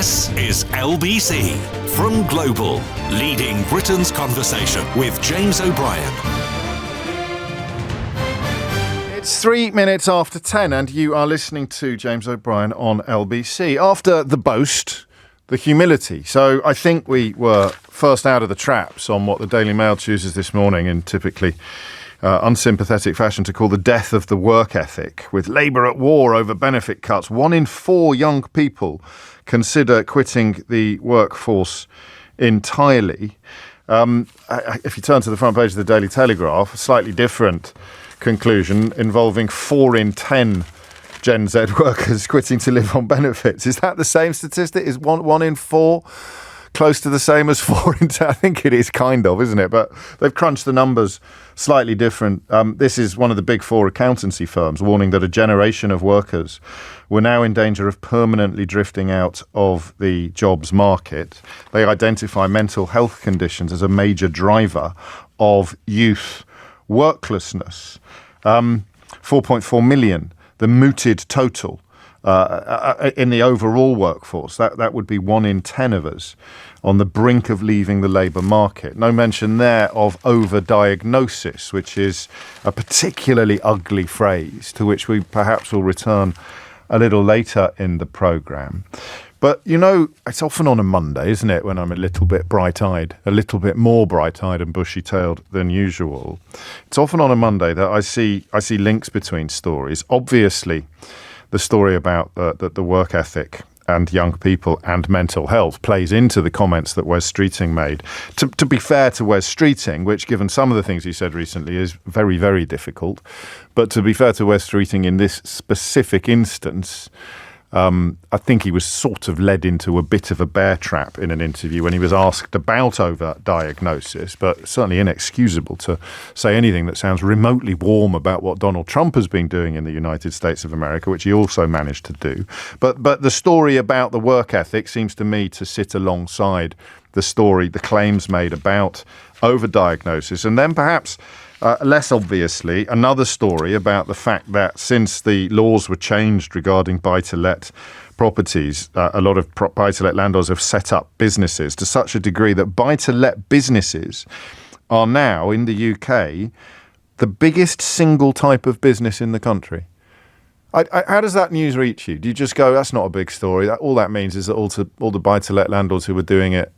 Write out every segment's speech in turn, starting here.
This is LBC from Global, leading Britain's conversation with James O'Brien. It's 3 minutes after 10 and you are listening to James O'Brien on LBC. After the boast, the humility. So I think we were first out of the traps on what the Daily Mail chooses this morning in typically unsympathetic fashion to call the death of the work ethic. With Labour at war over benefit cuts, 1 in 4 young people consider quitting the workforce entirely. If you turn to the front page of the Daily Telegraph, a slightly different conclusion involving 4 in 10 Gen Z workers quitting to live on benefits. Is that the same statistic? Is one in 4 close to the same as 4 in 10? I think it is kind of, isn't it? But they've crunched the numbers slightly different. This is one of the big 4 accountancy firms warning that a generation of workers were now in danger of permanently drifting out of the jobs market. They identify mental health conditions as a major driver of youth worklessness. 4.4 million, the mooted total in the overall workforce. That would be 1 in 10 of us on the brink of leaving the labour market. No mention there of overdiagnosis, which is a particularly ugly phrase to which we perhaps will return a little later in the programme. But, you know, it's often on a Monday, isn't it, when I'm a little bit bright-eyed, a little bit more bright-eyed and bushy-tailed than usual. It's often on a Monday that I see links between stories. Obviously, the story about the work ethic and young people and mental health plays into the comments that Wes Streeting made. To be fair to Wes Streeting, which, given some of the things he said recently, is very, very difficult, but to be fair to Wes Streeting in this specific instance, I think he was sort of led into a bit of a bear trap in an interview when he was asked about overdiagnosis, but certainly inexcusable to say anything that sounds remotely warm about what Donald Trump has been doing in the United States of America, which he also managed to do. But the story about the work ethic seems to me to sit alongside the story, the claims made about overdiagnosis, and then perhaps less obviously, another story about the fact that since the laws were changed regarding buy-to-let properties, a lot of buy-to-let landlords have set up businesses to such a degree that buy-to-let businesses are now, in the UK, the biggest single type of business in the country. How does that news reach you? Do you just go, that's not a big story? All that means is that all the buy-to-let landlords who were doing it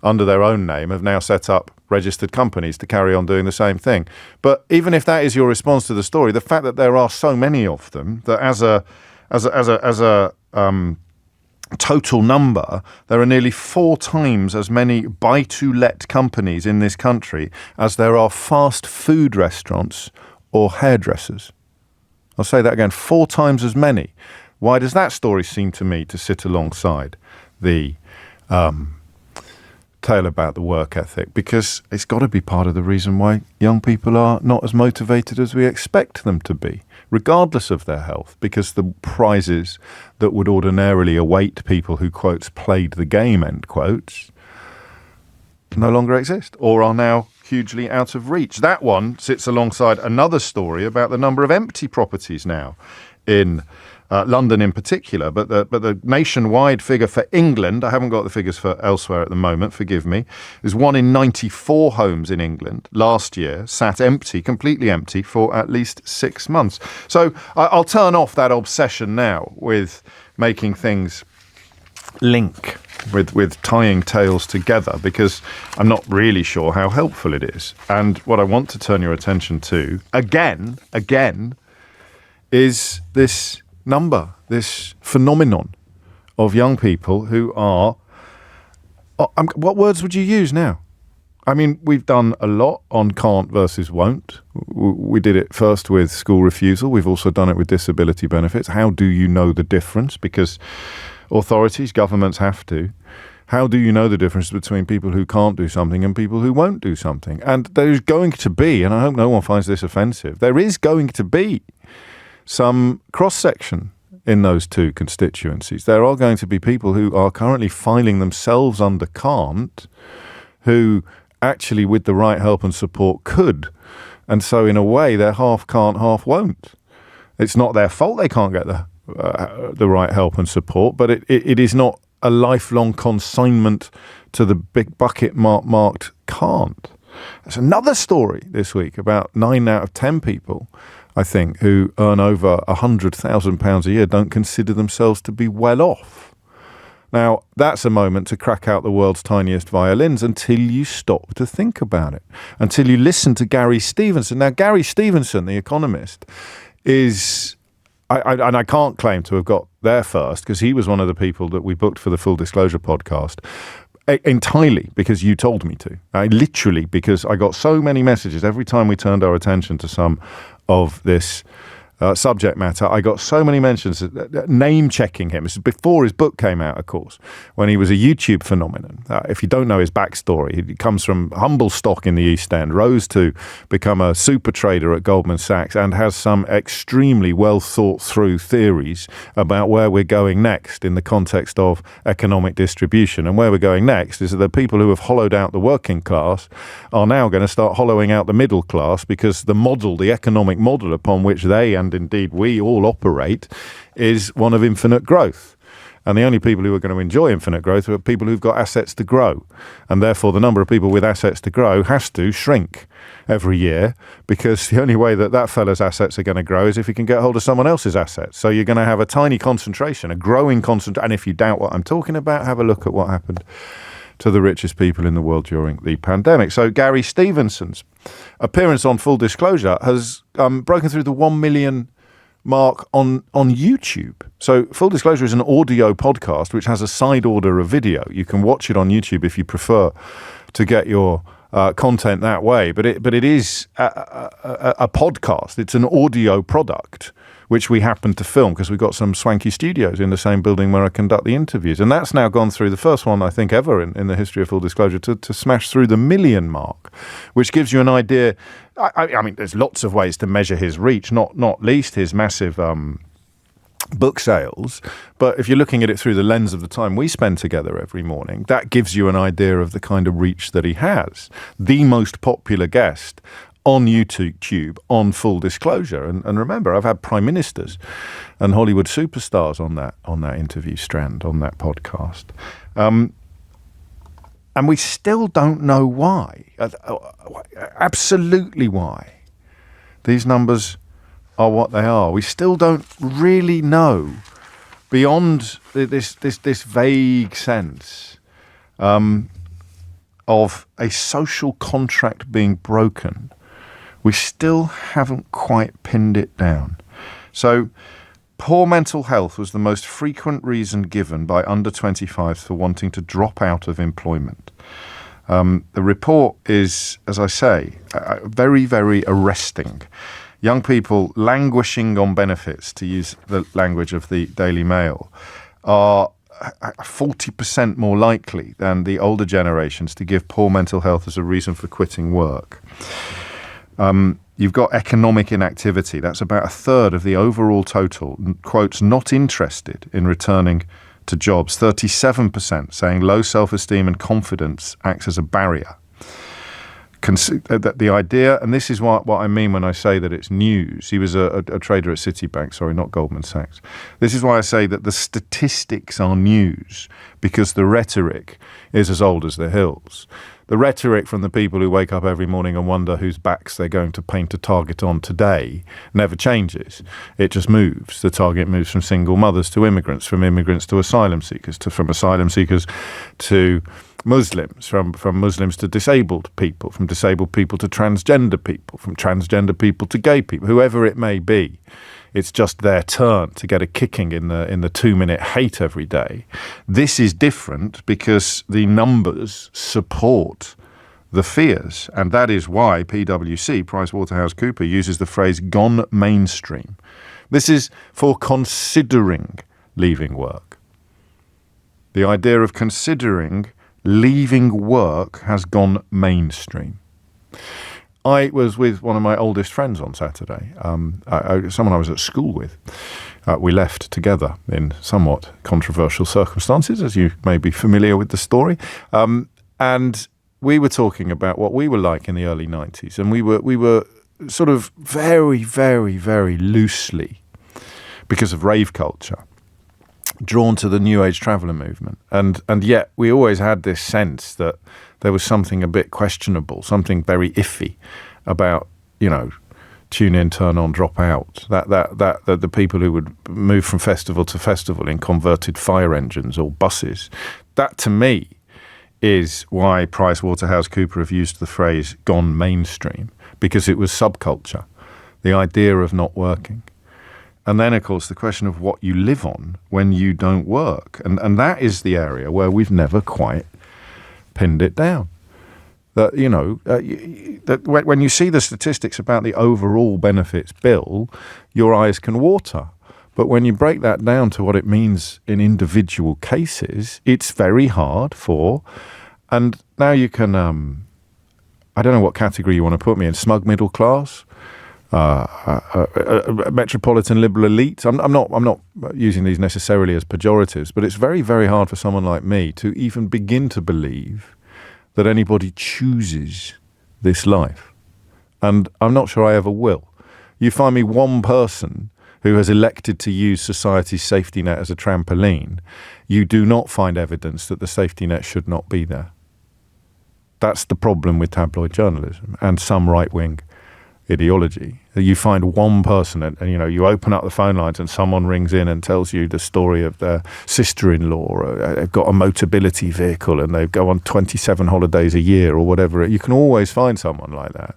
under their own name have now set up registered companies to carry on doing the same thing. But even if that is your response to the story, the fact that there are so many of them, that as a total number, there are nearly 4 times as many buy-to-let companies in this country as there are fast food restaurants or hairdressers. I'll say that again, 4 times as many. Why does that story seem to me to sit alongside the tale about the work ethic? Because it's got to be part of the reason why young people are not as motivated as we expect them to be, regardless of their health, because the prizes that would ordinarily await people who, quotes, played the game, end quotes, no longer exist or are now hugely out of reach. That one sits alongside another story about the number of empty properties now in London in particular, but the nationwide figure for England, I haven't got the figures for elsewhere at the moment, forgive me, is 1 in 94 homes in England last year sat empty, completely empty, for at least 6 months. So I'll turn off that obsession now with making things link, with tying tales together, because I'm not really sure how helpful it is. And what I want to turn your attention to, again, is this number, this phenomenon of young people who are... what words would you use now? I mean, we've done a lot on can't versus won't. We did it first with school refusal. We've also done it with disability benefits. How do you know the difference? Because authorities, governments have to. How do you know the difference between people who can't do something and people who won't do something? And there's going to be, and I hope no one finds this offensive, there is going to be some cross-section in those two constituencies. There are going to be people who are currently filing themselves under can't, who actually with the right help and support could. And so in a way they're half can't, half won't. It's not their fault they can't get the right help and support, but it is not a lifelong consignment to the big bucket marked can't. There's another story this week about 9 out of 10 people, I think, who earn over £100,000 a year don't consider themselves to be well off. Now, that's a moment to crack out the world's tiniest violins until you stop to think about it, until you listen to Gary Stevenson. Now, Gary Stevenson, the economist, is... I can't claim to have got there first because he was one of the people that we booked for the Full Disclosure podcast entirely because you told me to. Literally because I got so many messages every time we turned our attention to some of this subject matter. I got so many mentions, name checking him. This is before his book came out, of course, when he was a YouTube phenomenon. If you don't know his backstory, he comes from humble stock in the East End, rose to become a super trader at Goldman Sachs, and has some extremely well thought through theories about where we're going next in the context of economic distribution. And where we're going next is that the people who have hollowed out the working class are now going to start hollowing out the middle class, because the economic model upon which they and indeed we all operate is one of infinite growth. And the only people who are going to enjoy infinite growth are people who've got assets to grow. And therefore the number of people with assets to grow has to shrink every year, because the only way that fella's assets are going to grow is if he can get hold of someone else's assets. So you're going to have a tiny concentration, a growing concentration. And if you doubt what I'm talking about, have a look at what happened to the richest people in the world during the pandemic. So Gary Stevenson's appearance on Full Disclosure has broken through the 1 million mark on YouTube. So Full Disclosure is an audio podcast which has a side order of video. You can watch it on YouTube if you prefer to get your content that way. But it is a podcast. It's an audio product which we happen to film because we've got some swanky studios in the same building where I conduct the interviews. And that's now gone through, the first one, I think, ever in the history of Full Disclosure, to smash through the 1 million mark, which gives you an idea. I mean, there's lots of ways to measure his reach, not least his massive book sales. But if you're looking at it through the lens of the time we spend together every morning, that gives you an idea of the kind of reach that he has. The most popular guest on YouTube on Full Disclosure. And remember, I've had prime ministers and Hollywood superstars on that interview strand, on that podcast. And we still don't know why. Absolutely why. These numbers are what they are. We still don't really know, beyond this vague sense of a social contract being broken. We still haven't quite pinned it down. So poor mental health was the most frequent reason given by under 25s for wanting to drop out of employment. The report is, as I say, very, very arresting. Young people languishing on benefits, to use the language of the Daily Mail, are 40% more likely than the older generations to give poor mental health as a reason for quitting work. You've got economic inactivity. That's about a third of the overall total. Quotes, not interested in returning to jobs. 37% saying low self-esteem and confidence acts as a barrier. The idea, and this is what I mean when I say that it's news. He was a trader at Citibank, sorry, not Goldman Sachs. This is why I say that the statistics are news, because the rhetoric is as old as the hills. The rhetoric from the people who wake up every morning and wonder whose backs they're going to paint a target on today never changes. It just moves. The target moves from single mothers to immigrants, from immigrants to asylum seekers, from asylum seekers to Muslims, from Muslims to disabled people, from disabled people to transgender people, from transgender people to gay people, whoever it may be. It's just their turn to get a kicking in the 2-minute hate every day. This is different because the numbers support the fears, and that is why PwC, PricewaterhouseCoopers, uses the phrase "gone mainstream." This is for considering leaving work. The idea of considering leaving work has gone mainstream. I was with one of my oldest friends on Saturday, someone I was at school with. We left together in somewhat controversial circumstances, as you may be familiar with the story. And we were talking about what we were like in the early 90s. And we were sort of very, very, very loosely, because of rave culture, drawn to the New Age traveller movement. And yet we always had this sense that there was something a bit questionable, something very iffy about, tune in, turn on, drop out. That the people who would move from festival to festival in converted fire engines or buses. That, to me, is why PricewaterhouseCoopers have used the phrase "gone mainstream," because it was subculture, the idea of not working. And then, of course, the question of what you live on when you don't work. And that is the area where we've never quite pinned it down. That, that when you see the statistics about the overall benefits bill, your eyes can water. But when you break that down to what it means in individual cases, it's very hard for, and now you can, I don't know what category you want to put me in, smug middle class, metropolitan liberal elite. I'm not using these necessarily as pejoratives, but it's very, very hard for someone like me to even begin to believe that anybody chooses this life. And I'm not sure I ever will. You find me one person who has elected to use society's safety net as a trampoline, you do not find evidence that the safety net should not be there. That's the problem with tabloid journalism and some right-wing ideology. You find one person and you open up the phone lines and someone rings in and tells you the story of their sister-in-law. They've got a Motability vehicle and they go on 27 holidays a year or whatever. You can always find someone like that.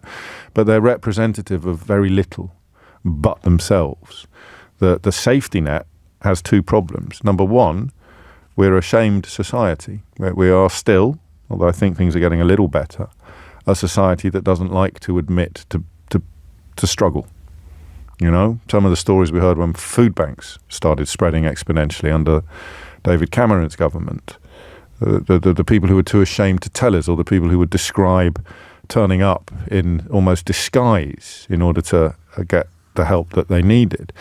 But they're representative of very little but themselves. The safety net has two problems. Number one, we're a shamed society. We are still, although I think things are getting a little better, a society that doesn't like to admit to struggle. Some of the stories we heard when food banks started spreading exponentially under David Cameron's government, the people who were too ashamed to tell us, or the people who would describe turning up in almost disguise in order to get the help that they needed.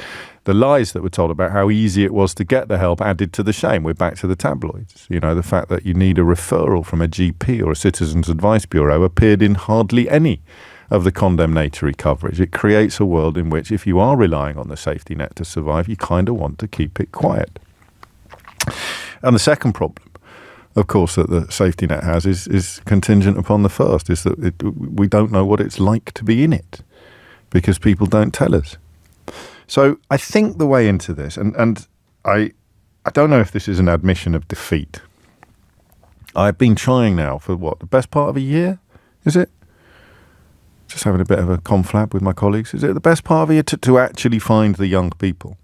The lies that were told about how easy it was to get the help added to the shame. We're back to the tabloids. The fact that you need a referral from a GP or a Citizens Advice Bureau appeared in hardly any of the condemnatory coverage. It creates a world in which, if you are relying on the safety net to survive, you kind of want to keep it quiet. And the second problem, of course, that the safety net has is contingent upon the first, is that we don't know what it's like to be in it because people don't tell us. So I think the way into this, and I don't know if this is an admission of defeat. I've been trying now for the best part of a year, is it? Just having a bit of a conflab with my colleagues. Is it the best part of a year to actually find the young people?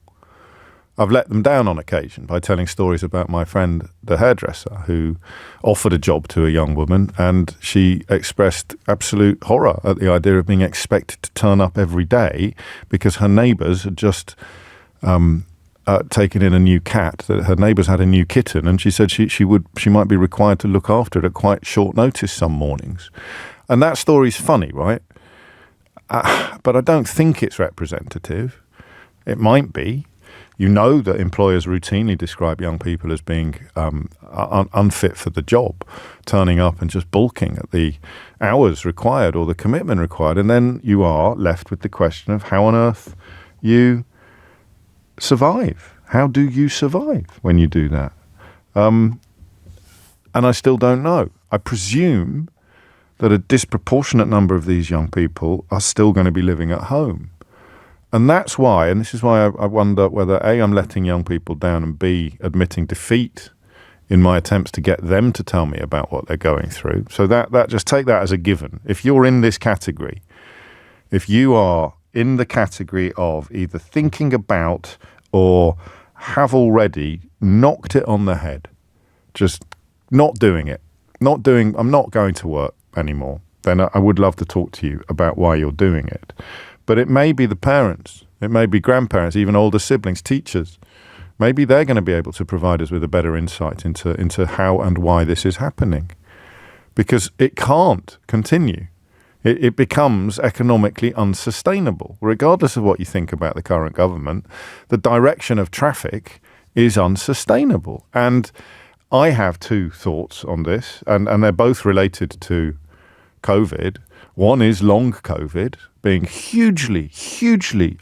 I've let them down on occasion by telling stories about my friend, the hairdresser, who offered a job to a young woman, and she expressed absolute horror at the idea of being expected to turn up every day because her neighbours had just taken in a new cat. That her neighbours had a new kitten, and she said she might be required to look after it at quite short notice some mornings. And that story's funny, right? But I don't think it's representative. It might be. That employers routinely describe young people as being unfit for the job, turning up and just balking at the hours required or the commitment required. And then you are left with the question of how on earth you survive. How do you survive when you do that? And I still don't know. I presume that a disproportionate number of these young people are still going to be living at home. And that's why, and this is why I wonder whether A, I'm letting young people down, and B, admitting defeat in my attempts to get them to tell me about what they're going through. So that just take that as a given. If you're in this category, if you are in the category of either thinking about or have already knocked it on the head, just not doing it, I'm not going to work anymore, then I would love to talk to you about why you're doing it. But it may be the parents, it may be grandparents, even older siblings, teachers. Maybe they're going to be able to provide us with a better insight into how and why this is happening. Because it can't continue. It becomes economically unsustainable. Regardless of what you think about the current government, the direction of traffic is unsustainable. And I have two thoughts on this, and they're both related to COVID. One is long COVID being hugely,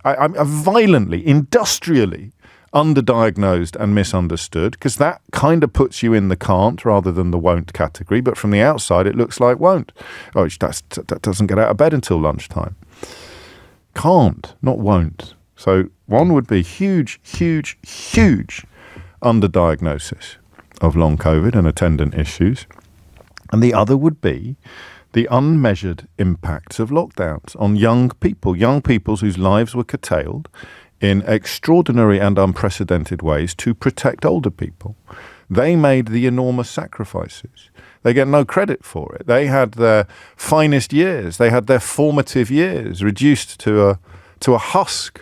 violently, industrially underdiagnosed and misunderstood, because that kind of puts you in the can't rather than the won't category. But from the outside, it looks like won't. Oh, that doesn't get out of bed until lunchtime. Can't, not won't. So one would be huge underdiagnosis of long COVID and attendant issues. And the other would be the unmeasured impacts of lockdowns on young people whose lives were curtailed in extraordinary and unprecedented ways to protect older people. They made the enormous sacrifices. They get no credit for it. They had their finest years. They had their formative years reduced to a husk.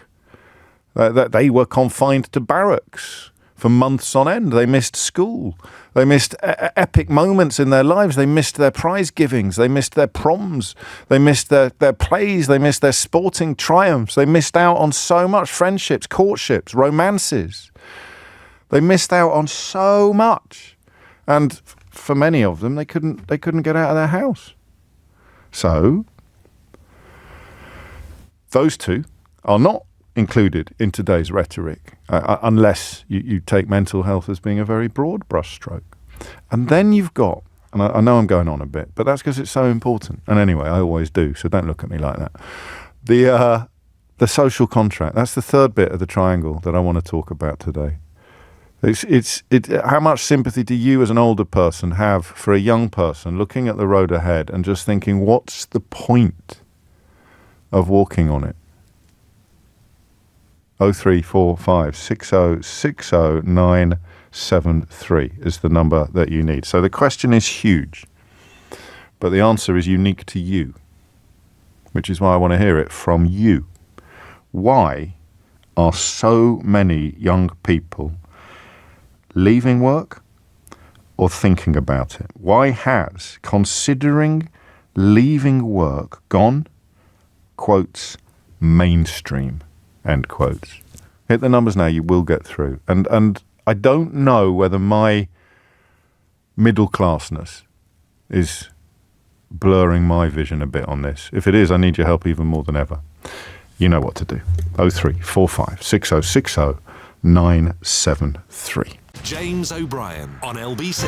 They were confined to barracks for months on end. They missed school. They missed epic moments in their lives. They missed their prize givings. They missed their proms. They missed their plays. They missed their sporting triumphs. They missed out on so much: friendships, courtships, romances. They missed out on so much. And for many of them, they couldn't get out of their house. So those two are not included in today's rhetoric, unless you take mental health as being a very broad brushstroke. And then you've got, and I know I'm going on a bit, but that's because it's so important. And anyway, I always do, so don't look at me like that. The social contract, that's the third bit of the triangle that I want to talk about today. It's how much sympathy do you as an older person have for a young person looking at the road ahead and just thinking, what's the point of walking on it? 0345 6060 973 is the number that you need. So the question is huge, but the answer is unique to you, which is why I want to hear it from you. Why are so many young people leaving work or thinking about it? Why has considering leaving work gone, quotes, mainstream? End quotes. Hit the numbers now, you will get through. And I don't know whether my middle classness is blurring my vision a bit on this. If it is, I need your help even more than ever. You know what to do. 0345 6060 973. James O'Brien on LBC.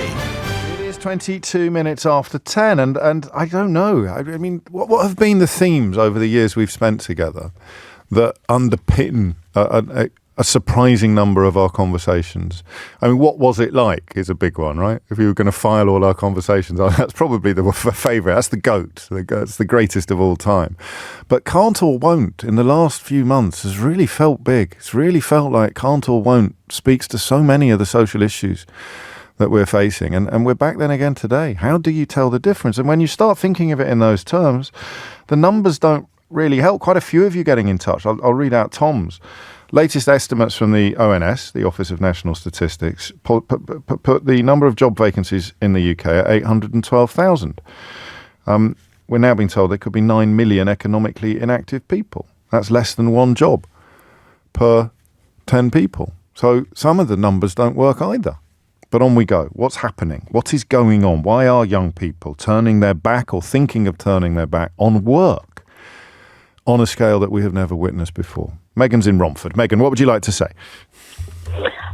It is 22 minutes after 10, and I don't know. I mean, what have been the themes over the years we've spent together that underpin a surprising number of our conversations? I mean, what was it like is a big one, right? If you were going to file all our conversations, that's probably the favourite. That's the GOAT. It's the greatest of all time. But can't or won't in the last few months has really felt big. It's really felt like can't or won't speaks to so many of the social issues that we're facing. And we're back then again today. How do you tell the difference? And when you start thinking of it in those terms, the numbers don't really help. Quite a few of you getting in touch. I'll read out Tom's. Latest estimates from the ONS, the Office of National Statistics, put the number of job vacancies in the UK at 812,000. We're now being told there could be 9 million economically inactive people. That's less than one job per 10 people. So some of the numbers don't work either. But on we go. What's happening? What is going on? Why are young people turning their back or thinking of turning their back on work on a scale that we have never witnessed before? Megan's in Romford. Megan, what would you like to say?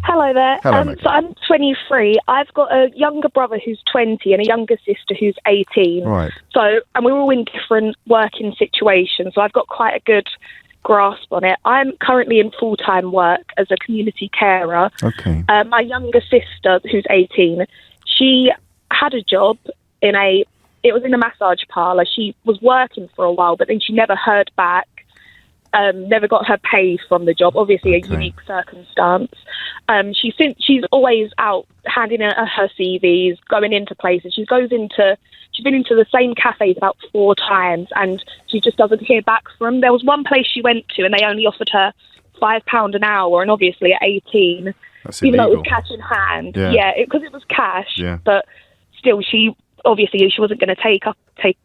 Hello there. Hello, Megan. So I'm 23. I've got a younger brother who's 20 and a younger sister who's 18. Right. So, and we're all in different working situations, so I've got quite a good grasp on it. I'm currently in full-time work as a community carer. Okay. My younger sister, who's 18, she had a job it was in a massage parlour. She was working for a while, but then she never heard back, never got her pay from the job, obviously a unique circumstance. She's always out handing in her CVs, going into places. She's been into the same cafes about 4 times, and she just doesn't hear back from. There was one place she went to, and they only offered her £5 an hour, and obviously at 18, that's even illegal. though it was cash in hand, because it was cash, Yeah. but still, she wasn't going to take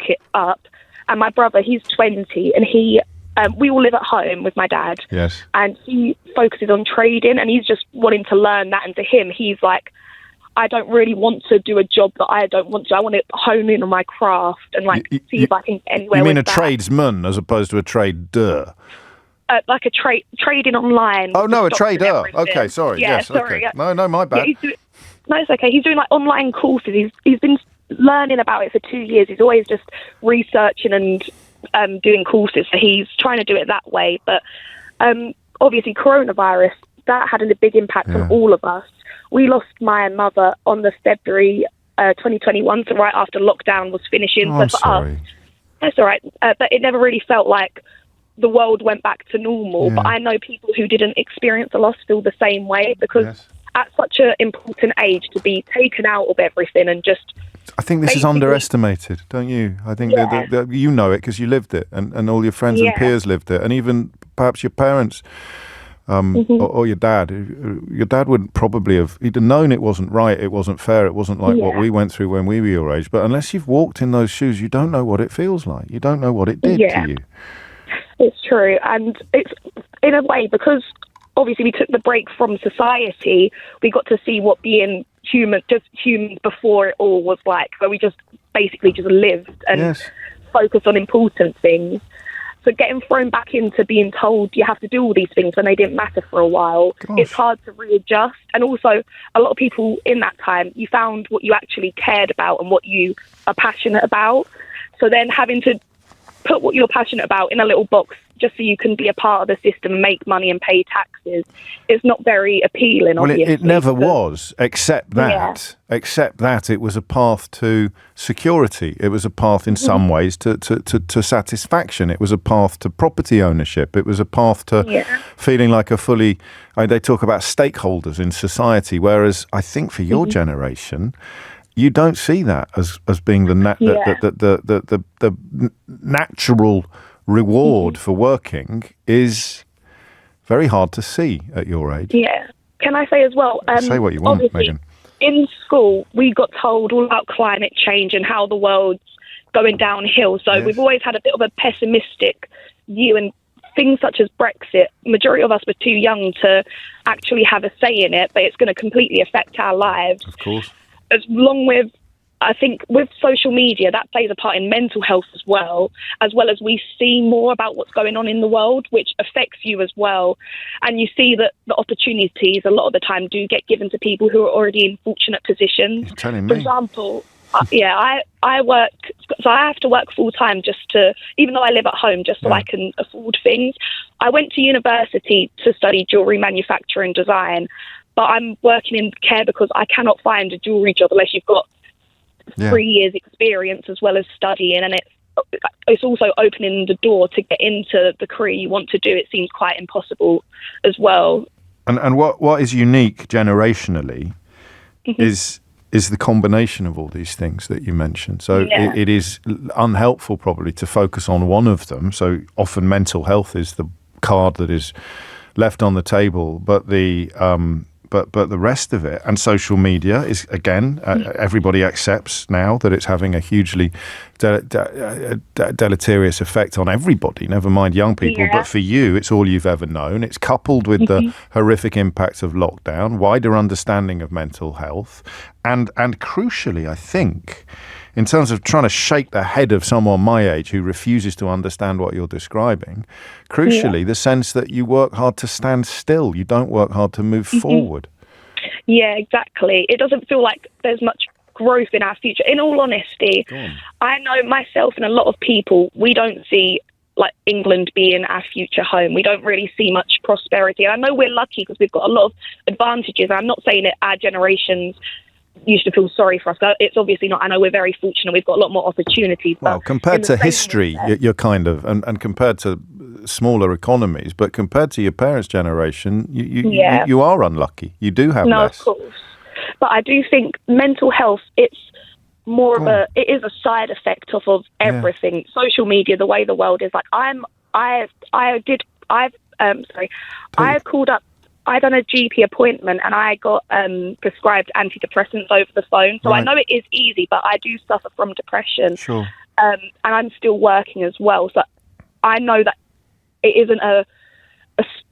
it up. And my brother, he's 20, and we all live at home with my dad. Yes. And he focuses on trading, and he's just wanting to learn that. And to him, he's like, I don't really want to do a job that I don't want to. I want to hone in on my craft and see if I can get anywhere. You mean with a tradesman as opposed to a trader? like a trading online. Oh no, a stocks and trader. everything. Okay, sorry. Yeah, Yes, sorry. okay. Yeah. No, my bad. Yeah, no, it's okay. He's doing like online courses. He's been learning about it for 2 years. He's always just researching and doing courses. So he's trying to do it that way. But obviously, coronavirus, that had a big impact on all of us. We lost my mother on the February 2021, so right after lockdown was finishing. Oh, so I'm for sorry. us, that's all right. But it never really felt like the world went back to normal. Yeah. But I know people who didn't experience the loss feel the same way, because Yes. at such an important age to be taken out of everything and just... I think this is basically- underestimated, don't you? I think Yeah. that you know it because you lived it, and all your friends and Yeah. peers lived it, and even perhaps your parents or your dad. Your dad would probably he'd have known it wasn't right, it wasn't fair, it wasn't like what we went through when we were your age. But unless you've walked in those shoes, you don't know what it feels like. You don't know what it did to you. It's true. And it's, in a way, because obviously we took the break from society, we got to see what being humans before it all was like, where we just basically just lived and focused on important things. So getting thrown back into being told you have to do all these things when they didn't matter for a while, it's hard to readjust. And also, a lot of people in that time, you found what you actually cared about and what you are passionate about. So then having to put what you're passionate about in a little box just so you can be a part of the system, make money and pay taxes, is not very appealing, obviously. Well, it never was, except that it was a path to security. It was a path in some ways to satisfaction. It was a path to property ownership. It was a path to feeling like they talk about stakeholders in society, whereas I think for your generation, you don't see that as being the natural reward for working is very hard to see at your age. Yeah. Can I say as well? Say what you want, Megan. In school, we got told all about climate change and how the world's going downhill. So we've always had a bit of a pessimistic view, and things such as Brexit, majority of us were too young to actually have a say in it, but it's going to completely affect our lives. Of course. Along with, I think, with social media, that plays a part in mental health as well as we see more about what's going on in the world, which affects you as well. And you see that the opportunities a lot of the time do get given to people who are already in fortunate positions. You're telling me. For example, I work, so I have to work full time even though I live at home, just so I can afford things. I went to university to study jewellery manufacture and design, but I'm working in care because I cannot find a jewellery job unless you've got 3 years experience as well as studying, and it's also opening the door to get into the career you want to do. It seems quite impossible as well. And what is unique generationally is the combination of all these things that you mentioned. So it is unhelpful probably to focus on one of them. So often mental health is the card that is left on the table, but the rest of it, and social media is, again, everybody accepts now that it's having a hugely deleterious effect on everybody, never mind young people. But for you, it's all you've ever known. It's coupled with the horrific impacts of lockdown, wider understanding of mental health, and crucially, I think, in terms of trying to shake the head of someone my age who refuses to understand what you're describing, crucially, the sense that you work hard to stand still. You don't work hard to move forward. Yeah, exactly. It doesn't feel like there's much growth in our future. In all honesty, I know myself and a lot of people, we don't see like England being our future home. We don't really see much prosperity. I know we're lucky because we've got a lot of advantages. I'm not saying that our generations used to feel sorry for us. It's obviously not. I know we're very fortunate. We've got a lot more opportunities. Well, compared to history, you're kind of, and compared to smaller economies, but compared to your parents' generation, you are unlucky. You do have less. Of course. But I do think mental health, it's more of it is a side effect of everything. Social media, the way the world is. Like I called up. I done a GP appointment and I got prescribed antidepressants over the phone. So I know it is easy, but I do suffer from depression. Sure. And I'm still working as well. So I know that it isn't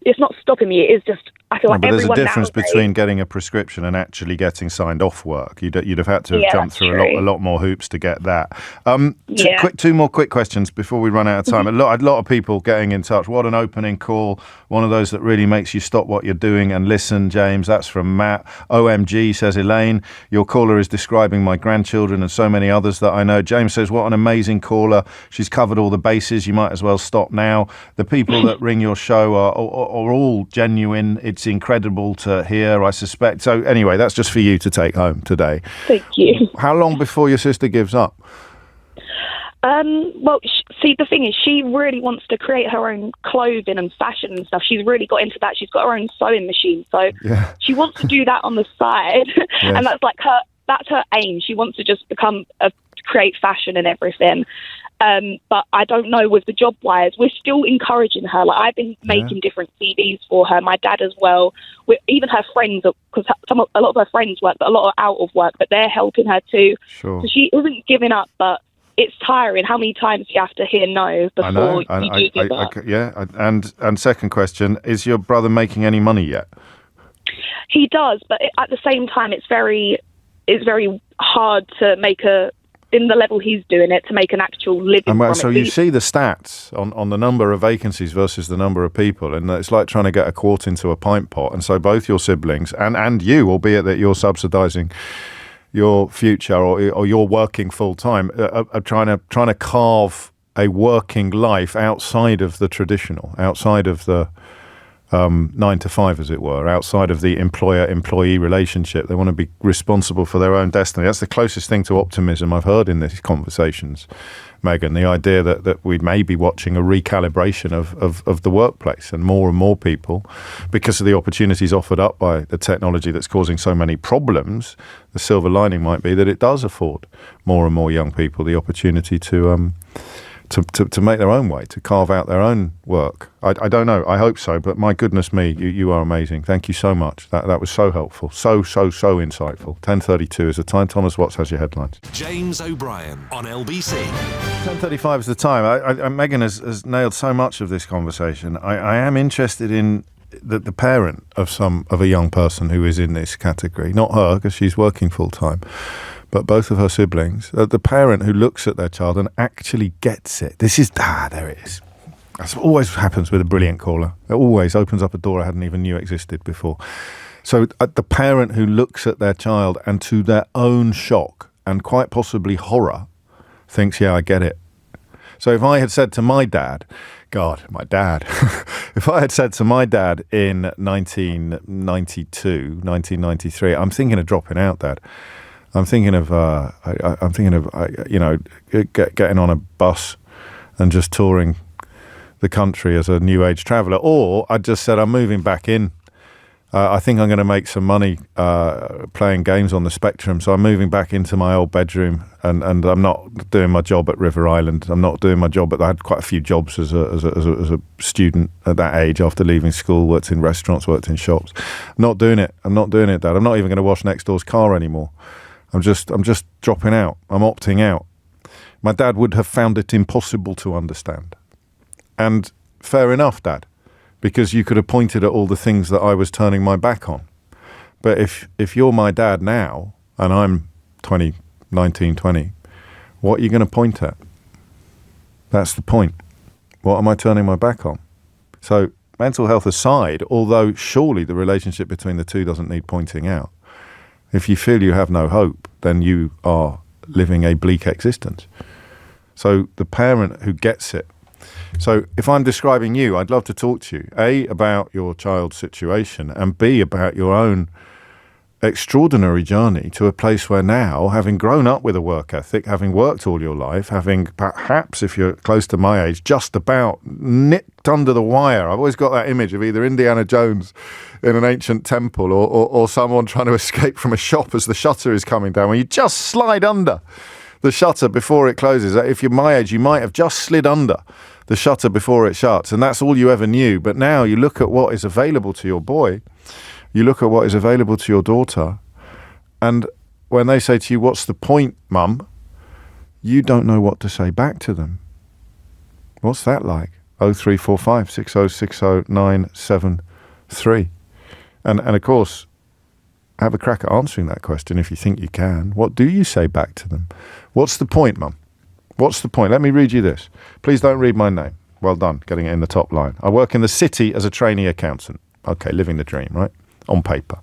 it's not stopping me. It is just I feel like but there's a everyone difference nowadays, between getting a prescription and actually getting signed off work. You'd have had to have jumped through a lot more hoops to get that. Two more quick questions before we run out of time. A lot of people getting in touch. What an opening call. One of those that really makes you stop what you're doing and listen, James. That's from Matt. OMG, says Elaine. Your caller is describing my grandchildren and so many others that I know. James says, what an amazing caller. She's covered all the bases. You might as well stop now. The people that ring your show are all genuine. It's incredible to hear, I suspect. So anyway, that's just for you to take home today. Thank you. How long before your sister gives up? Well, see, the thing is, she really wants to create her own clothing and fashion and stuff. She's really got into that. She's got her own sewing machine, so she wants to do that on the side, and that's like that's her aim. She wants to just create fashion and everything. But I don't know with the job wise, we're still encouraging her. Like, I've been making different CVs for her, my dad as well. Even her friends, because a lot of her friends work, but a lot are out of work, but they're helping her too. Sure. So she isn't giving up, but it's tiring. How many times do you have to hear no before you do give up? And second question, is your brother making any money yet? He does, but at the same time, it's very hard to make in the level he's doing it, to make an actual living from it. So you see the stats on the number of vacancies versus the number of people, and it's like trying to get a quart into a pint pot. And so both your siblings and you, albeit that you're subsidising your future or you're working full time, are trying to carve a working life outside of the traditional, outside of the 9 to 5, as it were, outside of the employer-employee relationship. They want to be responsible for their own destiny. That's the closest thing to optimism I've heard in these conversations, Megan. The idea that we may be watching a recalibration of the workplace, and more people, because of the opportunities offered up by the technology that's causing so many problems. The silver lining might be that it does afford more and more young people the opportunity to make their own way, to carve out their own work. I don't know. I hope so. But my goodness me, you are amazing. Thank you so much. That was so helpful. So insightful. 10:32 is the time. Thomas Watts has your headlines. James O'Brien on LBC. 10:35 is the time. Megan has nailed so much of this conversation. I am interested in the parent of a young person who is in this category. Not her, because she's working full time, but both of her siblings, the parent who looks at their child and actually gets it. There it is. That's what always happens with a brilliant caller. It always opens up a door I hadn't even knew existed before. So the parent who looks at their child and, to their own shock and quite possibly horror, thinks, yeah, I get it. So if I had said to my dad, if I had said to my dad in 1992, 1993, I'm thinking of dropping out, Dad. I'm thinking of getting on a bus and just touring the country as a new age traveller. Or I just said, I'm moving back in. I think I'm going to make some money playing games on the Spectrum. So I'm moving back into my old bedroom, and I'm not doing my job at River Island. I'm not doing my job, but I had quite a few jobs as a student at that age after leaving school. Worked in restaurants, worked in shops. I'm not doing it, Dad. I'm not even going to wash next door's car anymore. I'm just dropping out. I'm opting out. My dad would have found it impossible to understand. And fair enough, Dad, because you could have pointed at all the things that I was turning my back on. But if you're my dad now, and I'm 19, 20, what are you going to point at? That's the point. What am I turning my back on? So mental health aside, although surely the relationship between the two doesn't need pointing out, if you feel you have no hope, then you are living a bleak existence. So the parent who gets it. So if I'm describing you, I'd love to talk to you, A, about your child's situation, and B, about your own extraordinary journey to a place where now, having grown up with a work ethic, having worked all your life, having perhaps, if you're close to my age, just about nipped under the wire. I've always got that image of either Indiana Jones in an ancient temple or someone trying to escape from a shop as the shutter is coming down, where you just slide under the shutter before it closes. If you're my age, you might have just slid under the shutter before it shuts, and that's all you ever knew. But now you look at what is available to your boy, you look at what is available to your daughter, and when they say to you, what's the point, Mum? You don't know what to say back to them. What's that like? 0345 6060 973. And of course, have a crack at answering that question if you think you can. What do you say back to them? What's the point, Mum? What's the point? Let me read you this. Please don't read my name. Well done, getting it in the top line. I work in the city as a trainee accountant. Okay, living the dream, right? On paper.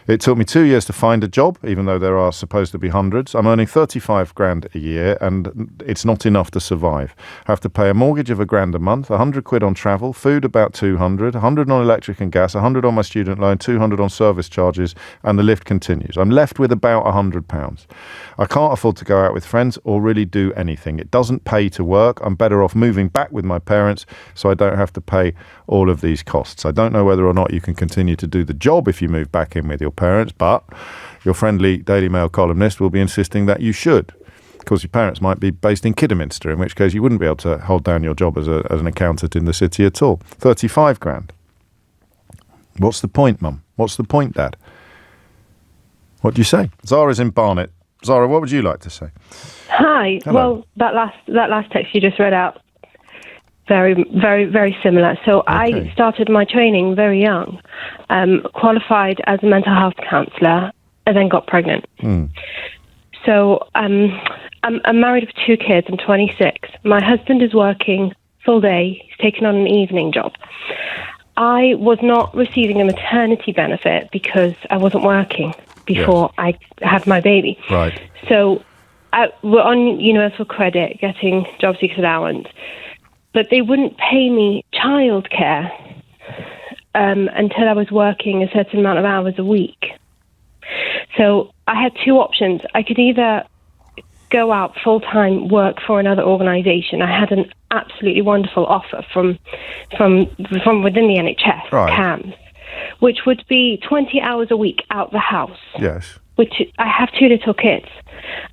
It took me 2 years to find a job, even though there are supposed to be hundreds. I'm earning 35 grand a year, and it's not enough to survive. I have to pay a mortgage of £1,000 a month, 100 quid on travel, food about 200, 100 on electric and gas, 100 on my student loan, 200 on service charges, and the lift continues. I'm left with about £100. I can't afford to go out with friends or really do anything. It doesn't pay to work. I'm better off moving back with my parents so I don't have to pay all of these costs. I don't know whether or not you can continue to do the job if you move back in with your parents, but your friendly Daily Mail columnist will be insisting that you should. Of course, your parents might be based in Kidderminster, in which case you wouldn't be able to hold down your job as an accountant in the city at all. 35 grand. What's the point, Mum? What's the point, Dad? What do you say? Zara's in Barnet. Zara, what would you like to say? Hi. Hello. Well, that last text you just read out, very, very, very similar. So Okay. I started my training very young, qualified as a mental health counsellor, and then got pregnant. So I'm married with 2 kids. I'm 26. My husband is working full day. He's taken on an evening job. I was not receiving a maternity benefit because I wasn't working before I had my baby. Right. So we're on universal credit, getting job seekers allowance, but they wouldn't pay me childcare until I was working a certain amount of hours a week. So I had 2 options. I could either go out full-time, work for another organisation. I had an absolutely wonderful offer from within the NHS, Right. CAMS, which would be 20 hours a week out the house. Yes. Which I have 2 little kids.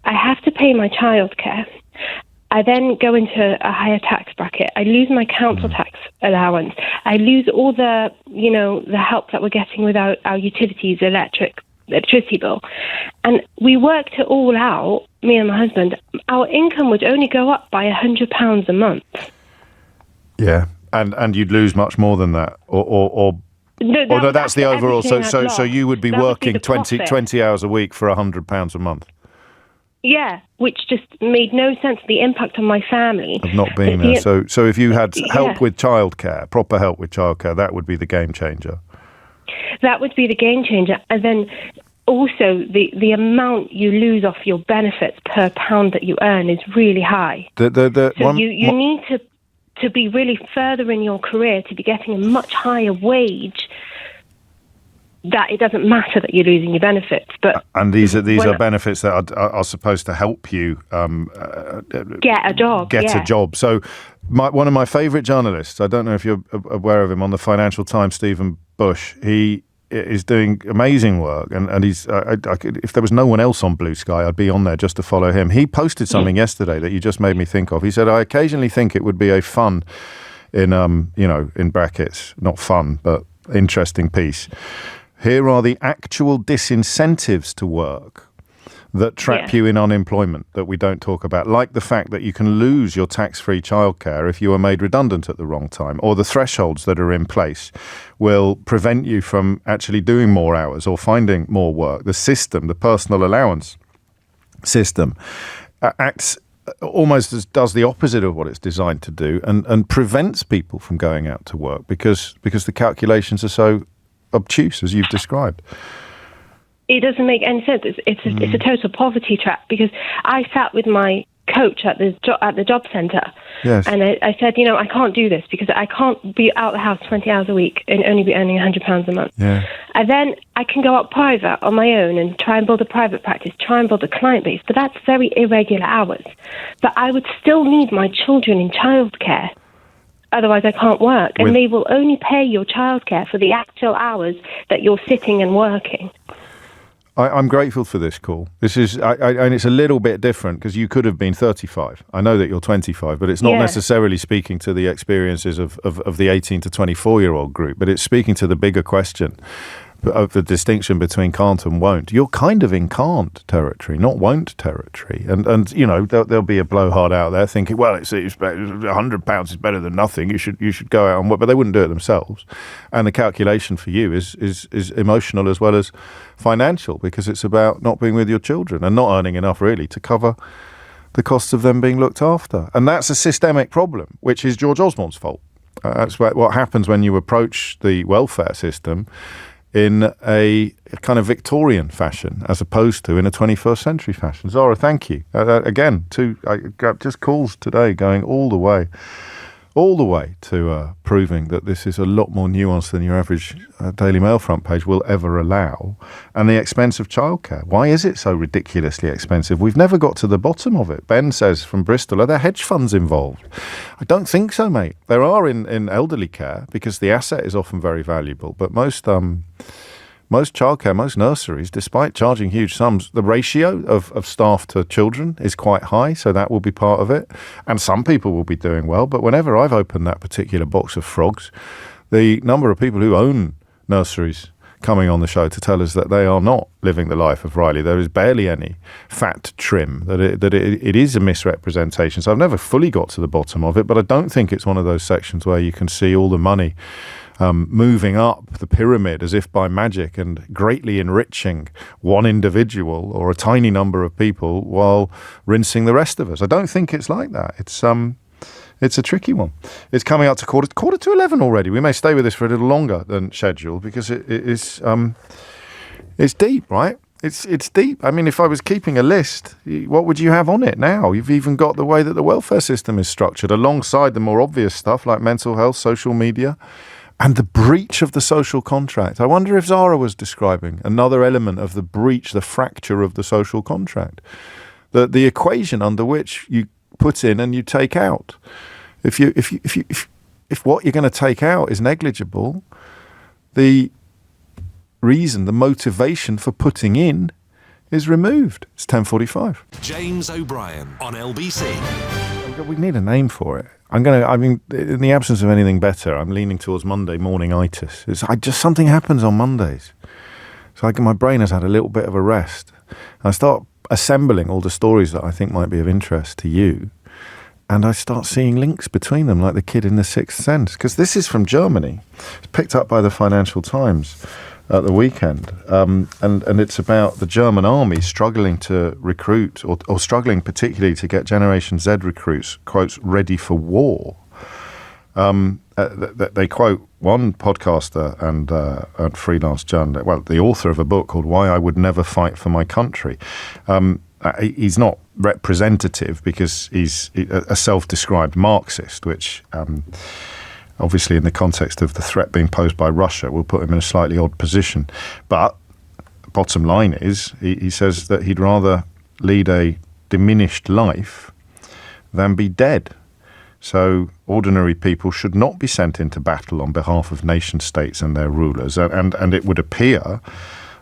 I have to pay my childcare. I then go into a higher tax bracket. I lose my council tax allowance. I lose all the help that we're getting with our utilities, electricity bill. And we worked it all out, me and my husband. Our income would only go up by £100 a month. Yeah. And you'd lose much more than that, or No, that's the overall. So you would be That would working the 20 hours a week for £100 a month. Yeah, which just made no sense. The impact on my family Of not being there. So if you had help with childcare, proper help with childcare, that would be the game changer. That would be the game changer. And then also the amount you lose off your benefits per pound that you earn is really high. You need to be really further in your career to be getting a much higher wage, that it doesn't matter that you're losing your benefits. And these are benefits that are supposed to help you get a job. A job. So one of my favourite journalists, I don't know if you're aware of him, on the Financial Times, Stephen Bush, he is doing amazing work, and he's if there was no one else on Blue Sky, I'd be on there just to follow him. He posted something yesterday that you just made me think of. He said, I occasionally think it would be a fun, in brackets, not fun, but interesting piece. Here are the actual disincentives to work that trap you in unemployment that we don't talk about, like the fact that you can lose your tax-free childcare if you are made redundant at the wrong time, or the thresholds that are in place will prevent you from actually doing more hours or finding more work. The system, the personal allowance system, acts almost does the opposite of what it's designed to do, and prevents people from going out to work because the calculations are so obtuse, as you've described. It doesn't make any sense. It's a total poverty trap, because I sat with my coach at the job centre, and I said, I can't do this because I can't be out the house 20 hours a week and only be earning £100 a month. Yeah. And then I can go out private on my own and try and build a private practice, try and build a client base, but that's very irregular hours. But I would still need my children in childcare. Otherwise, I can't work. And they will only pay your childcare for the actual hours that you're sitting and working. I'm grateful for this call. This is, and it's a little bit different because you could have been 35. I know that you're 25, but it's not necessarily speaking to the experiences of the 18 to 24-year-old group, but it's speaking to the bigger question. of the distinction between can't and won't, you're kind of in can't territory, not won't territory. And you know, there'll be a blowhard out there thinking, well, it's £100 is better than nothing. You should go out and work, but they wouldn't do it themselves. And the calculation for you is emotional as well as financial, because it's about not being with your children and not earning enough really to cover the costs of them being looked after. And that's a systemic problem, which is George Osborne's fault. That's what happens when you approach the welfare system in a kind of Victorian fashion as opposed to in a 21st century fashion. Zara, thank you. Again, I got just calls today going all the way to proving that this is a lot more nuanced than your average Daily Mail front page will ever allow. And the expense of childcare. Why is it so ridiculously expensive? We've never got to the bottom of it. Ben says from Bristol, are there hedge funds involved? I don't think so, mate. There are in elderly care because the asset is often very valuable. But most childcare, most nurseries, despite charging huge sums, the ratio of staff to children is quite high, so that will be part of it. And some people will be doing well, but whenever I've opened that particular box of frogs, the number of people who own nurseries coming on the show to tell us that they are not living the life of Riley. There is barely any fat trim, that it is a misrepresentation. So I've never fully got to the bottom of it, but I don't think it's one of those sections where you can see all the money moving up the pyramid as if by magic and greatly enriching one individual or a tiny number of people while rinsing the rest of us. I don't think it's like that. It's a tricky one. It's coming up to quarter to 11 already. We may stay with this for a little longer than scheduled because it's deep, right? It's deep. I mean, if I was keeping a list, what would you have on it now? You've even got the way that the welfare system is structured alongside the more obvious stuff like mental health, social media, and the breach of the social contract. I wonder if Zara was describing another element of the breach, the fracture of the social contract, the equation under which you put in and you take out. If what you're going to take out is negligible, the reason, the motivation for putting in is removed. It's 10:45. James O'Brien on LBC. We need a name for it. In the absence of anything better, I'm leaning towards Monday morning-itis. Something happens on Mondays. So my brain has had a little bit of a rest. And I start assembling all the stories that I think might be of interest to you. And I start seeing links between them, like the kid in The Sixth Sense. Because this is from Germany. It's picked up by the Financial Times at the weekend. And it's about the German army struggling to recruit, or struggling particularly to get Generation Z recruits, quotes, ready for war. They quote one podcaster and freelance journalist, well, the author of a book called Why I Would Never Fight for My Country. He's not representative because he's a self-described Marxist, which obviously in the context of the threat being posed by Russia will put him in a slightly odd position. But bottom line is he says that he'd rather lead a diminished life than be dead. So ordinary people should not be sent into battle on behalf of nation states and their rulers. And it would appear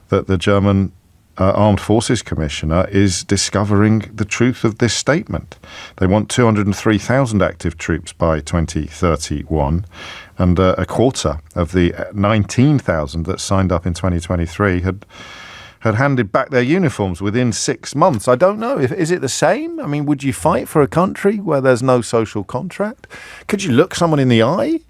that the German Armed Forces Commissioner is discovering the truth of this statement. They want 203,000 active troops by 2031, and a quarter of the 19,000 that signed up in 2023 had handed back their uniforms within 6 months. I don't know. Is it the same? I mean, would you fight for a country where there's no social contract? Could you look someone in the eye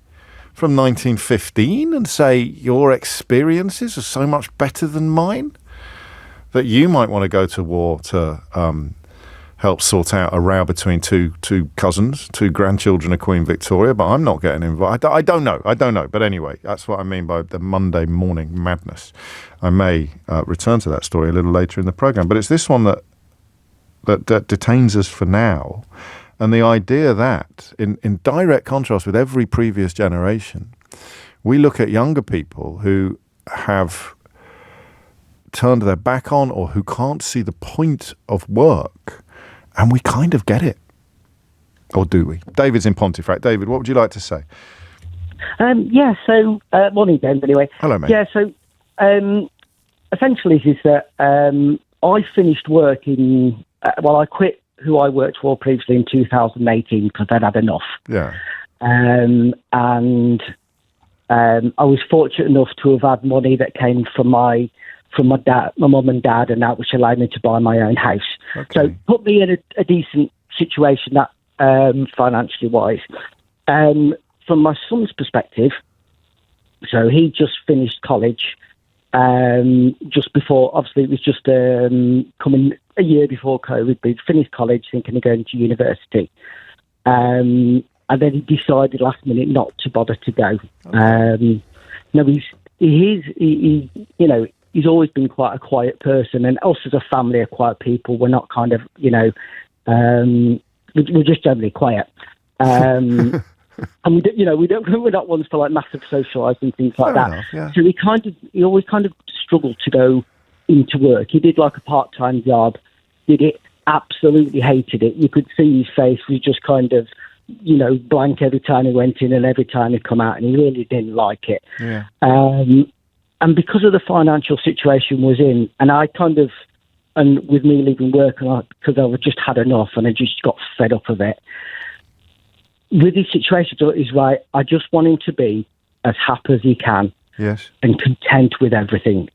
from 1915 and say, your experiences are so much better than mine, that you might want to go to war to help sort out a row between two cousins, two grandchildren of Queen Victoria, but I'm not getting involved. I don't know. But anyway, that's what I mean by the Monday morning madness. I may return to that story a little later in the programme, but it's this one that detains us for now. And the idea that, in direct contrast with every previous generation, we look at younger people who have turned their back on or who can't see the point of work, and we kind of get it. Or do we? David's in Pontefract. David, what would you like to say? Morning, James, anyway. Hello, mate. Yeah, so essentially is that I finished work I quit who I worked for previously in 2018 because I'd had enough. Yeah. And I was fortunate enough to have had money that came from my mum and dad, and that which allowed me to buy my own house. Okay. So put me in a decent situation that financially wise. From my son's perspective, so he just finished college just before, obviously it was just coming a year before COVID, but he'd finished college thinking of going to university. And then he decided last minute not to bother to go. Okay. No, he's always been quite a quiet person, and us as a family are quiet people. We're not kind of, we're just generally quiet. And we're not ones for like massive socialising and things like that. Enough, yeah. So he always kind of struggled to go into work. He did like a part-time job, did it, absolutely hated it. You could see his face was just kind of, blank every time he went in and every time he come out, and he really didn't like it. Yeah. And because of the financial situation was in, and with me leaving work, because I just had enough and I just got fed up of it. With his situation, he's right. I just want him to be as happy as he can, yes, and content with everything.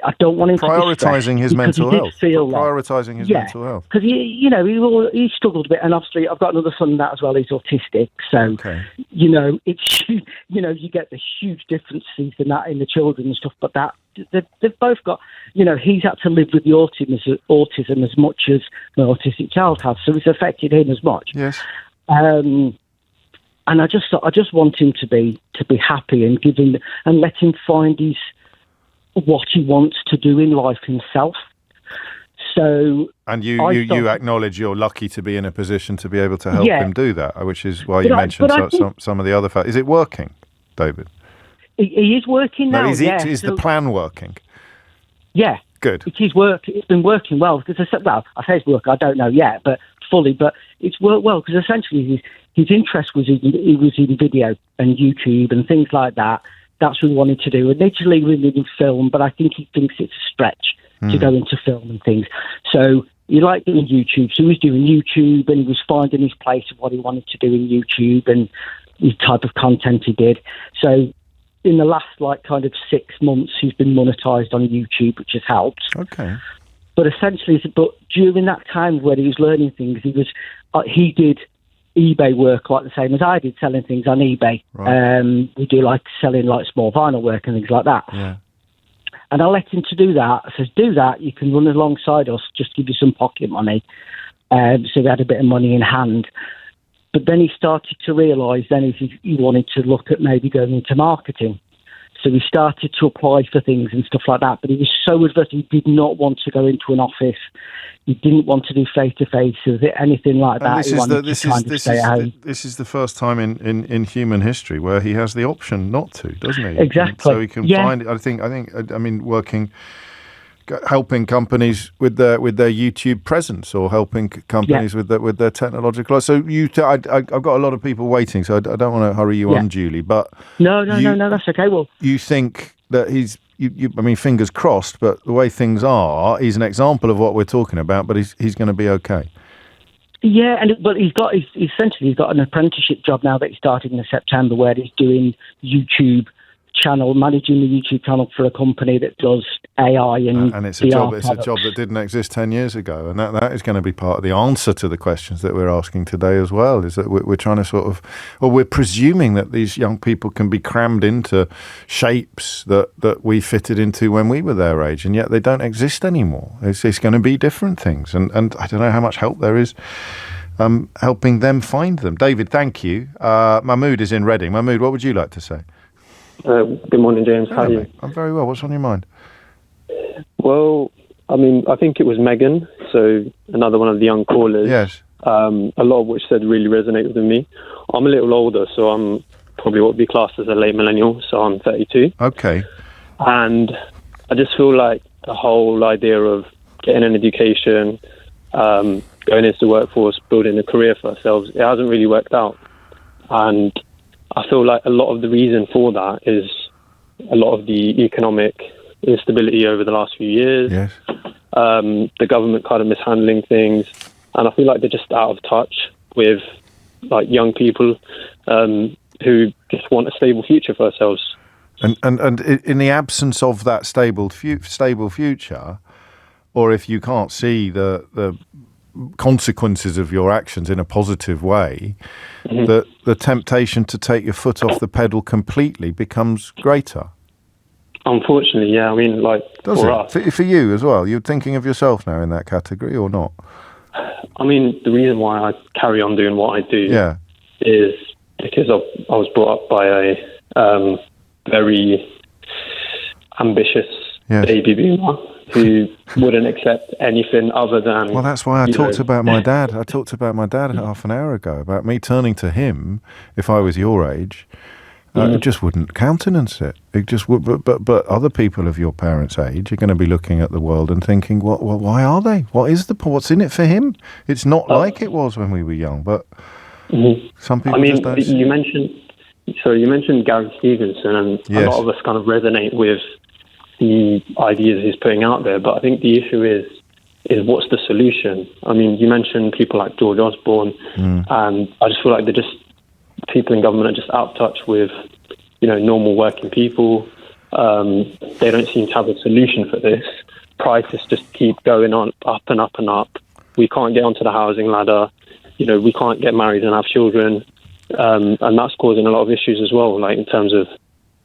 I don't want him prioritising his mental health. Prioritising his mental health, because he struggled a bit, and obviously I've got another son that as well. He's autistic, so okay. It's you get the huge differences in that in the children and stuff, but that they've both got. He's had to live with the autism as much as my autistic child has, so it's affected him as much. Yes. And I just want him to be happy and give him and let him find what he wants to do in life himself. So, and you acknowledge you're lucky to be in a position to be able to help him do that, which is why you mentioned some of the other factors. Is it working, David? He is working now. Is the plan working? Yeah, good. It's been working well, because I say it's working. I don't know yet, but fully, but it's worked well, because essentially his interest was in video and YouTube and things like that. That's what he wanted to do. Initially, we did film, but I think he thinks it's a stretch to go into film and things. So he liked doing YouTube. So he was doing YouTube, and he was finding his place of what he wanted to do in YouTube and the type of content he did. So in the last 6 months, he's been monetized on YouTube, which has helped. Okay. But essentially, during that time where he was learning things, he did eBay work like the same as I did, selling things on eBay. Right. We do selling small vinyl work and things like that. Yeah. And I let him to do that. I says, do that. You can run alongside us, just give you some pocket money. So he had a bit of money in hand. But then he started to realise then he wanted to look at maybe going into marketing. So he started to apply for things and stuff like that. But he was so adverse. He did not want to go into an office. He didn't want to do face-to-face or anything like that. This is the first time in human history where he has the option not to, doesn't he? Exactly. So he can find it. I mean, helping companies with their YouTube presence, or helping companies with their technological. So I've got a lot of people waiting, so I don't want to hurry you on, Julie. But no, that's okay. Well, you think that he's. I mean, fingers crossed, but the way things are, he's an example of what we're talking about, but he's going to be okay. Yeah, but he's got an apprenticeship job now that he started in September, where he's doing YouTube channel, managing the YouTube channel for a company that does AI and it's a job that didn't exist 10 years ago, and that is going to be part of the answer to the questions that we're asking today as well, is that we're trying to we're presuming that these young people can be crammed into shapes that we fitted into when we were their age, and yet they don't exist anymore. It's going to be different things, and I don't know how much help there is helping them find them. David, thank you. Mahmood is in Reading. Mahmood, what would you like to say? Good morning, James. How are you? I'm very well. What's on your mind? Well, I mean, I think it was Megan, so another one of the young callers. Yes. A lot of which said really resonated with me. I'm a little older, so I'm probably what would be classed as a late millennial, so I'm 32. Okay. And I just feel like the whole idea of getting an education, going into the workforce, building a career for ourselves, it hasn't really worked out. And I feel like a lot of the reason for that is a lot of the economic instability over the last few years. Yes. The government kind of mishandling things, and I feel like they're just out of touch with young people. who just want a stable future for ourselves. And in the absence of that stable future, or if you can't see the consequences of your actions in a positive way, the temptation to take your foot off the pedal completely becomes greater. Unfortunately, yeah. I mean, like, for us. For you as well? You're thinking of yourself now in that category or not? I mean, the reason why I carry on doing what I do is because I was brought up by a very ambitious baby boomer who wouldn't accept anything other than... Well, that's why I talked about my dad. I talked about my dad half an hour ago, about me turning to him, if I was your age, it just wouldn't countenance it. It just would. But other people of your parents' age are going to be looking at the world and thinking, well, why are they? What's in it for him? It's not like it was when we were young, but some people just don't see. You mentioned Gary Stevenson, and a lot of us kind of resonate with the ideas he's putting out there, but I think the issue is what's the solution? I mean, you mentioned people like George Osborne, and I just feel like people in government are just out of touch with, normal working people. They don't seem to have a solution for this. Prices just keep going on up and up and up. We can't get onto the housing ladder. We can't get married and have children. And that's causing a lot of issues as well, like in terms of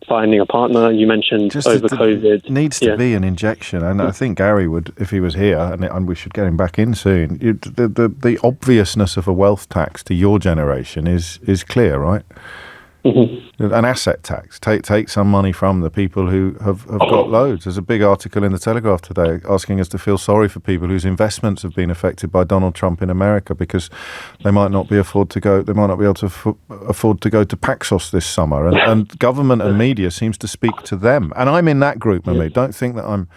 finding a partner. You mentioned just over COVID. Needs to be an injection, and I think Gary would, if he was here, and we should get him back in soon. The obviousness of a wealth tax to your generation is clear, right? An asset tax. Take some money from the people who have got loads. There's a big article in the Telegraph today asking us to feel sorry for people whose investments have been affected by Donald Trump in America because they might not be able to go to Paxos this summer, and government and media seems to speak to them. And I'm in that group, Mahmood. Don't think that I'm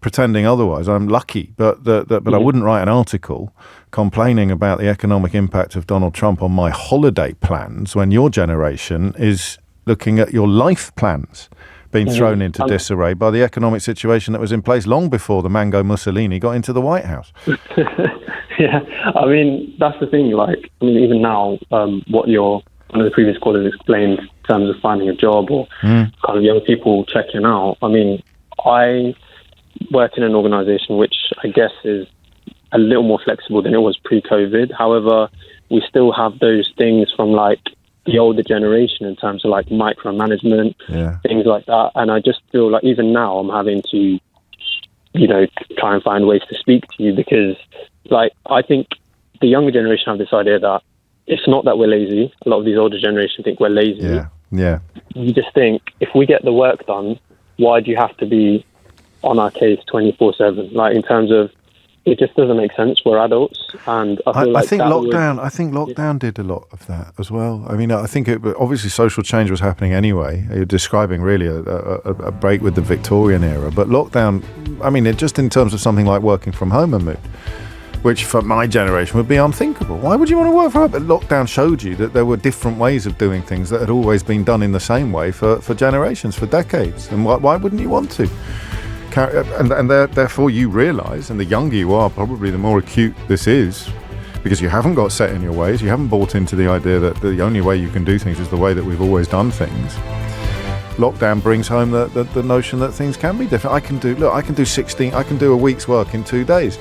pretending otherwise. I'm lucky, but I wouldn't write an article complaining about the economic impact of Donald Trump on my holiday plans when your generation is looking at your life plans being thrown into disarray by the economic situation that was in place long before the Mango Mussolini got into the White House. Yeah, I mean, that's the thing. Like, I mean, even now, what one of the previous callers explained in terms of finding a job or kind of young people checking out. I mean, I work in an organisation which I guess is a little more flexible than it was pre-COVID. However, we still have those things from like the older generation in terms of like micromanagement, things like that. And I just feel like even now I'm having to, try and find ways to speak to you because like I think the younger generation have this idea that it's not that we're lazy. A lot of these older generation think we're lazy. Yeah. You just think if we get the work done, why do you have to be on our case 24/7? Like in terms of, it just doesn't make sense. We're adults, and I think lockdown did a lot of that as well. I mean, I think obviously social change was happening anyway. You're describing really a break with the Victorian era, but lockdown. I mean, just in terms of something like working from home, which for my generation would be unthinkable. Why would you want to work from home? But lockdown showed you that there were different ways of doing things that had always been done in the same way for generations, for decades. And why wouldn't you want to? And therefore you realise, and the younger you are, probably the more acute this is, because you haven't got set in your ways, you haven't bought into the idea that the only way you can do things is the way that we've always done things. Lockdown brings home the notion that things can be different. I can do a week's work in 2 days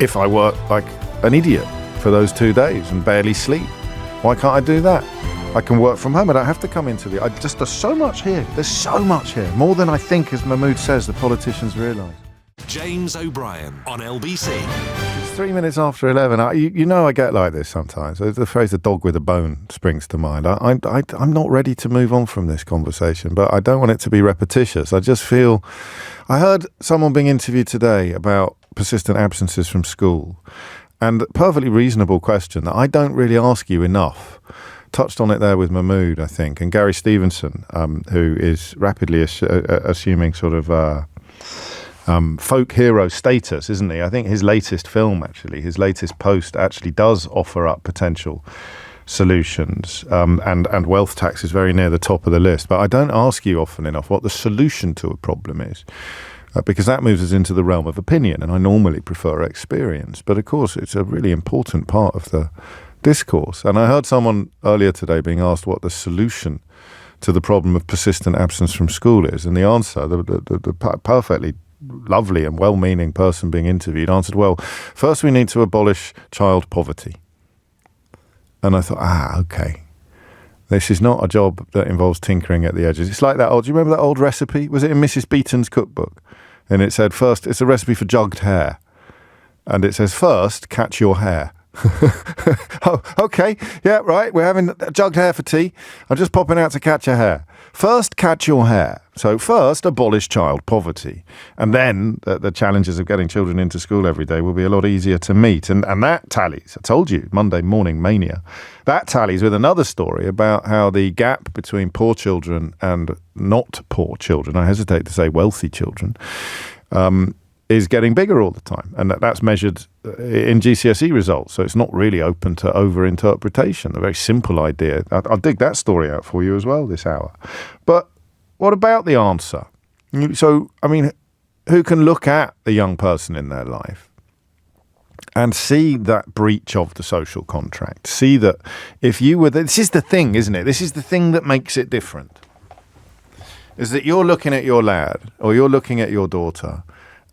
if I work like an idiot for those 2 days and barely sleep. Why can't I do that? I can work from home. I don't have to come into there's so much here. There's so much here. More than I think, as Mahmood says, the politicians realise. James O'Brien on LBC. It's 3 minutes after 11. I get like this sometimes. The phrase "the dog with a bone" springs to mind. I'm not ready to move on from this conversation, but I don't want it to be repetitious. I just feel... I heard someone being interviewed today about persistent absences from school, and a perfectly reasonable question that I don't really ask you enough. Touched on it there with Mahmood, I think, and Gary Stevenson, who is rapidly assuming sort of folk hero status, isn't he? I think his latest film, his latest post actually does offer up potential solutions, and wealth tax is very near the top of the list. But I don't ask you often enough what the solution to a problem is, because that moves us into the realm of opinion, and I normally prefer experience. But of course, it's a really important part of the discourse. And I heard someone earlier today being asked what the solution to the problem of persistent absence from school is. And the answer, the perfectly lovely and well-meaning person being interviewed answered, well, first we need to abolish child poverty. And I thought, okay. This is not a job that involves tinkering at the edges. It's like that old, do you remember that old recipe? Was it in Mrs. Beeton's cookbook? And it said, first, it's a recipe for jugged hare. And it says, first, catch your hare. Oh, okay. Yeah, right. We're having jugged hare for tea. I'm just popping out to catch a hare. First, catch your hare. So first, abolish child poverty. And then the challenges of getting children into school every day will be a lot easier to meet. And that tallies, I told you, Monday morning mania, that tallies with another story about how the gap between poor children and not poor children, I hesitate to say wealthy children, is getting bigger all the time. And that's measured in GCSE results. So it's not really open to over-interpretation. A very simple idea. I'll dig that story out for you as well this hour. But what about the answer? So, I mean, who can look at the young person in their life and see that breach of the social contract? See that if you were... This is the thing, isn't it? This is the thing that makes it different. Is that you're looking at your lad or you're looking at your daughter,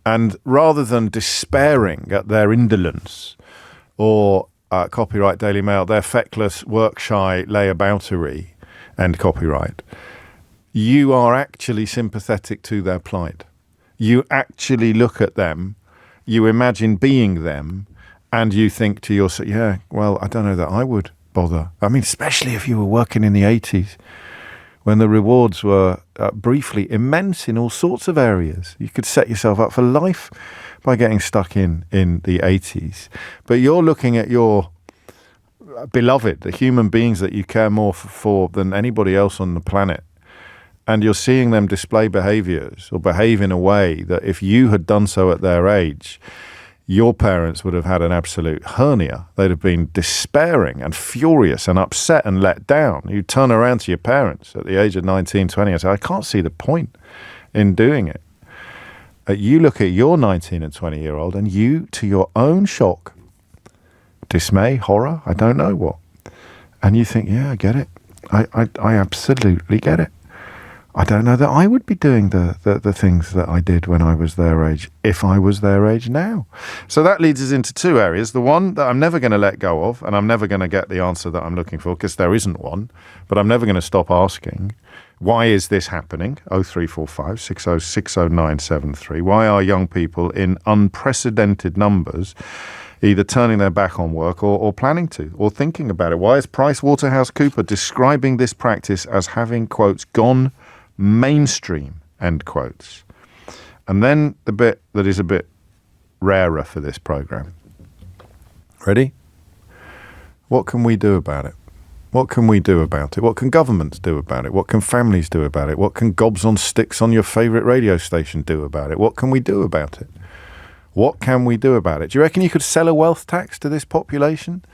and rather than despairing at their indolence or copyright Daily Mail, their feckless, work-shy layaboutery, end copyright, you are actually sympathetic to their plight. You actually look at them, you imagine being them, and you think to yourself, yeah, well, I don't know that I would bother. I mean, especially if you were working in the 80s, when the rewards were briefly immense in all sorts of areas. You could set yourself up for life by getting stuck in the 80s. But you're looking at your beloved, the human beings that you care more for than anybody else on the planet, and you're seeing them display behaviors or behave in a way that if you had done so at their age, your parents would have had an absolute hernia. They'd have been despairing and furious and upset and let down. You turn around to your parents at the age of 19, 20 and say, I can't see the point in doing it. You look at your 19 and 20-year-old and you, to your own shock, dismay, horror, I don't know what, and you think, yeah, I get it. I absolutely get it. I don't know that I would be doing the things that I did when I was their age, if I was their age now. So that leads us into two areas. The one that I'm never going to let go of, and I'm never going to get the answer that I'm looking for, because there isn't one, but I'm never going to stop asking, why is this happening? 0345 6060973. Why are young people in unprecedented numbers either turning their back on work or planning to, or thinking about it? Why is PricewaterhouseCoopers describing this practice as having, quotes, gone mainstream, end quotes? And then the bit that is a bit rarer for this program. Ready? What can we do about it? What can we do about it? What can governments do about it? What can families do about it? What can gobs on sticks on your favourite radio station do about it? What can we do about it? What can we do about it? Do you reckon you could sell a wealth tax to this population?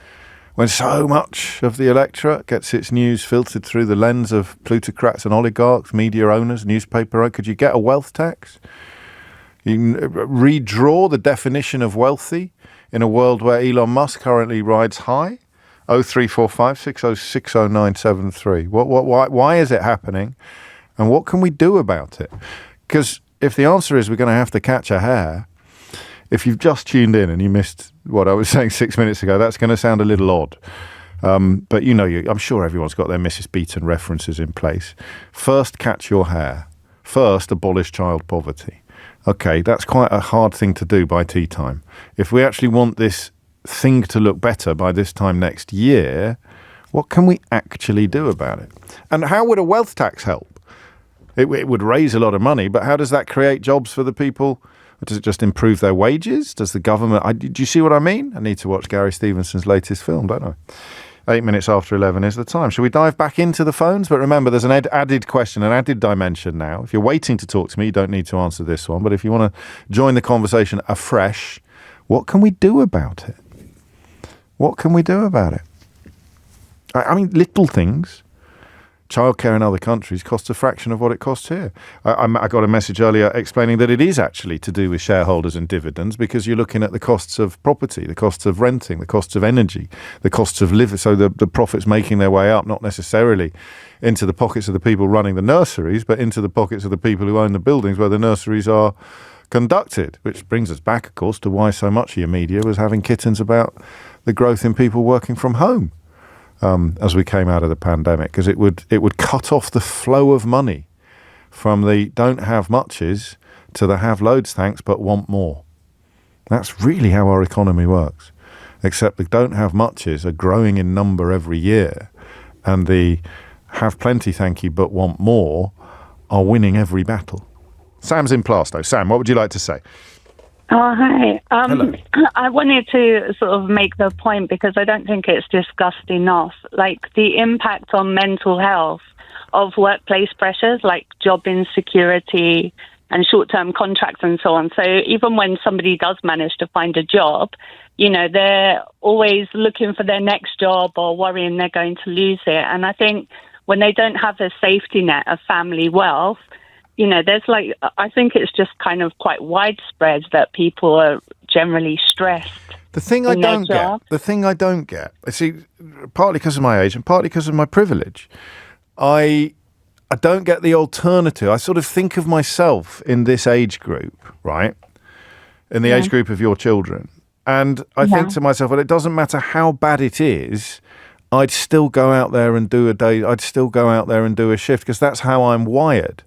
When so much of the electorate gets its news filtered through the lens of plutocrats and oligarchs, media owners, newspaper owners, could you get a wealth tax? You can redraw the definition of wealthy in a world where Elon Musk currently rides high? 0345 6060973. Why is it happening? And what can we do about it? Because if the answer is we're going to have to catch a hare, if you've just tuned in and you missed what I was saying 6 minutes ago, that's going to sound a little odd. But I'm sure everyone's got their Mrs. Beeton references in place. First, catch your hare. First, abolish child poverty. Okay, that's quite a hard thing to do by tea time. If we actually want this thing to look better by this time next year, what can we actually do about it? And how would a wealth tax help? It would raise a lot of money, but how does that create jobs for the people? Does it just improve their wages? Does the government... do you see what I mean? I need to watch Gary Stevenson's latest film, don't I? 8 minutes after 11 is the time. Shall we dive back into the phones? But remember, there's an added question, an added dimension now. If you're waiting to talk to me, you don't need to answer this one. But if you want to join the conversation afresh, what can we do about it? What can we do about it? I mean, little things. childcare in other countries costs a fraction of what it costs here. I got a message earlier explaining that it is actually to do with shareholders and dividends, because you're looking at the costs of property, the costs of renting, the costs of energy, the costs of living. So the profits making their way up, not necessarily into the pockets of the people running the nurseries, but into the pockets of the people who own the buildings where the nurseries are conducted, which brings us back, of course, to why so much of your media was having kittens about the growth in people working from home as we came out of the pandemic, because it would cut off the flow of money from the don't have muches to the have loads thanks but want more. That's really how our economy works, except the don't have muches are growing in number every year, and the have plenty thank you but want more are winning every battle. Sam's in Plaistow. Sam, what would you like to say? Oh, hi. Hello. I wanted to sort of make the point, because I don't think it's discussed enough, like the impact on mental health of workplace pressures like job insecurity and short-term contracts and so on. So even when somebody does manage to find a job, you know, they're always looking for their next job or worrying they're going to lose it. And I think when they don't have a safety net of family wealth, you know, I think it's just kind of quite widespread that people are generally stressed. The thing I don't get, I see, partly because of my age and partly because of my privilege, I don't get the alternative. I sort of think of myself in this age group, right? In the age group of your children. And I think to myself, well, it doesn't matter how bad it is, I'd still go out there and do a day. I'd still go out there and do a shift, because that's how I'm wired.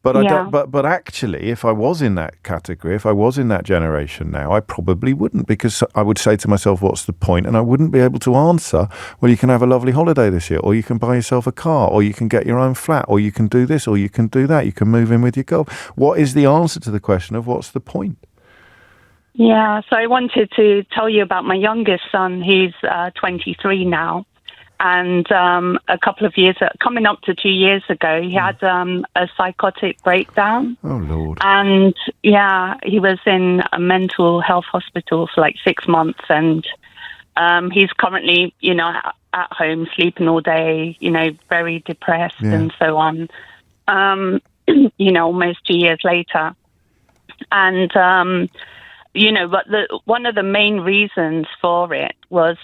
But I don't. But actually, if I was in that category, if I was in that generation now, I probably wouldn't, because I would say to myself, "What's the point?" And I wouldn't be able to answer. Well, you can have a lovely holiday this year, or you can buy yourself a car, or you can get your own flat, or you can do this, or you can do that. You can move in with your girl. What is the answer to the question of what's the point? Yeah. So I wanted to tell you about my youngest son. He's 23 now. And a couple of years, coming up to 2 years ago, he had a psychotic breakdown. Oh, Lord. And, he was in a mental health hospital for like 6 months. And he's currently, you know, at home, sleeping all day, you know, very depressed and so on, you know, almost 2 years later. And, you know, but one of the main reasons for it was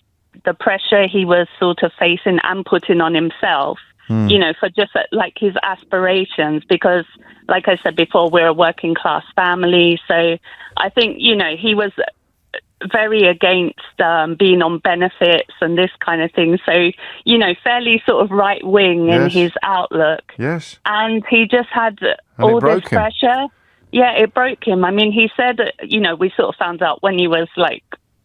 the pressure he was sort of facing and putting on himself, you know, for just like his aspirations, because like I said before, we're a working class family. So I think, you know, he was very against being on benefits and this kind of thing. So, you know, fairly sort of right wing in his outlook. Yes. And he just had all this pressure. Yeah, it broke him. I mean, he said, you know, we sort of found out when he was like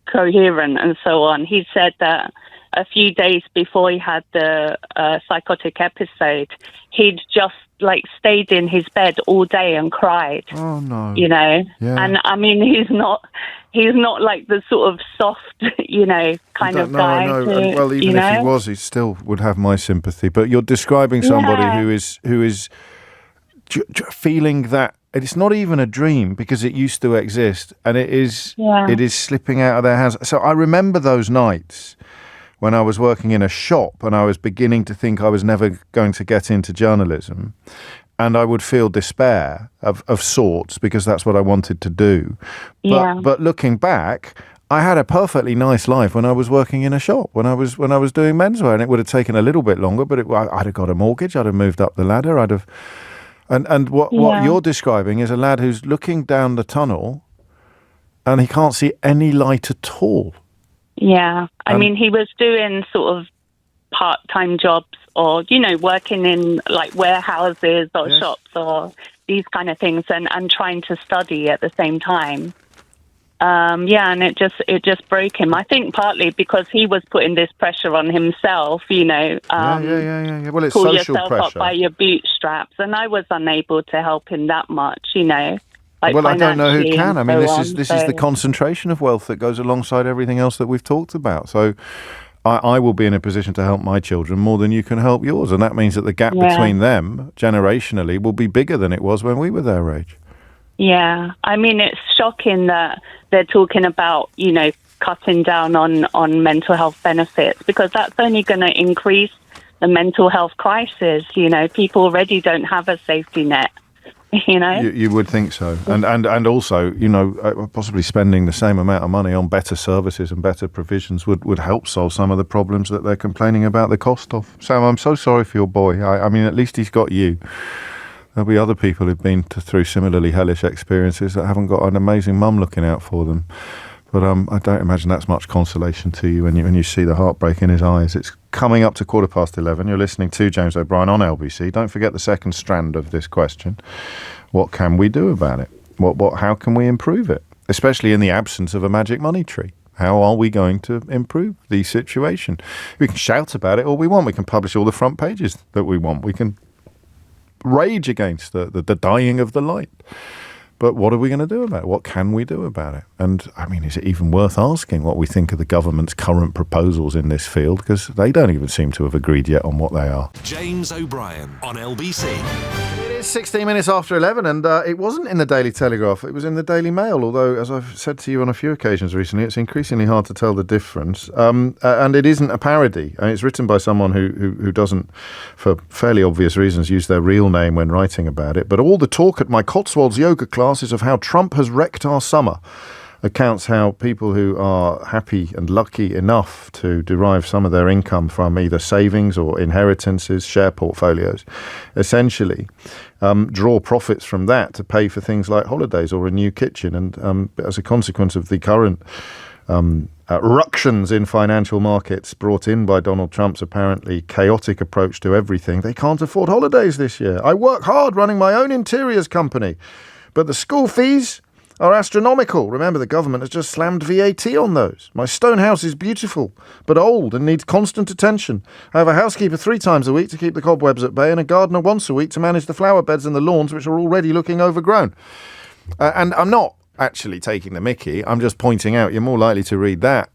coherent and so on. He said that a few days before he had the psychotic episode, he'd just like stayed in his bed all day and cried. Oh no! You know, and I mean, he's not like the sort of soft, you know, kind of guy. Well, even if he was, he still would have my sympathy. But you're describing somebody who is feeling that. It's not even a dream, because it used to exist, and it is slipping out of their hands. So I remember those nights when I was working in a shop and I was beginning to think I was never going to get into journalism, and I would feel despair of sorts, because that's what I wanted to do. But looking back, I had a perfectly nice life when I was working in a shop, when I was doing menswear, and it would have taken a little bit longer, but I'd have got a mortgage, I'd have moved up the ladder, I'd have. And what you're describing is a lad who's looking down the tunnel and he can't see any light at all. Yeah. I mean, he was doing sort of part-time jobs, or, you know, working in like warehouses or shops or these kind of things, and trying to study at the same time. And it just broke him. I think partly because he was putting this pressure on himself, you know. Well, it's pull social yourself pressure. up by your bootstraps, and I was unable to help him that much, you know. Like, well, I don't know who can. I mean, this is the concentration of wealth that goes alongside everything else that we've talked about. So I will be in a position to help my children more than you can help yours, and that means that the gap between them generationally will be bigger than it was when we were their age. Yeah, I mean, it's shocking that they're talking about, you know, cutting down on mental health benefits, because that's only going to increase a mental health crisis. People already don't have a safety net. You would think so, and also, possibly spending the same amount of money on better services and better provisions would help solve some of the problems that they're complaining about the cost of. Sam, I'm so sorry for your boy. I mean, at least he's got you. There'll be other people who've been through similarly hellish experiences that haven't got an amazing mum looking out for them. But I don't imagine that's much consolation to you when you see the heartbreak in his eyes. It's coming up to 11:15. You're listening to James O'Brien on LBC. Don't forget the second strand of this question. What can we do about it? How can we improve it? Especially in the absence of a magic money tree. How are we going to improve the situation? We can shout about it all we want. We can publish all the front pages that we want. We can rage against the dying of the light. But what are we going to do about it? What can we do about it? And, I mean, is it even worth asking what we think of the government's current proposals in this field? Because they don't even seem to have agreed yet on what they are. James O'Brien on LBC. It is 16 minutes after 11, and it wasn't in the Daily Telegraph. It was in the Daily Mail, although, as I've said to you on a few occasions recently, it's increasingly hard to tell the difference. And it isn't a parody. I mean, it's written by someone who doesn't, for fairly obvious reasons, use their real name when writing about it. But all the talk at my Cotswolds yoga classes of how Trump has wrecked our summer accounts how people who are happy and lucky enough to derive some of their income from either savings or inheritances, share portfolios, essentially draw profits from that to pay for things like holidays or a new kitchen. And as a consequence of the current ructions in financial markets brought in by Donald Trump's apparently chaotic approach to everything, they can't afford holidays this year. I work hard running my own interiors company, but the school fees are astronomical. Remember, the government has just slammed VAT on those. My stone house is beautiful, but old and needs constant attention. I have a housekeeper 3 times a week to keep the cobwebs at bay and a gardener once a week to manage the flower beds and the lawns, which are already looking overgrown. And I'm not actually taking the mickey. I'm just pointing out you're more likely to read that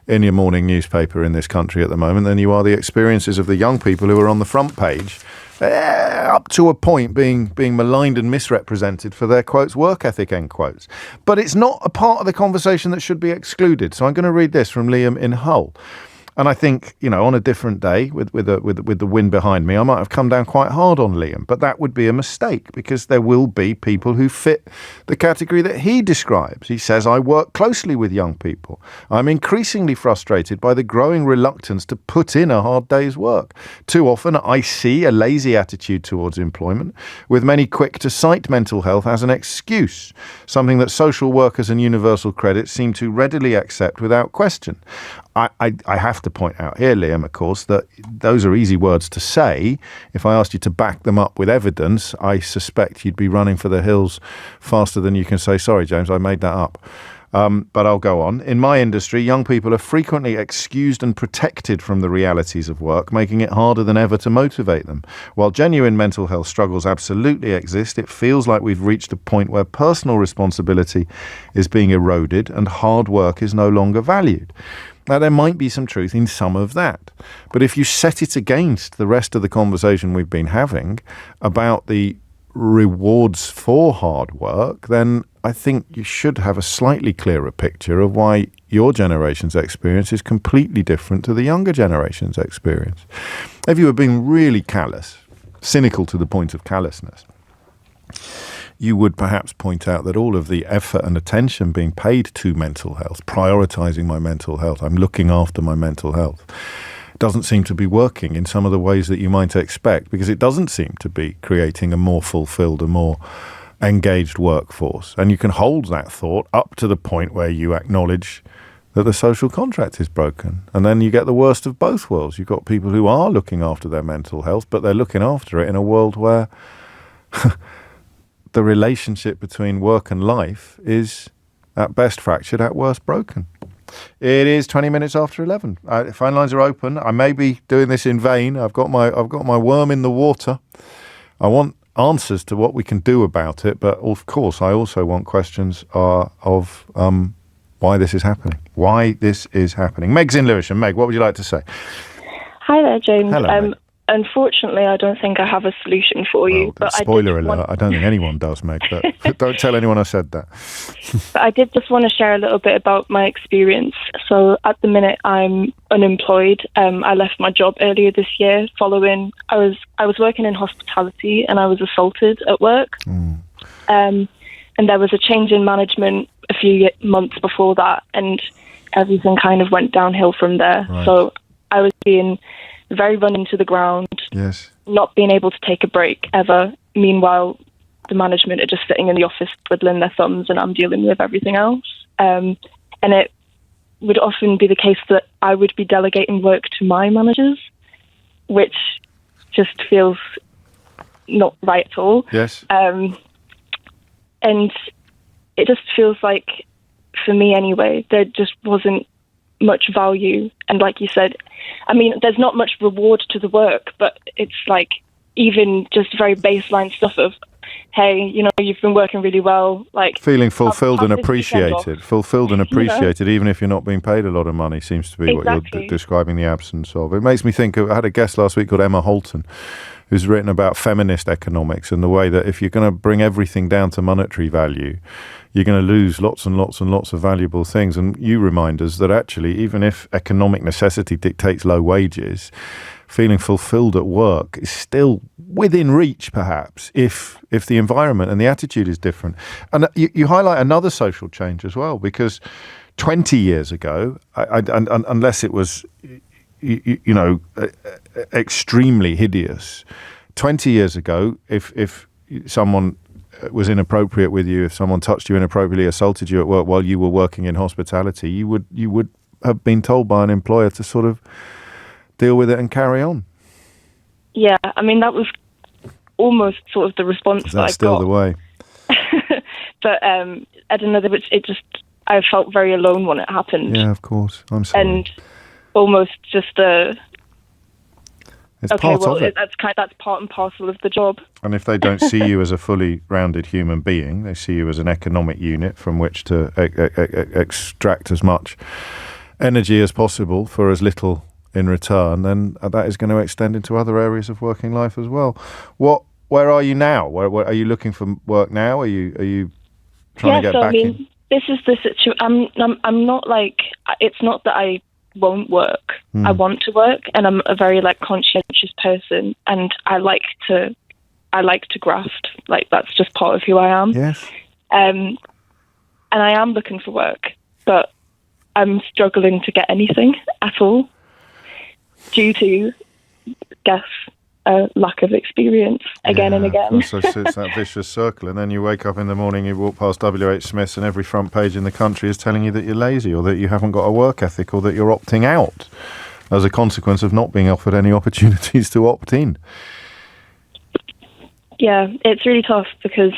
in your morning newspaper in this country at the moment than you are the experiences of the young people who are on the front page, up to a point being maligned and misrepresented for their, quotes, work ethic, end quotes. But it's not a part of the conversation that should be excluded. So I'm going to read this from Liam in Hull. And I think, on a different day with the wind behind me, I might have come down quite hard on Liam. But that would be a mistake because there will be people who fit the category that he describes. He says, I work closely with young people. I'm increasingly frustrated by the growing reluctance to put in a hard day's work. Too often I see a lazy attitude towards employment, with many quick to cite mental health as an excuse, something that social workers and universal credit seem to readily accept without question. I have to point out here, Liam, of course, that those are easy words to say. If I asked you to back them up with evidence, I suspect you'd be running for the hills faster than you can say, sorry, James, I made that up. But I'll go on. In my industry, young people are frequently excused and protected from the realities of work, making it harder than ever to motivate them. While genuine mental health struggles absolutely exist, it feels like we've reached a point where personal responsibility is being eroded and hard work is no longer valued. Now, there might be some truth in some of that. But if you set it against the rest of the conversation we've been having about the rewards for hard work, then I think you should have a slightly clearer picture of why your generation's experience is completely different to the younger generation's experience. If you were being really callous, cynical to the point of callousness, you would perhaps point out that all of the effort and attention being paid to mental health, prioritizing my mental health, I'm looking after my mental health, doesn't seem to be working in some of the ways that you might expect, because it doesn't seem to be creating a more fulfilled, a more engaged workforce. And you can hold that thought up to the point where you acknowledge that the social contract is broken. And then you get the worst of both worlds. You've got people who are looking after their mental health, but they're looking after it in a world where the relationship between work and life is at best fractured, at worst broken. It is 20 minutes after 11. Phone lines are open. I may be doing this in vain. I've got my worm in the water. I want answers to what we can do about it, but of course I also want questions of why this is happening. Why this is happening. Meg's in Lewisham. Meg, what would you like to say? Hi there, James. Hello, Meg. Unfortunately, I don't think I have a solution for you. But spoiler alert, I don't think anyone does, Meg, but don't tell anyone I said that. But I did just want to share a little bit about my experience. So at the minute, I'm unemployed. I left my job earlier this year following, I was working in hospitality and I was assaulted at work. And there was a change in management a few months before that, and everything kind of went downhill from there. Right. So I was being very run into the ground, yes, not being able to take a break ever. Meanwhile, the management are just sitting in the office twiddling their thumbs and I'm dealing with everything else. And it would often be the case that I would be delegating work to my managers, which just feels not right at all. Yes. And it just feels like, for me anyway, there just wasn't much value. And like you said, I mean, there's not much reward to the work, but it's like even just very baseline stuff of, hey, you know, you've been working really well, like feeling fulfilled and have this weekend appreciated, even if you're not being paid a lot of money, seems to be what you're describing the absence of. It makes me think of, I had a guest last week called Emma Holton, who's written about feminist economics and the way that if you're going to bring everything down to monetary value, you're going to lose lots and lots and lots of valuable things. And you remind us that actually, even if economic necessity dictates low wages, feeling fulfilled at work is still within reach, perhaps, if the environment and the attitude is different. And you highlight another social change as well, because 20 years ago, unless it was, extremely hideous, 20 years ago, if someone was inappropriate with you, if someone touched you inappropriately, assaulted you at work while you were working in hospitality, you would have been told by an employer to sort of deal with it and carry on. Yeah, I mean, that was almost sort of the response that I got. That's still the way. But I don't know, I felt very alone when it happened. Yeah, of course. I'm sorry. And almost just it's part of it. That's part and parcel of the job. And if they don't see you as a fully rounded human being, they see you as an economic unit from which to extract as much energy as possible for as little in return, then that is going to extend into other areas of working life as well. Where are you now? Where are you looking for work now? Are you trying to get back in? This is the situation. I'm not like, it's not that I won't work. I want to work, and I'm a very conscientious person, and I like to graft. That's just part of who I am. Yes. And I am looking for work, but I'm struggling to get anything at all due to, lack of experience again and again. So it's that vicious circle, and then you wake up in the morning, you walk past W.H. Smith's, and every front page in the country is telling you that you're lazy, or that you haven't got a work ethic, or that you're opting out as a consequence of not being offered any opportunities to opt in. Yeah, it's really tough because,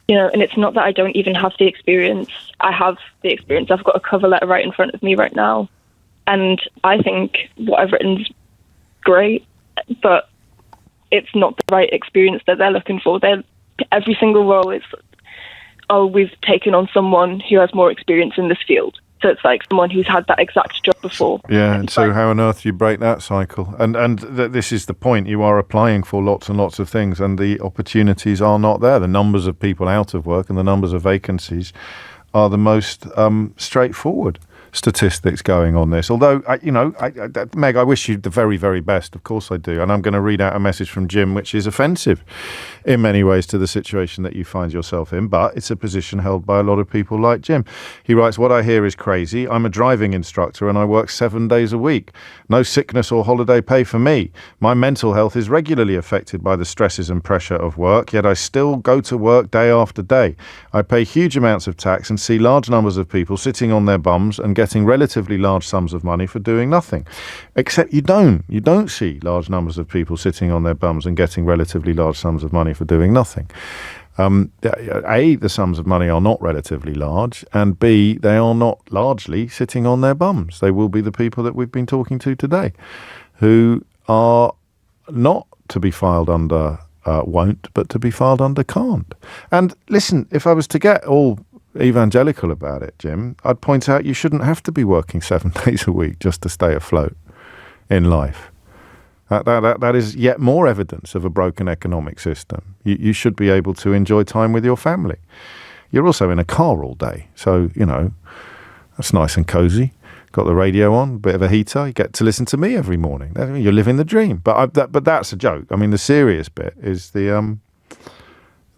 and it's not that I don't even have the experience. I have the experience. I've got a cover letter right in front of me right now, and I think what I've written's great, but it's not the right experience that they're looking for. Every single role is, we've taken on someone who has more experience in this field. So it's like someone who's had that exact job before. Yeah, and so how on earth do you break that cycle? And this is the point. You are applying for lots and lots of things, and the opportunities are not there. The numbers of people out of work and the numbers of vacancies are the most straightforward statistics going on this. Although, Meg, I wish you the very, very best. Of course I do. And I'm going to read out a message from Jim, which is offensive in many ways to the situation that you find yourself in, but it's a position held by a lot of people like Jim. He writes, "What I hear is crazy. I'm a driving instructor and I work 7 days a week. No sickness or holiday pay for me. My mental health is regularly affected by the stresses and pressure of work, yet I still go to work day after day. I pay huge amounts of tax and see large numbers of people sitting on their bums and getting relatively large sums of money for doing nothing." Except you don't see large numbers of people sitting on their bums and getting relatively large sums of money for doing nothing. A, the sums of money are not relatively large, and B, they are not largely sitting on their bums. They will be the people that we've been talking to today, who are not to be filed under won't, but to be filed under can't. And listen, if I was to get all evangelical about it, Jim, I'd point out you shouldn't have to be working 7 days a week just to stay afloat in life. That is yet more evidence of a broken economic system. You should be able to enjoy time with your family. You're also in a car all day, so, that's nice and cosy. Got the radio on, a bit of a heater. You get to listen to me every morning. You're living the dream. But that's a joke. I mean, the serious bit is the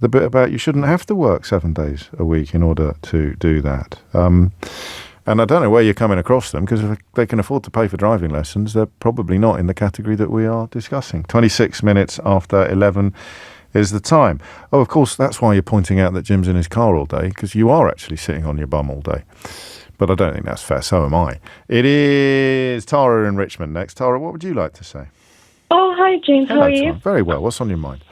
bit about you shouldn't have to work 7 days a week in order to do that. And I don't know where you're coming across them, because if they can afford to pay for driving lessons, they're probably not in the category that we are discussing. 26 minutes after 11 is the time. Oh, of course, that's why you're pointing out that Jim's in his car all day, because you are actually sitting on your bum all day. But I don't think that's fair. So am I. It is Tara in Richmond next. Tara, what would you like to say? Oh, hi, James. How are you? Tara. Very well. What's on your mind?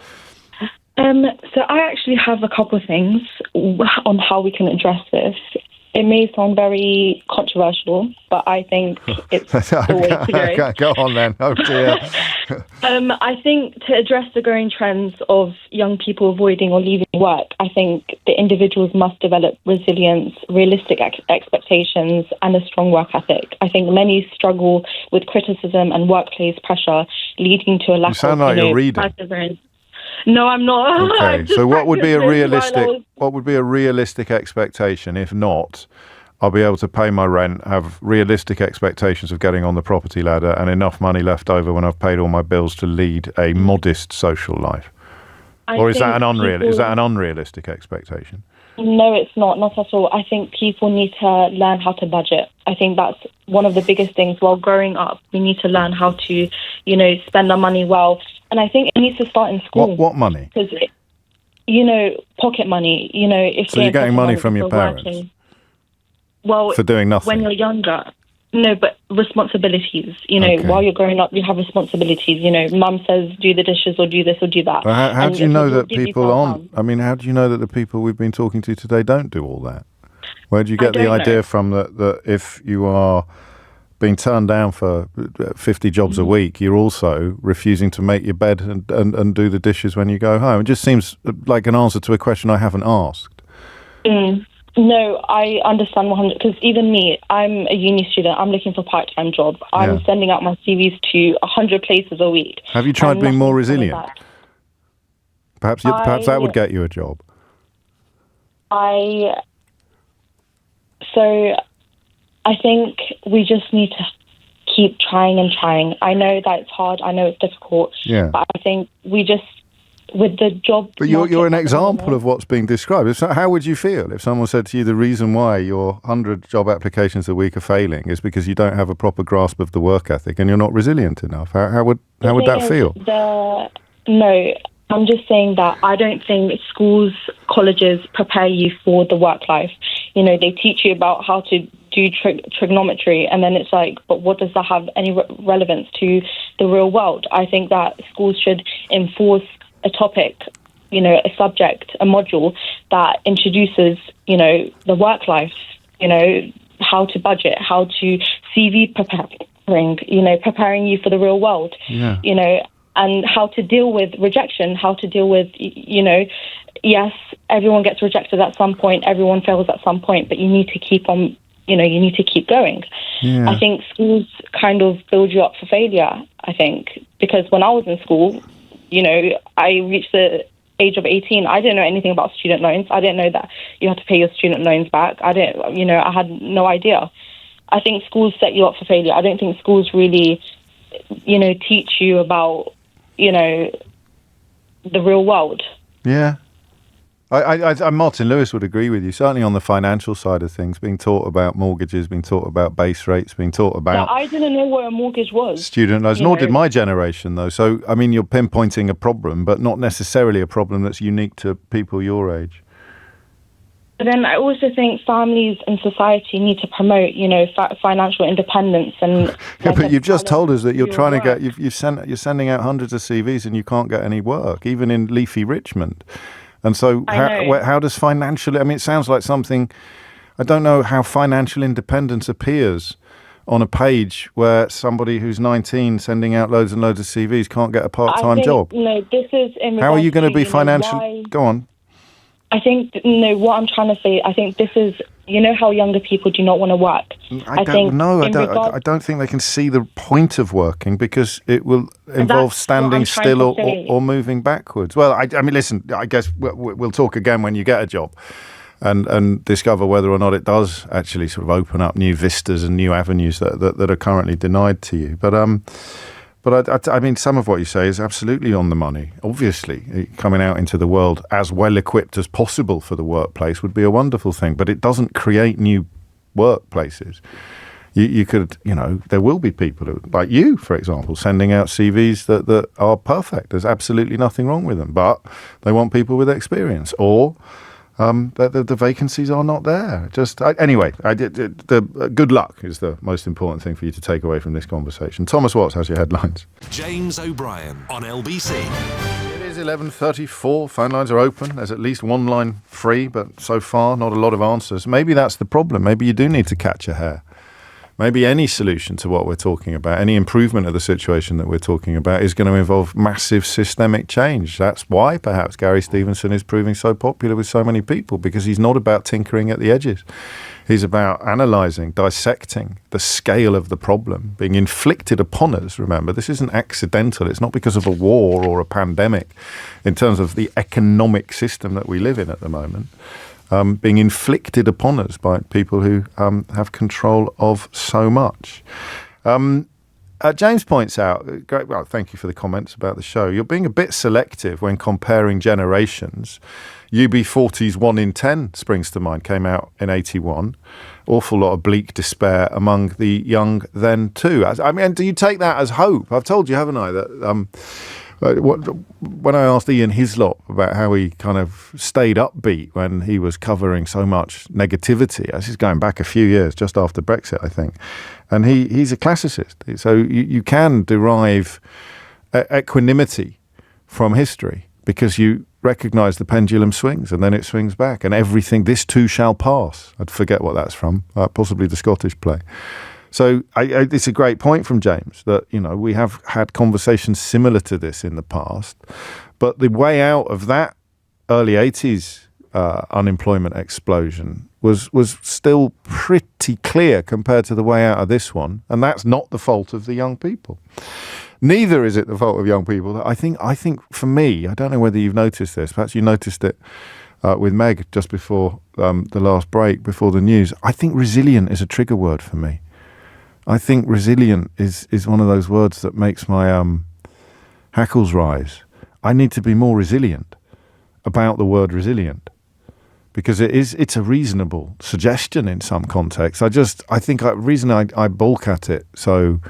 So I actually have a couple of things on how we can address this. It may sound very controversial, but I think it's the way to go. Go on then. Oh, dear. I think to address the growing trends of young people avoiding or leaving work, I think the individuals must develop resilience, realistic expectations, and a strong work ethic. I think many struggle with criticism and workplace pressure, leading to a lack of... You sound like you're reading. Perseverance. No, I'm not. Okay, so what would be a realistic expectation? If not, I'll be able to pay my rent, have realistic expectations of getting on the property ladder, and enough money left over when I've paid all my bills to lead a modest social life. Or is that an unrealistic expectation? No, it's not at all. I think people need to learn how to budget. I think that's one of the biggest things. While growing up, we need to learn how to, spend our money well. And I think it needs to start in school. What money? Because, pocket money, if so you're getting money from your parents? Working. Well, for doing nothing? When you're younger. No, but responsibilities. Okay. While you're growing up, you have responsibilities. Mum says, do the dishes or do this or do that. Well, how do you know that people aren't? I mean, how do you know that the people we've been talking to today don't do all that? Where do you get the idea from that if you are being turned down for 50 jobs a week, you're also refusing to make your bed and do the dishes when you go home? It just seems like an answer to a question I haven't asked. No, I understand 100%, because even me, I'm a uni student. I'm looking for a part-time job. I'm sending out my CVs to 100 places a week. Have you tried being more resilient? Perhaps that would get you a job. So I think we just need to keep trying and trying. I know that it's hard. I know it's difficult. Yeah. But I think we just... with the job... But you're an example of what's being described. How would you feel if someone said to you the reason why your 100 job applications a week are failing is because you don't have a proper grasp of the work ethic and you're not resilient enough? How would that feel? No, I'm just saying that I don't think schools, colleges prepare you for the work life. They teach you about how to do trigonometry, and then it's like, but what does that have any relevance to the real world? I think that schools should enforce a topic, a subject, a module that introduces, the work life, how to budget, how to CV preparing you for the real world, and how to deal with rejection, how to deal with, yes, everyone gets rejected at some point, everyone fails at some point, but you need to keep on, you need to keep going. Yeah. I think schools kind of build you up for failure, I think, because when I was in school, I reached the age of 18. I didn't know anything about student loans. I didn't know that you had to pay your student loans back. I had no idea. I think schools set you up for failure. I don't think schools really, teach you about, the real world. Yeah. I Martin Lewis would agree with you, certainly on the financial side of things, being taught about mortgages, being taught about base rates, being taught about... I didn't know what a mortgage was. Student loans, nor did my generation, though. So, I mean, you're pinpointing a problem, but not necessarily a problem that's unique to people your age. But then I also think families and society need to promote, financial independence. And but you've just told us that you're trying to get... You're sending out hundreds of CVs and you can't get any work, even in leafy Richmond. And so how does financial... I mean, it sounds like something... I don't know how financial independence appears on a page where somebody who's 19 sending out loads and loads of CVs can't get a part-time job. No, this is... How are you going to be financially... Go on. I think, no, what I'm trying to say, I think this is, you know how younger people do not want to work? I don't think they can see the point of working because it will involve standing still or moving backwards. Well, I mean, listen, I guess we'll talk again when you get a job and discover whether or not it does actually sort of open up new vistas and new avenues that are currently denied to you. But I mean, some of what you say is absolutely on the money. Obviously, coming out into the world as well equipped as possible for the workplace would be a wonderful thing, but it doesn't create new workplaces. You could, there will be people who, like you, for example, sending out CVs that are perfect. There's absolutely nothing wrong with them, but they want people with experience, or the vacancies are not there. Good luck is the most important thing for you to take away from this conversation. Thomas Watts has your headlines. James O'Brien on LBC. It is 11:34. Phone lines are open. There's at least one line free, but so far not a lot of answers. Maybe that's the problem. Maybe you do need to catch a hare. Maybe any solution to what we're talking about, any improvement of the situation that we're talking about, is going to involve massive systemic change. That's why perhaps Gary Stevenson is proving so popular with so many people, because he's not about tinkering at the edges. He's about analysing, dissecting the scale of the problem being inflicted upon us. Remember, this isn't accidental. It's not because of a war or a pandemic in terms of the economic system that we live in at the moment. Being inflicted upon us by people who have control of so much. James points out, well, thank you for the comments about the show. You're being a bit selective when comparing generations. UB40's 1 in 10 springs to mind, came out in 81. Awful lot of bleak despair among the young then too. I mean, do you take that as hope? I've told you, haven't I, that when I asked Ian Hislop about how he kind of stayed upbeat when he was covering so much negativity, this is going back a few years, just after Brexit, I think, and he's a classicist. So you can derive equanimity from history because you recognise the pendulum swings and then it swings back and everything, this too shall pass. I'd forget what that's from, possibly the Scottish play. So it's a great point from James that, we have had conversations similar to this in the past, but the way out of that early 80s unemployment explosion was still pretty clear compared to the way out of this one, and that's not the fault of the young people. Neither is it the fault of young people. I think for me, I don't know whether you've noticed this, perhaps you noticed it with Meg just before the last break, before the news. I think resilient is a trigger word for me. I think resilient is one of those words that makes my hackles rise. I need to be more resilient about the word resilient because it's a reasonable suggestion in some contexts. I think the reason I balk at it so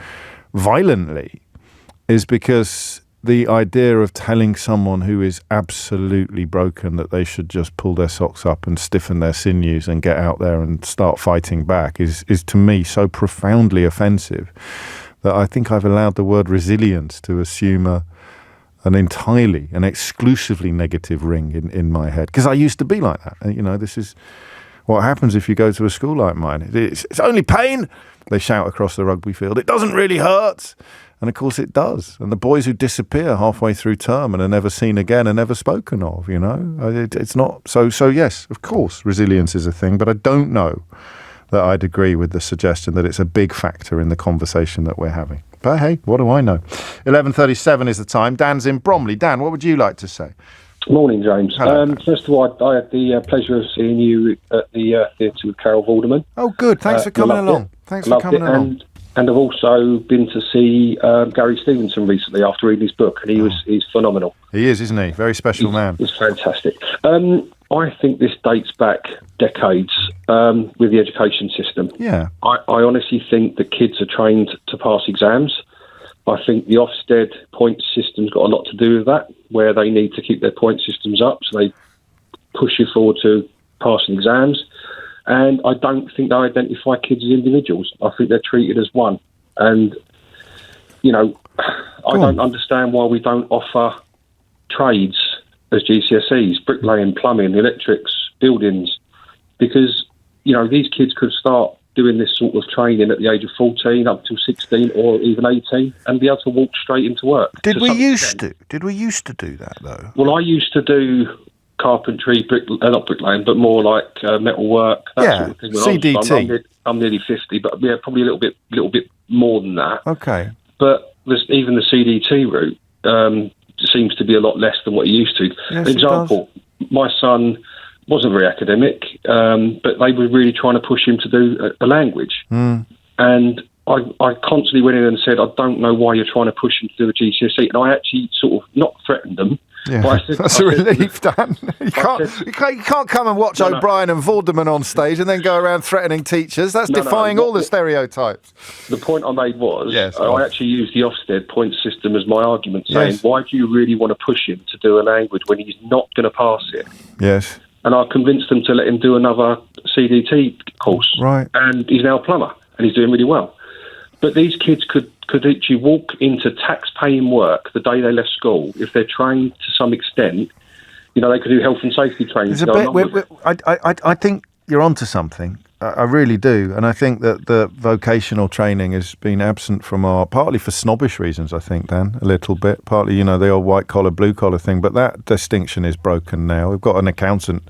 violently is because the idea of telling someone who is absolutely broken that they should just pull their socks up and stiffen their sinews and get out there and start fighting back is to me so profoundly offensive that I think I've allowed the word resilience to assume an exclusively negative ring in my head. Because I used to be like that. This is what happens if you go to a school like mine. It's only pain, they shout across the rugby field. It doesn't really hurt. And of course it does. And the boys who disappear halfway through term and are never seen again are never spoken of, It's not. So yes, of course, resilience is a thing, but I don't know that I'd agree with the suggestion that it's a big factor in the conversation that we're having. But hey, what do I know? 11:37 is the time. Dan's in Bromley. Dan, what would you like to say? Morning, James. First of all, I had the pleasure of seeing you at the theatre with Carol Vorderman. Oh, good. Thanks for coming along. Thanks for coming along. And I've also been to see Gary Stevenson recently after reading his book, and he's phenomenal. He is, isn't he? Very special man. He's fantastic. I think this dates back decades with the education system. Yeah. I honestly think that kids are trained to pass exams. I think the Ofsted point system's got a lot to do with that, where they need to keep their point systems up, so they push you forward to passing exams. And I don't think they identify kids as individuals. I think they're treated as one. And, I don't understand why we don't offer trades as GCSEs, bricklaying, plumbing, electrics, buildings, because, these kids could start doing this sort of training at the age of 14 up to 16 or even 18 and be able to walk straight into work. Did we used to do that, though? Well, I used to do carpentry, not bricklaying, but more like metal work, that sort of thing. CDT. I'm nearly 50, but yeah, probably a little bit more than that. Okay. But even the CDT route seems to be a lot less than what it used to. Yes, For example, my son wasn't very academic, but they were really trying to push him to do a language. And I constantly went in and said, I don't know why you're trying to push him to do a GCSE. And I actually sort of not threatened them. Yeah. That's a relief, Dan. You can't come and watch O'Brien and Vorderman on stage and then go around threatening teachers. That's defying all the stereotypes. The point I made was, I actually used the Ofsted point system as my argument, saying, why do you really want to push him to do a language when he's not going to pass it? Yes. And I convinced them to let him do another CDT course. Right. And he's now a plumber, and he's doing really well. But these kids could actually walk into tax-paying work the day they left school if they're trained to some extent. You know, they could do health and safety training. I think you're onto something. I really do. And I think that the vocational training has been absent from partly for snobbish reasons, I think, Dan, a little bit. Partly, the old white-collar, blue-collar thing. But that distinction is broken now. We've got an accountant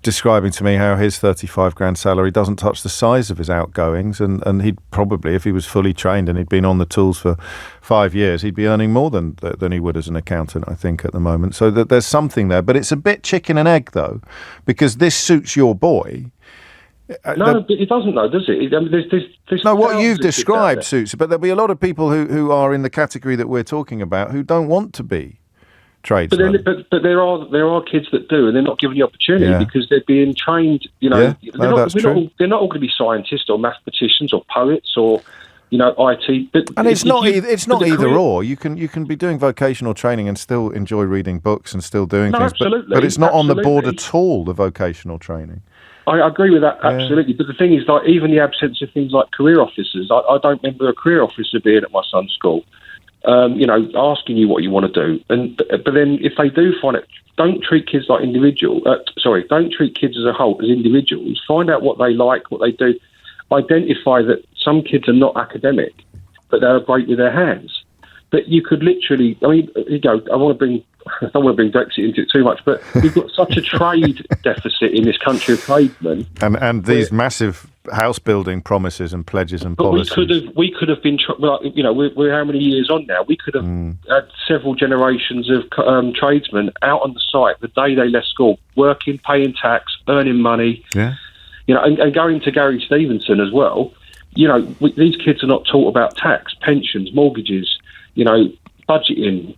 describing to me how his 35 grand salary doesn't touch the size of his outgoings, and he'd probably, if he was fully trained and he'd been on the tools for 5 years, he'd be earning more than he would as an accountant, I think, at the moment. So that there's something there, but it's a bit chicken and egg, though, because this suits your boy. No, it doesn't, though, does it? I mean, there's no, what you've described suits it, but there'll be a lot of people who are in the category that we're talking about who don't want to be tradesmen. But there are kids that do, and they're not given the opportunity because they're being trained. They're not all going to be scientists or mathematicians or poets or IT. But it's not either or. You can be doing vocational training and still enjoy reading books and still doing things. Absolutely, but it's not on the board at all, the vocational training. I agree with that, absolutely. But the thing is, like, even the absence of things like career officers. I don't remember a career officer being at my son's school. Asking you what you want to do, but then if they do find it, don't treat kids like individuals. Don't treat kids as a whole as individuals. Find out what they like, what they do. Identify that some kids are not academic, but they're great with their hands. But you could literally, I don't want to bring Brexit into it too much, but we've got such a trade deficit in this country of tradesmen, and these massive house building promises and pledges and policies. We could have been, we're how many years on now? We could have had several generations of tradesmen out on the site the day they left school, working, paying tax, earning money. Yeah, and going to Gary Stevenson as well. These kids are not taught about tax, pensions, mortgages. Budgeting,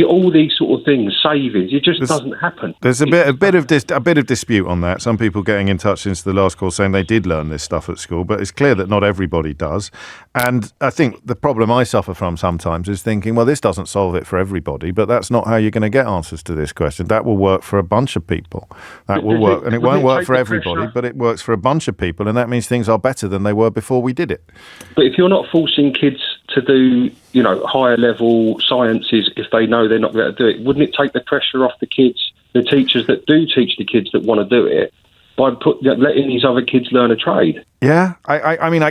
all these sort of things, savings. It just doesn't happen. There's a bit of dispute on that. Some people getting in touch since the last call saying they did learn this stuff at school, but it's clear that not everybody does. And I think the problem I suffer from sometimes is thinking, well, this doesn't solve it for everybody, but that's not how you're going to get answers to this question. That will work for a bunch of people. That will work, and it won't work for everybody, but it works for a bunch of people, and that means things are better than they were before we did it. But if you're not forcing kids to do, higher level sciences if they know they're not going to do it, wouldn't it take the pressure off the kids, the teachers that do teach the kids that want to do it, by letting these other kids learn a trade? Yeah, I mean,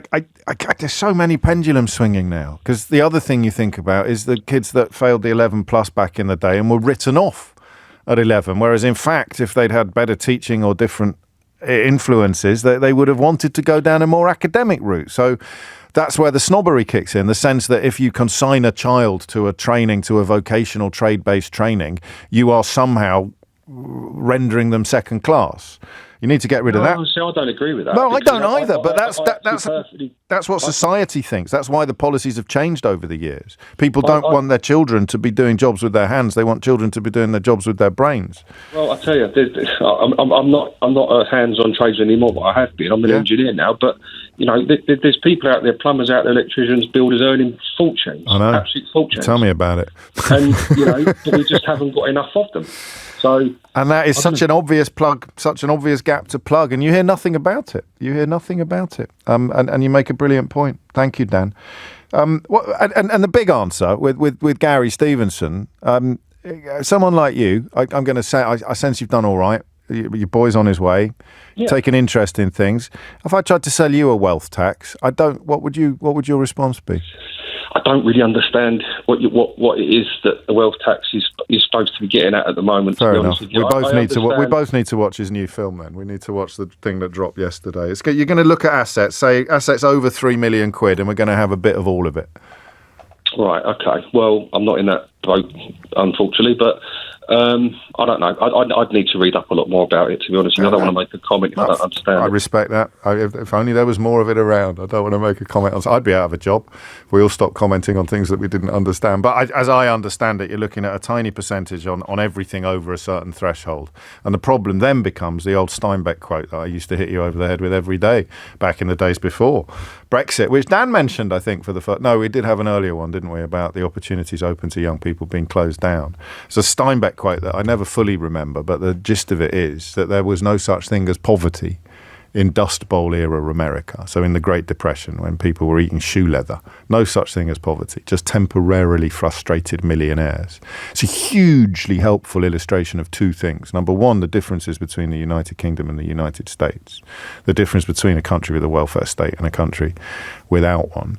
there's so many pendulums swinging now, because the other thing you think about is the kids that failed the 11 plus back in the day and were written off at 11, whereas in fact, if they'd had better teaching or different influences, they would have wanted to go down a more academic route. So that's where the snobbery kicks in, the sense that if you consign a child to a training, to a vocational trade-based training, you are somehow rendering them second class. You need to get rid of that. See, I don't agree with that. No, I don't either, but that's what society thinks. That's why the policies have changed over the years. People don't want their children to be doing jobs with their hands. They want children to be doing their jobs with their brains. Well, I tell you, I'm not a hands-on tradesman anymore, but I have been. I'm an engineer now, but there's people out there, plumbers out there, electricians, builders, earning fortunes. I know. Absolute fortunes. Tell me about it. And but we just haven't got enough of them. And that is such an obvious gap to plug, and you hear nothing about it. And you make a brilliant point. Thank you, Dan. And the big answer with Gary Stevenson, someone like you, I'm going to say, I sense you've done all right. Your boy's on his way. Yeah. Take an interest in things. If I tried to sell you a wealth tax, what would your response be? I don't really understand what it is that the wealth tax is supposed to be getting at the moment. Fair to be enough. honest with you. We both need to watch his new film. Then we need to watch the thing that dropped yesterday. You're going to look at assets, say assets over £3 million, and we're going to have a bit of all of it. Right. Okay. Well, I'm not in that boat, unfortunately, but. I don't know. I'd need to read up a lot more about it, to be honest. I don't want to make a comment if I don't understand. I respect that. If only there was more of it around. I don't want to make a comment on. I'd be out of a job if we all stopped commenting on things that we didn't understand. But as I understand it, you're looking at a tiny percentage on everything over a certain threshold. And the problem then becomes the old Steinbeck quote that I used to hit you over the head with every day back in the days before Brexit, which Dan mentioned, I think, for the first... No, we did have an earlier one, didn't we, about the opportunities open to young people being closed down. It's a Steinbeck quote that I never fully remember, but the gist of it is that there was no such thing as poverty in Dust Bowl era America. So in the Great Depression, when people were eating shoe leather, no such thing as poverty, just temporarily frustrated millionaires. It's a hugely helpful illustration of two things. Number one, the differences between the United Kingdom and the United States, the difference between a country with a welfare state and a country without one,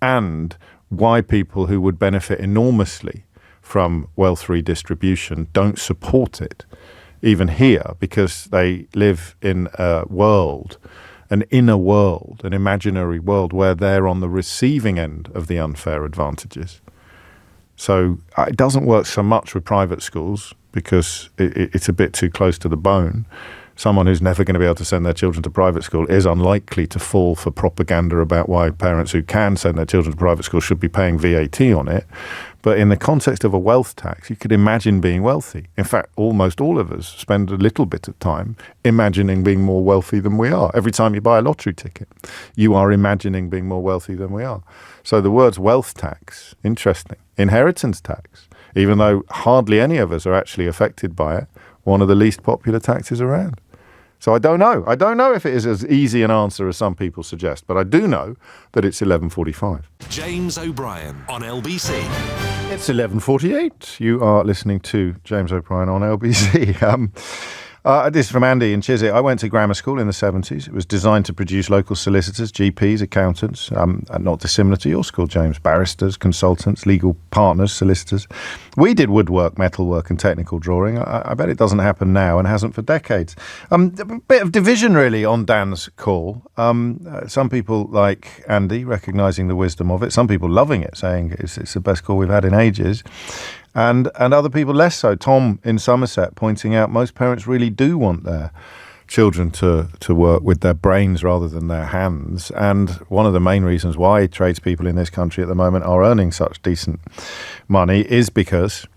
and why people who would benefit enormously from wealth redistribution don't support it, even here, because they live in a world, an inner world, an imaginary world where they're on the receiving end of the unfair advantages. So it doesn't work so much with private schools because it's a bit too close to the bone. Someone who's never going to be able to send their children to private school is unlikely to fall for propaganda about why parents who can send their children to private school should be paying VAT on it. But in the context of a wealth tax, you could imagine being wealthy. In fact, almost all of us spend a little bit of time imagining being more wealthy than we are. Every time you buy a lottery ticket, you are imagining being more wealthy than we are. So the words wealth tax, interesting. Inheritance tax, even though hardly any of us are actually affected by it, one of the least popular taxes around. So I don't know. I don't know if it is as easy an answer as some people suggest, but I do know that it's 11:45. James O'Brien on LBC. It's 11:48. You are listening to James O'Brien on LBC. This is from Andy in Chiswick. I went to grammar school in the 70s. It was designed to produce local solicitors, GPs, accountants, not dissimilar to your school, James, barristers, consultants, legal partners, solicitors. We did woodwork, metalwork and technical drawing. I bet it doesn't happen now and hasn't for decades. A bit of division, really, on Dan's call. Some people, like Andy, recognising the wisdom of it. Some people loving it, saying it's the best call we've had in ages. And other people less so. Tom in Somerset pointing out most parents really do want their children to work with their brains rather than their hands. And one of the main reasons why tradespeople in this country at the moment are earning such decent money is because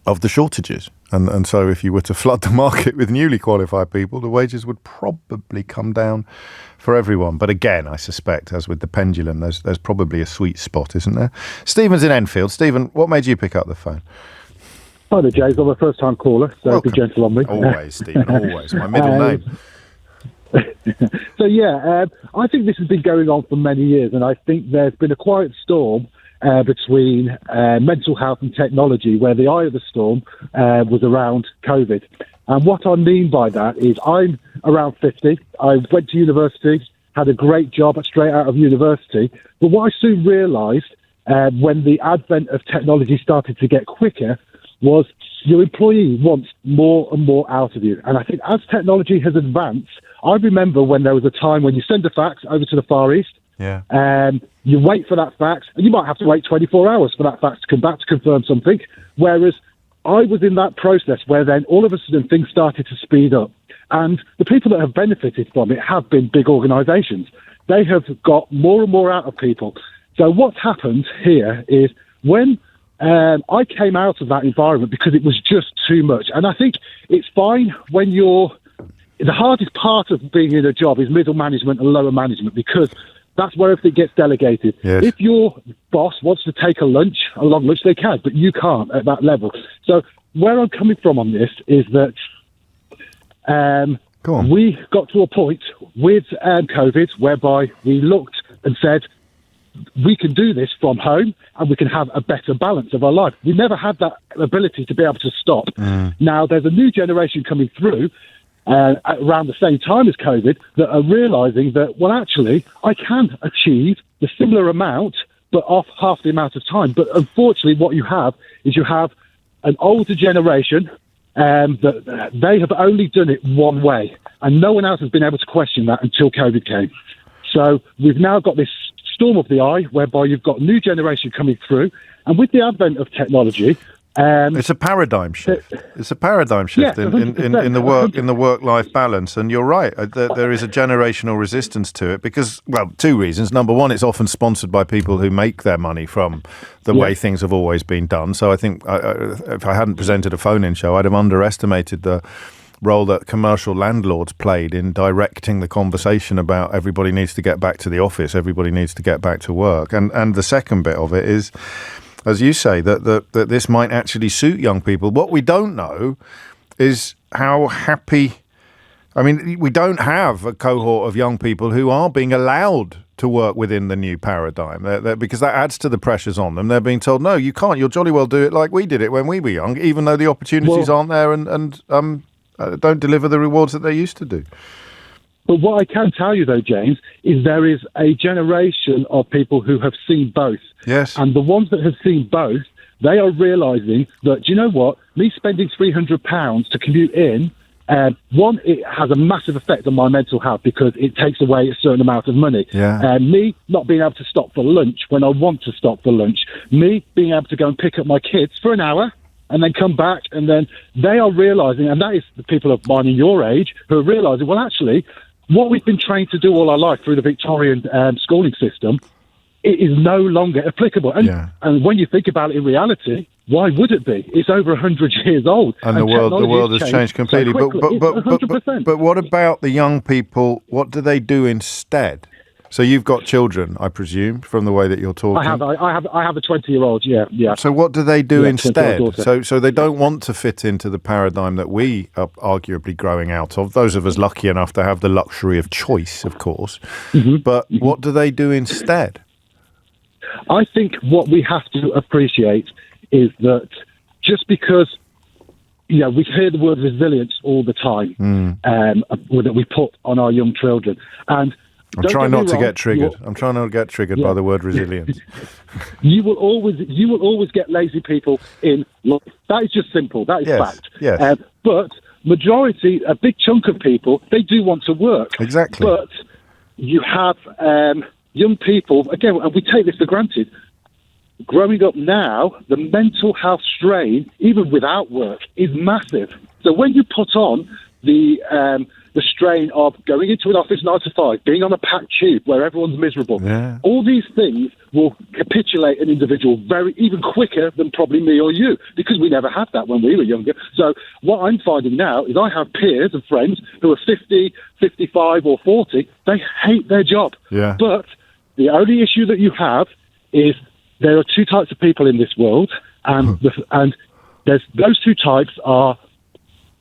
of the shortages. And so if you were to flood the market with newly qualified people, the wages would probably come down for everyone. But again, I suspect, as with the pendulum, there's probably a sweet spot, isn't there? Stephen's in Enfield. Stephen, what made you pick up the phone? Hi there, James. I'm a first-time caller, so Welcome. be gentle on me. Always, Stephen, always. My middle name. So, I think this has been going on for many years, and I think there's been a quiet storm between mental health and technology, where the eye of the storm was around COVID. And what I mean by that is I'm around 50. I went to university, had a great job straight out of university. But what I soon realised when the advent of technology started to get quicker was your employee wants more and more out of you. And I think as technology has advanced, I remember when there was a time when you send a fax over to the Far East, you wait for that fax, and you might have to wait 24 hours for that fax to come back to confirm something. Whereas I was in that process where then all of a sudden things started to speed up. And the people that have benefited from it have been big organisations. They have got more and more out of people. So what's happened here is when I came out of that environment because it was just too much. And I think it's fine when the hardest part of being in a job is middle management and lower management, because that's where everything gets delegated. Yes. If your boss wants to take a long lunch, they can, but you can't at that level. So where I'm coming from on this is that we got to a point with COVID whereby we looked and said, we can do this from home and we can have a better balance of our life. We never had that ability to be able to stop. Now, there's a new generation coming through around the same time as COVID that are realising that, well, actually, I can achieve the similar amount but off half the amount of time. But unfortunately, what you have is you have an older generation that they have only done it one way, and no one else has been able to question that until COVID came. So we've now got this storm of the eye, whereby you've got new generation coming through, and with the advent of technology, it's a paradigm shift. It's a paradigm shift in the work-life balance, and you're right. There is a generational resistance to it because, well, two reasons. Number one, it's often sponsored by people who make their money from the way things have always been done. So I think if I hadn't presented a phone-in show, I'd have underestimated the role that commercial landlords played in directing the conversation about everybody needs to get back to the office, everybody needs to get back to work. And the second bit of it is, as you say, that this might actually suit young people. What we don't know is how happy... I mean, we don't have a cohort of young people who are being allowed to work within the new paradigm because that adds to the pressures on them. They're being told, no, you can't. You'll jolly well do it like we did it when we were young, even though the opportunities aren't there and don't deliver the rewards that they used to do. But what I can tell you, though, James, is there is a generation of people who have seen both. Yes. And the ones that have seen both, they are realising that, do you know what? Me spending £300 to commute in, one, it has a massive effect on my mental health because it takes away a certain amount of money. Yeah. Me not being able to stop for lunch when I want to stop for lunch. Me being able to go and pick up my kids for an hour and then come back, and then they are realising, and that is the people of mine in your age who are realising, well, actually, what we've been trained to do all our life through the Victorian schooling system, it is no longer applicable. And when you think about it in reality, why would it be? It's over 100 years old. And the world has changed completely. So but what about the young people? What do they do instead? So you've got children, I presume, from the way that you're talking. I have a 20-year-old. Yeah. So what do they do instead? So they don't want to fit into the paradigm that we are arguably growing out of. Those of us lucky enough to have the luxury of choice, of course. Mm-hmm. But what do they do instead? I think what we have to appreciate is that just because we hear the word resilience all the time that we put on our young children, and I'm trying not to get triggered. I'm trying not to get triggered by the word resilience. You will always get lazy people in life. That is just simple. That is fact. Yes. But majority, a big chunk of people, they do want to work. Exactly. But you have young people, again, and we take this for granted, growing up now, the mental health strain, even without work, is massive. So when you put on the strain of going into an office 9 to 5, being on a packed tube where everyone's miserable, all these things will capitulate an individual even quicker than probably me or you, because we never had that when we were younger. So what I'm finding now is I have peers and friends who are 50, 55 or 40. They hate their job. Yeah. But the only issue that you have is there are two types of people in this world, and there's those two types are,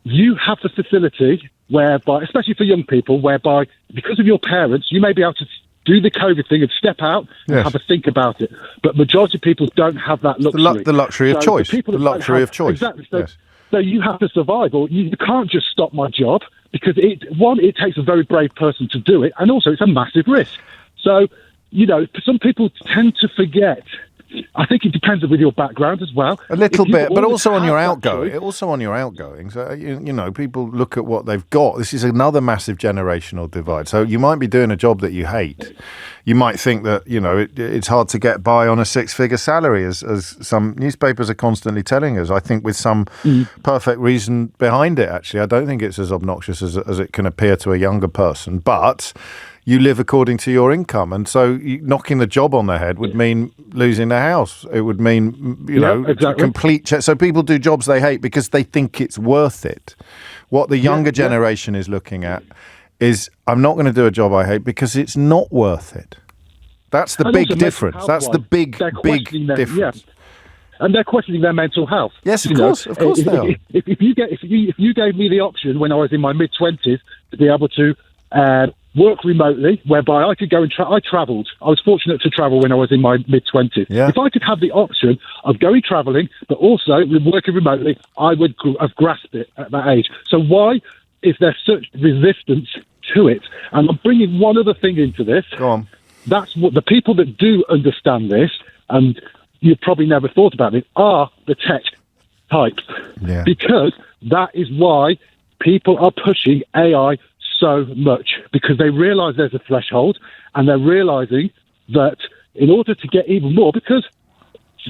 you have the facility whereby, especially for young people, whereby because of your parents, you may be able to do the COVID thing and step out and have a think about it. But majority of people don't have that luxury. The luxury of choice. The luxury of choice. Exactly. So you have to survive, or you can't just stop my job because it takes a very brave person to do it, and also it's a massive risk. So, some people tend to forget. I think it depends with your background as well. A little bit, but also on your outgoing. So, people look at what they've got. This is another massive generational divide. So you might be doing a job that you hate. You might think that, it's hard to get by on a six-figure salary, as some newspapers are constantly telling us. I think with some perfect reason behind it, actually. I don't think it's as obnoxious as it can appear to a younger person. But you live according to your income. And so knocking the job on the head would mean losing the house. It would mean, complete... So people do jobs they hate because they think it's worth it. What the younger generation is looking at is, I'm not going to do a job I hate because it's not worth it. That's the big difference. That's the big difference. Yes. And they're questioning their mental health. Yes, of course they are. If you gave me the option when I was in my mid-20s to be able to work remotely, whereby I could go and I travelled. I was fortunate to travel when I was in my mid-20s. Yeah. If I could have the option of going travelling, but also working remotely, I would have grasped it at that age. So why is there such resistance to it? And I'm bringing one other thing into this. Go on. that's what the people that do understand this, and you've probably never thought about it, are the tech types. Yeah. Because that is why people are pushing AI so much, because they realise there's a threshold, and they're realising that in order to get even more, because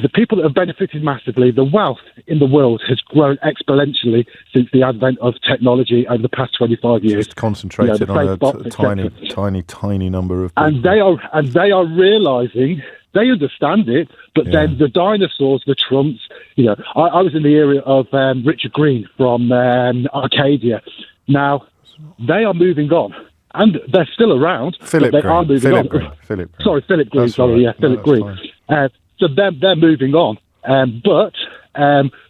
the people that have benefited massively, the wealth in the world has grown exponentially since the advent of technology over the past 25 years. Just concentrated on a tiny number of people. And they are realising, they understand it, but then the dinosaurs, the Trumps, I was in the area of Richard Green from Arcadia. Now, they are moving on. And they're still around. Philip Green. Are moving on. Philip Green. Sorry, Philip Green. Philip Green. So they're moving on. But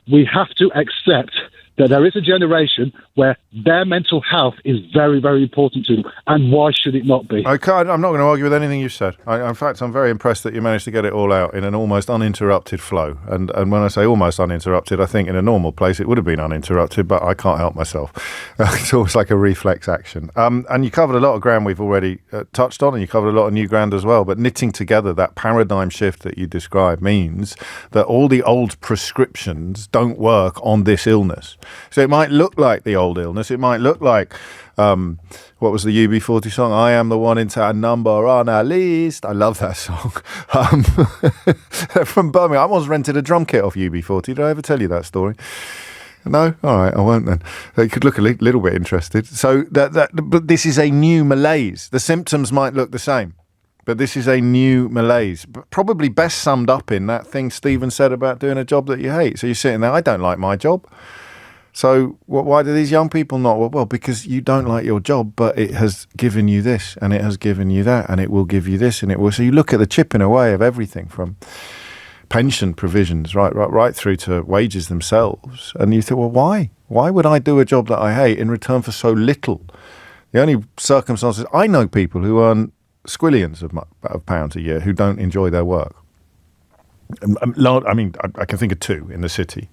we have to accept that there is a generation where their mental health is very, very important to them. And why should it not be? I'm not going to argue with anything you said. In fact, I'm very impressed that you managed to get it all out in an almost uninterrupted flow. And when I say almost uninterrupted, I think in a normal place it would have been uninterrupted, but I can't help myself. It's always like a reflex action. And you covered a lot of ground we've already touched on, and you covered a lot of new ground as well. But knitting together that paradigm shift that you described means that all the old prescriptions don't work on this illness. So it might look like the old illness. It might look like, what was the UB40 song? I am the one into a number on our list. I love that song. From Birmingham. I once rented a drum kit off UB40. Did I ever tell you that story? No? All right, I won't then. You could look a little bit interested. So but this is a new malaise. The symptoms might look the same, but this is a new malaise. Probably best summed up in that thing Stephen said about doing a job that you hate. So you're sitting there, I don't like my job. So why do these young people not? Well, because you don't like your job, but it has given you this, and it has given you that, and it will give you this, and it will. So you look at the chipping away of everything from pension provisions right through to wages themselves, and you think, well, why? Why would I do a job that I hate in return for so little? The only circumstances, I know people who earn squillions of pounds a year who don't enjoy their work. I mean, I can think of two in the city.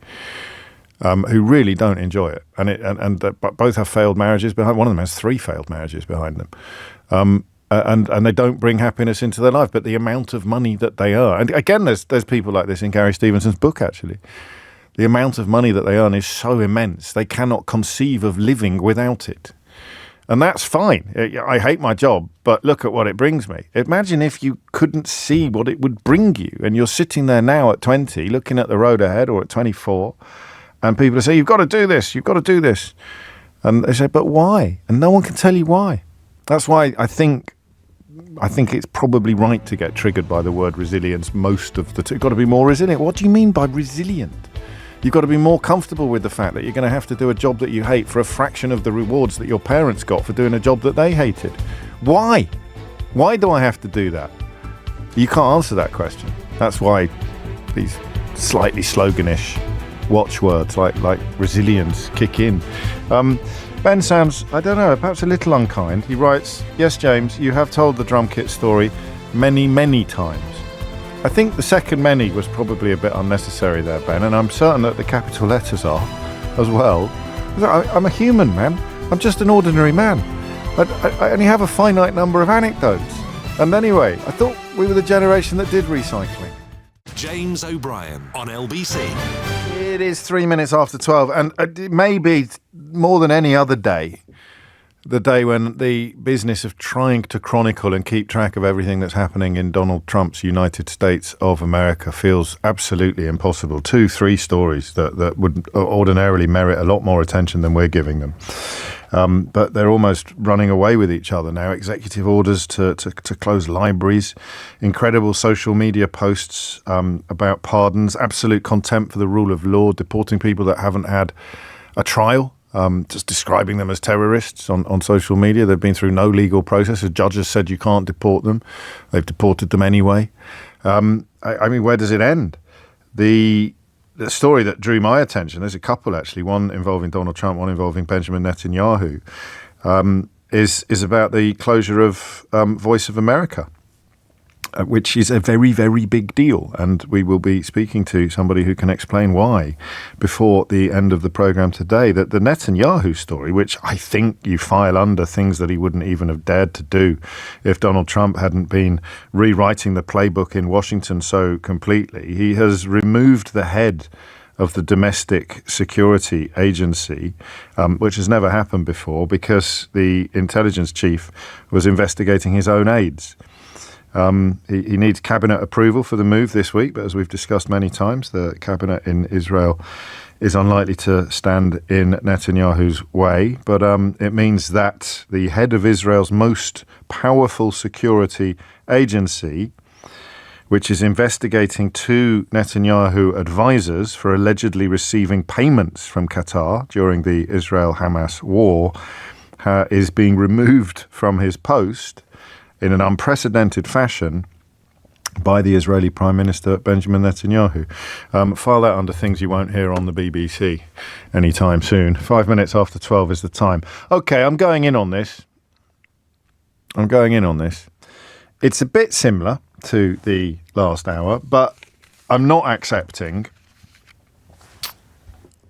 Who really don't enjoy it, and both have failed marriages behind. One of them has 3 failed marriages behind them, and they don't bring happiness into their life. But the amount of money that they earn, and again, there's people like this in Gary Stevenson's book. Actually, the amount of money that they earn is so immense they cannot conceive of living without it, and that's fine. I hate my job, but look at what it brings me. Imagine if you couldn't see what it would bring you, and you're sitting there now at 20, looking at the road ahead, or at 24. And people say, you've got to do this, you've got to do this. And they say, but why? And no one can tell you why. That's why I think it's probably right to get triggered by the word resilience most of the time. You've got to be more resilient. What do you mean by resilient? You've got to be more comfortable with the fact that you're going to have to do a job that you hate for a fraction of the rewards that your parents got for doing a job that they hated. Why? Why do I have to do that? You can't answer that question. That's why these slightly sloganish watchwords like resilience kick in. Ben sounds, I don't know, perhaps a little unkind. He writes, yes, James, you have told the drum kit story many, many times. I think the second many was probably a bit unnecessary there, Ben, and I'm certain that the capital letters are as well. I'm a human, man. I'm just an ordinary man. I only have a finite number of anecdotes. And anyway, I thought we were the generation that did recycling. James O'Brien on LBC. It is 3 minutes after 12, and maybe more than any other day, the day when the business of trying to chronicle and keep track of everything that's happening in Donald Trump's United States of America feels absolutely impossible. 2-3 stories that would ordinarily merit a lot more attention than we're giving them. But they're almost running away with each other now. Executive orders to close libraries, incredible social media posts about pardons, absolute contempt for the rule of law, deporting people that haven't had a trial, just describing them as terrorists on social media. They've been through no legal process. A judge has said you can't deport them. They've deported them anyway. I mean, where does it end? The story that drew my attention, there's a couple actually, one involving Donald Trump, one involving Benjamin Netanyahu, is about the closure of Voice of America. which is a very, very big deal. And we will be speaking to somebody who can explain why before the end of the programme today. That the Netanyahu story, which I think you file under things that he wouldn't even have dared to do if Donald Trump hadn't been rewriting the playbook in Washington so completely. He has removed the head of the domestic security agency, which has never happened before, because the intelligence chief was investigating his own aides. He needs cabinet approval for the move this week, but as we've discussed many times, the cabinet in Israel is unlikely to stand in Netanyahu's way. But it means that the head of Israel's most powerful security agency, which is investigating 2 Netanyahu advisors for allegedly receiving payments from Qatar during the Israel-Hamas war, is being removed from his post in an unprecedented fashion by the Israeli Prime Minister Benjamin Netanyahu. File that under things you won't hear on the BBC anytime soon. 5 minutes after 12 is the time. Okay, I'm going in on this. It's a bit similar to the last hour, but I'm not accepting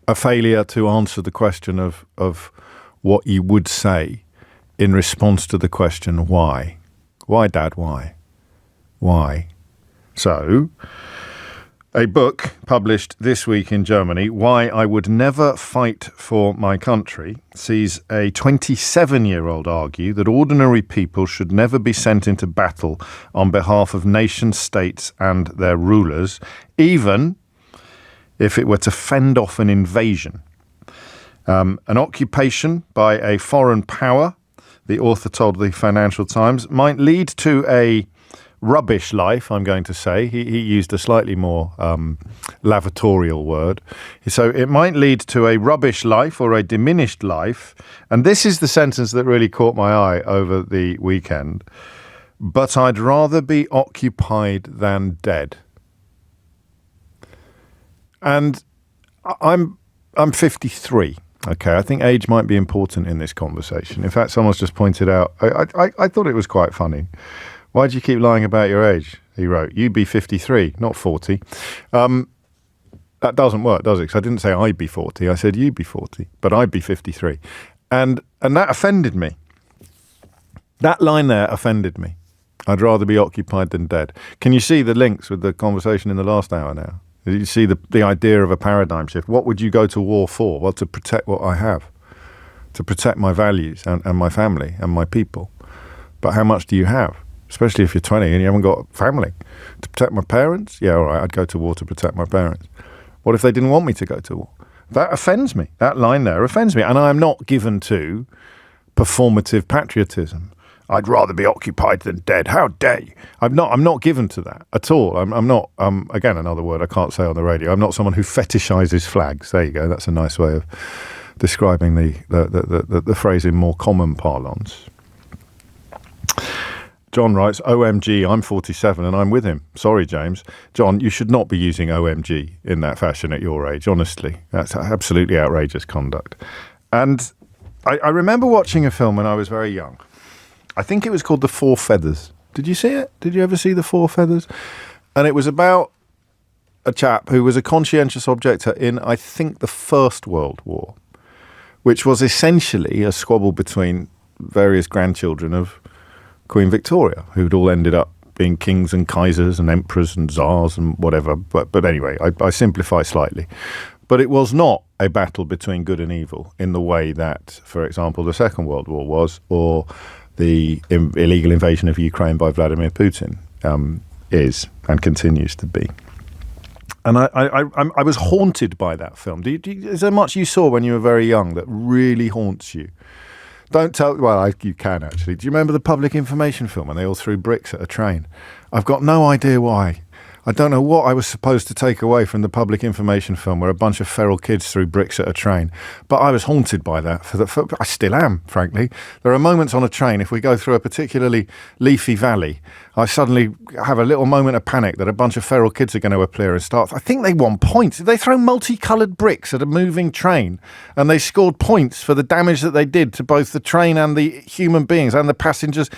a failure to answer the question of what you would say in response to the question, why? Why, Dad, why? Why? So, a book published this week in Germany, Why I Would Never Fight for My Country, sees a 27-year-old argue that ordinary people should never be sent into battle on behalf of nation-states and their rulers, even if it were to fend off an invasion. An occupation by a foreign power, the author told the Financial Times, might lead to a rubbish life, I'm going to say. He used a slightly more lavatorial word. So it might lead to a rubbish life or a diminished life. And this is the sentence that really caught my eye over the weekend. But I'd rather be occupied than dead. And I'm 53. Okay, I think age might be important in this conversation. In fact, someone's just pointed out, I thought it was quite funny. Why do you keep lying about your age? He wrote, you be 53, not 40. That doesn't work, does it? Because I didn't say I'd be 40. I said you'd be 40, but I'd be 53. And that offended me. That line there offended me. I'd rather be occupied than dead. Can you see the links with the conversation in the last hour now? You see the idea of a paradigm shift. What would you go to war for? Well, to protect what I have, to protect my values and my family and my people. But how much do you have? Especially if you're 20 and you haven't got a family. To protect my parents? Yeah, all right, I'd go to war to protect my parents. What if they didn't want me to go to war? That offends me. That line there offends me. And I am not given to performative patriotism. I'd rather be occupied than dead. How dare you? I'm not given to that at all. I'm not, again, another word I can't say on the radio. I'm not someone who fetishizes flags. There you go. That's a nice way of describing the phrase in more common parlance. John writes, OMG, I'm 47 and I'm with him. Sorry, James. John, you should not be using OMG in that fashion at your age, honestly. That's absolutely outrageous conduct. And I remember watching a film when I was very young. I think it was called The Four Feathers. Did you see it? Did you ever see The Four Feathers? And it was about a chap who was a conscientious objector in, I think, the First World War, which was essentially a squabble between various grandchildren of Queen Victoria, who'd all ended up being kings and kaisers and emperors and tsars and whatever. But anyway, I simplify slightly. But it was not a battle between good and evil in the way that, for example, the Second World War was, or the illegal invasion of Ukraine by Vladimir Putin is and continues to be. And I was haunted by that film. Is there much you saw when you were very young that really haunts you? Don't tell. Well, you can actually. Do you remember the public information film when they all threw bricks at a train? I've got no idea why. I don't know what I was supposed to take away from the public information film where a bunch of feral kids threw bricks at a train. But I was haunted by that. I still am, frankly. There are moments on a train, if we go through a particularly leafy valley, I suddenly have a little moment of panic that a bunch of feral kids are going to appear and start. I think they won points. They throw multicoloured bricks at a moving train, and they scored points for the damage that they did to both the train and the human beings and the passengers.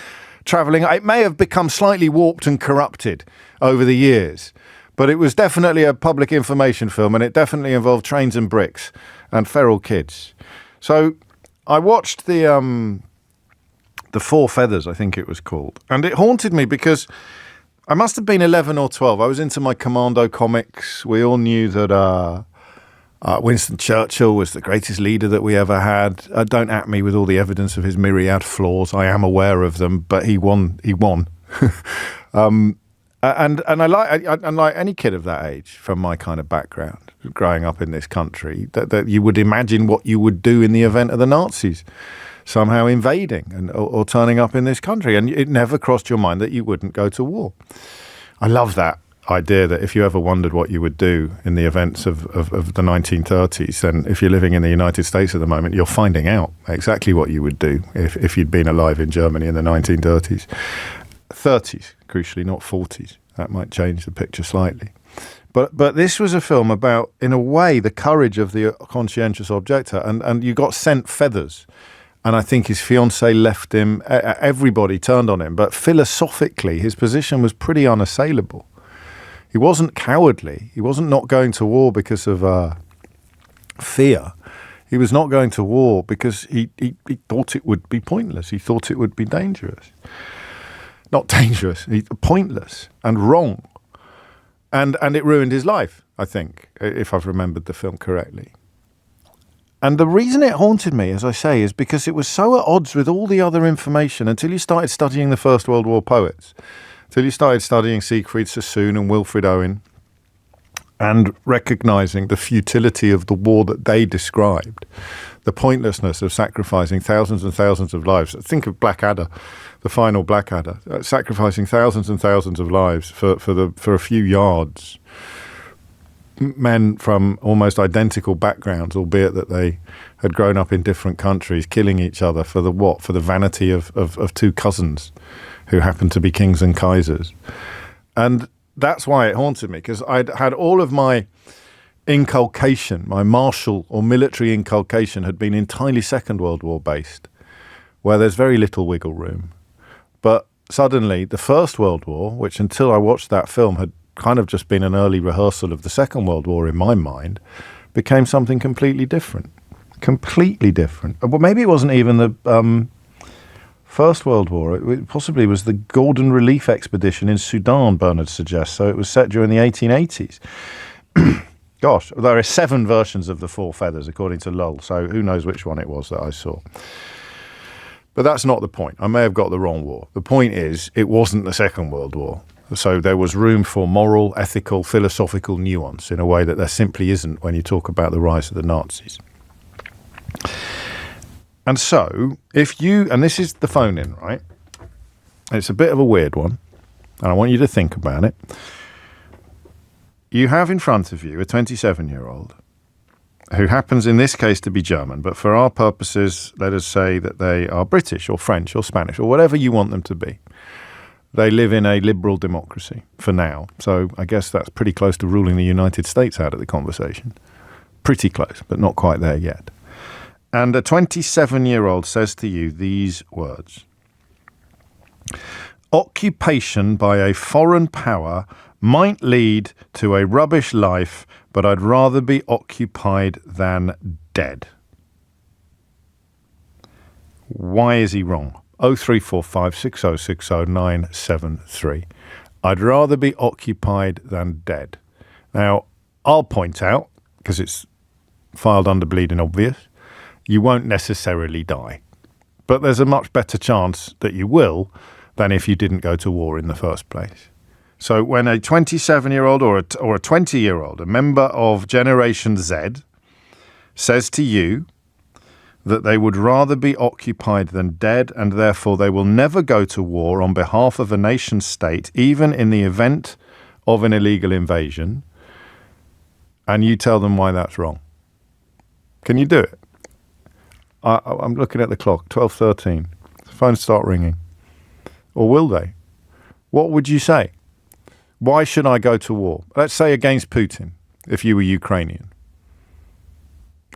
travelling. It may have become slightly warped and corrupted over the years, but it was definitely a public information film, and it definitely involved trains and bricks and feral kids. So I watched the Four Feathers, I think it was called, and it haunted me because I must have been 11 or 12. I was into my Commando comics. We all knew that Winston Churchill was the greatest leader that we ever had. Don't at me with all the evidence of his myriad flaws. I am aware of them, but he won. And I like any kid of that age, from my kind of background, growing up in this country, that you would imagine what you would do in the event of the Nazis somehow invading or turning up in this country. And it never crossed your mind that you wouldn't go to war. I love that idea that if you ever wondered what you would do in the events of the 1930s, then if you're living in the United States at the moment, you're finding out exactly what you would do if you'd been alive in Germany in the 1930s. 30s, crucially, not 40s. That might change the picture slightly. But this was a film about, in a way, the courage of the conscientious objector. And you got sent feathers. And I think his fiancée left him. Everybody turned on him. But philosophically, his position was pretty unassailable. He wasn't cowardly. He wasn't not going to war because of fear. He was not going to war because he thought it would be pointless. He thought it would be dangerous. Not dangerous, pointless and wrong. And it ruined his life, I think, if I've remembered the film correctly. And the reason it haunted me, as I say, is because it was so at odds with all the other information until you started studying the First World War poets, until you started studying Siegfried Sassoon and Wilfred Owen, and recognising the futility of the war that they described, the pointlessness of sacrificing thousands and thousands of lives. Think of Blackadder, the final Blackadder, sacrificing thousands and thousands of lives for a few yards. Men from almost identical backgrounds, albeit that they had grown up in different countries, killing each other for the what? For the vanity of two cousins who happened to be kings and kaisers. And that's why it haunted me, because I'd had all of my inculcation, my martial or military inculcation had been entirely Second World War based, where there's very little wiggle room. But suddenly the First World War, which until I watched that film had kind of just been an early rehearsal of the Second World War in my mind, became something completely different. Completely different. Well, maybe it wasn't even the First World War. It possibly was the Gordon Relief Expedition in Sudan, Bernard suggests. So it was set during the 1880s. Gosh, there are 7 versions of the Four Feathers, according to Lull, so who knows which one it was that I saw. But that's not the point. I may have got the wrong war. The point is, it wasn't the Second World War. So there was room for moral, ethical, philosophical nuance in a way that there simply isn't when you talk about the rise of the Nazis. And so, if you, and this is the phone in, right? It's a bit of a weird one, and I want you to think about it. You have in front of you a 27-year-old who happens in this case to be German, but for our purposes, let us say that they are British or French or Spanish or whatever you want them to be. They live in a liberal democracy for now. So I guess that's pretty close to ruling the United States out of the conversation. Pretty close, but not quite there yet. And a 27-year-old says to you these words: occupation by a foreign power might lead to a rubbish life, but I'd rather be occupied than dead. Why is he wrong? 0345 6060 973. I'd rather be occupied than dead. Now, I'll point out, because it's filed under bleeding obvious, you won't necessarily die. But there's a much better chance that you will than if you didn't go to war in the first place. So when a 27-year-old or a 20-year-old, a member of Generation Z, says to you that they would rather be occupied than dead, and therefore they will never go to war on behalf of a nation state, even in the event of an illegal invasion, and you tell them why that's wrong. Can you do it? I'm looking at the clock, 12:13. The phones start ringing. Or will they? What would you say? Why should I go to war? Let's say against Putin, if you were Ukrainian.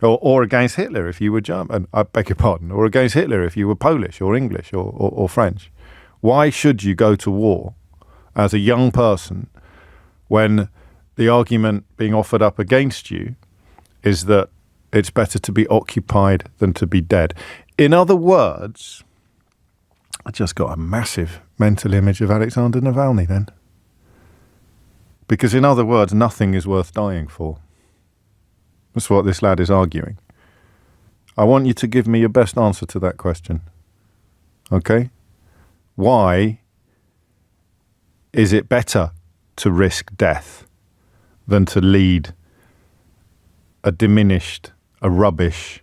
Or against Hitler if you were German, I beg your pardon, or against Hitler if you were Polish or English or French. Why should you go to war as a young person when the argument being offered up against you is that it's better to be occupied than to be dead? In other words, I just got a massive mental image of Alexander Navalny then. Because in other words, nothing is worth dying for. That's what this lad is arguing. I want you to give me your best answer to that question. Okay? Why is it better to risk death than to lead a diminished, a rubbish,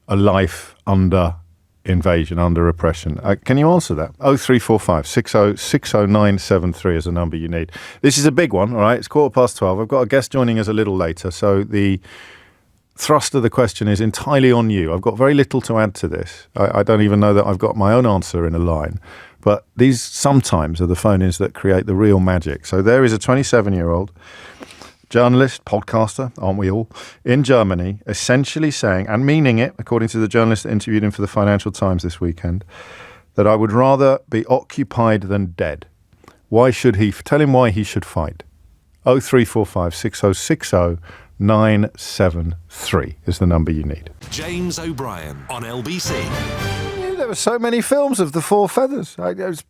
a life under invasion, under oppression? Can you answer that? 0345 600973 is the number you need. This is a big one, all right? It's 12:15. I've got a guest joining us a little later, so the thrust of the question is entirely on you. I've got very little to add to this. I don't even know that I've got my own answer in a line. But these sometimes are the phone-ins that create the real magic. So there is a 27-year-old journalist, podcaster, aren't we all, in Germany, essentially saying, and meaning it, according to the journalist that interviewed him for the Financial Times this weekend, that I would rather be occupied than dead. Why should he? Tell him why he should fight. 0345 6060 973 is the number you need. James O'Brien on LBC. There were so many films of the Four Feathers. It was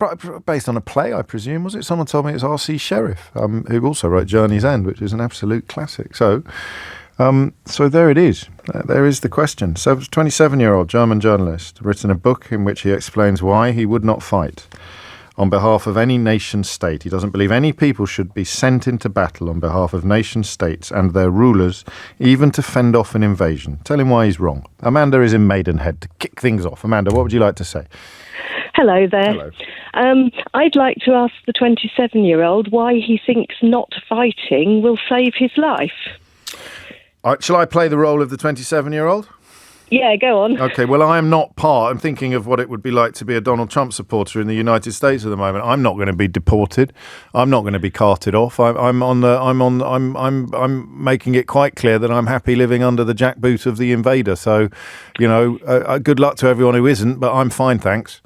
based on a play, I presume, was it? Someone told me it was R.C. Sheriff, who also wrote Journey's End, which is an absolute classic. So there it is. There is the question. So, 27-year-old German journalist written a book in which he explains why he would not fight on behalf of any nation state. He doesn't believe any people should be sent into battle on behalf of nation states and their rulers, even to fend off an invasion. Tell him why he's wrong. Amanda is in Maidenhead to kick things off. Amanda, what would you like to say? Hello there. Hello. I'd like to ask the 27-year-old why he thinks not fighting will save his life. Shall I play the role of the 27-year-old? Yeah, go on. Okay, well, I'm thinking of what it would be like to be a Donald Trump supporter in the United States at the moment. I'm not going to be deported. I'm not going to be carted off. I'm making it quite clear that I'm happy living under the jackboot of the invader. So, good luck to everyone who isn't, but I'm fine, thanks.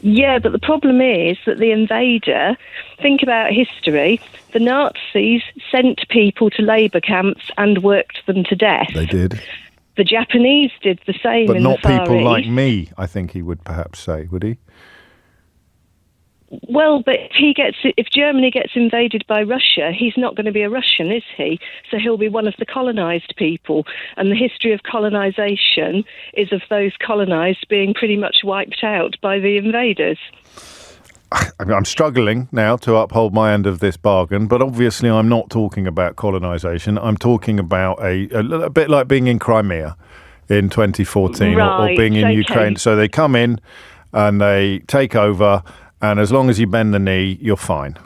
Yeah, but the problem is that the invader, think about history, the Nazis sent people to labour camps and worked them to death. They did. The Japanese did the same but in the Far East. But not people like me, I think he would perhaps say, would he? Well, but if Germany gets invaded by Russia, he's not going to be a Russian, is he? So he'll be one of the colonised people. And the history of colonisation is of those colonised being pretty much wiped out by the invaders. I'm struggling now to uphold my end of this bargain, but obviously I'm not talking about colonisation. I'm talking about a bit like being in Crimea in 2014 or being in Ukraine. So they come in and they take over, and as long as you bend the knee, you're fine.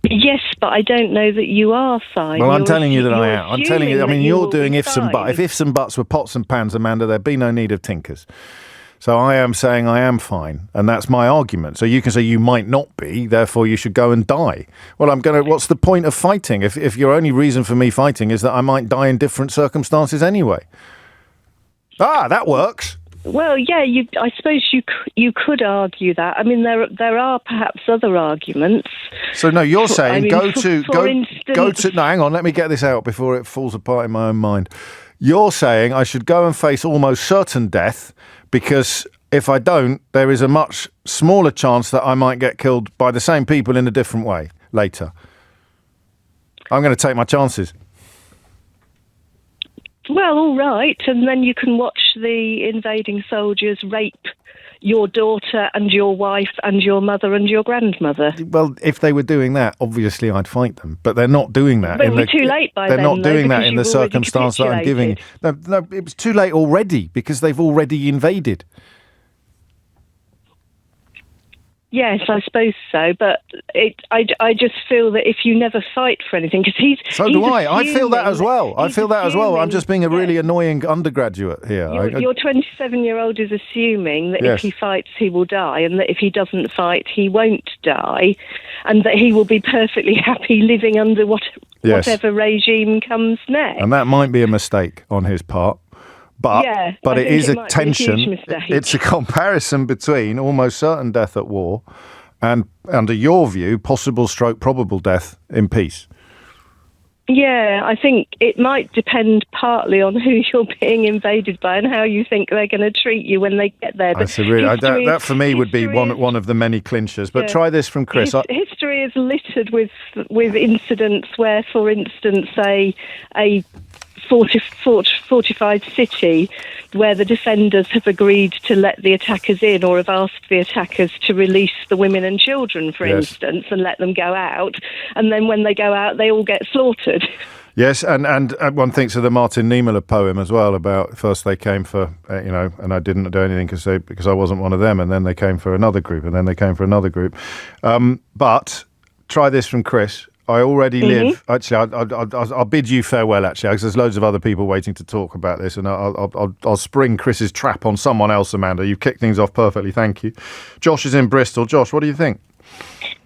Yes, but I don't know that you are fine. Well, I'm telling you that I am. I'm telling you, you're doing ifs and buts. If ifs and buts were pots and pans, Amanda, there'd be no need of tinkers. So I am saying I am fine, and that's my argument. So you can say you might not be, therefore you should go and die. Well, what's the point of fighting if your only reason for me fighting is that I might die in different circumstances anyway? That works. Well, yeah, I suppose you could argue that. I mean, there are perhaps other arguments. So no, you're saying go to. No, hang on, let me get this out before it falls apart in my own mind. You're saying I should go and face almost certain death because if I don't, there is a much smaller chance that I might get killed by the same people in a different way later. I'm going to take my chances. Well, all right, and then you can watch the invading soldiers rape your daughter and your wife and your mother and your grandmother. Well, if they were doing that, obviously I'd fight them. But they're not doing that. But it was too late by then. They're not doing that in the circumstance that I'm giving. No, it was too late already because they've already invaded. Yes, I suppose so, but I just feel that if you never fight for anything, because he's do I. I feel that as well. I'm just being a really annoying undergraduate here. Your 27-year-old is assuming that if he fights, he will die, and that if he doesn't fight, he won't die, and that he will be perfectly happy living under whatever regime comes next. And that might be a mistake on his part. But Yeah, but I it think is it a might be a huge tension. mistake. It's a comparison between almost certain death at war and, under your view, probable death in peace. Yeah, I think it might depend partly on who you're being invaded by and how you think they're going to treat you when they get there. That's that for me would be one of the many clinchers. But try this from Chris. History is littered with incidents where, for instance, a fortified city where the defenders have agreed to let the attackers in or have asked the attackers to release the women and children, for instance, and let them go out. And then when they go out, they all get slaughtered. Yes, and one thinks of the Martin Niemöller poem as well about first they came for, and I didn't do anything because I wasn't one of them, and then they came for another group, and then they came for another group. But try this from Chris. I already live. Actually, I'll bid you farewell. Actually, because there's loads of other people waiting to talk about this, and I'll spring Chris's trap on someone else. Amanda, you've kicked things off perfectly. Thank you. Josh is in Bristol. Josh, what do you think?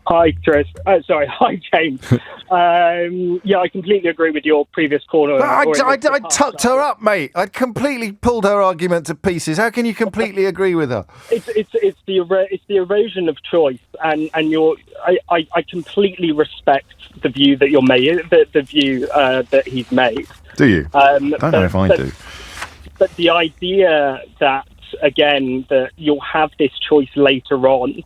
Hi, Chris. Hi, James. I completely agree with your previous caller. I tucked her up, mate. I completely pulled her argument to pieces. How can you completely agree with her? It's the erosion of choice, and I completely respect the view that you're making, the view that he's made. Do you? I don't know if I do. But the idea that that you'll have this choice later on.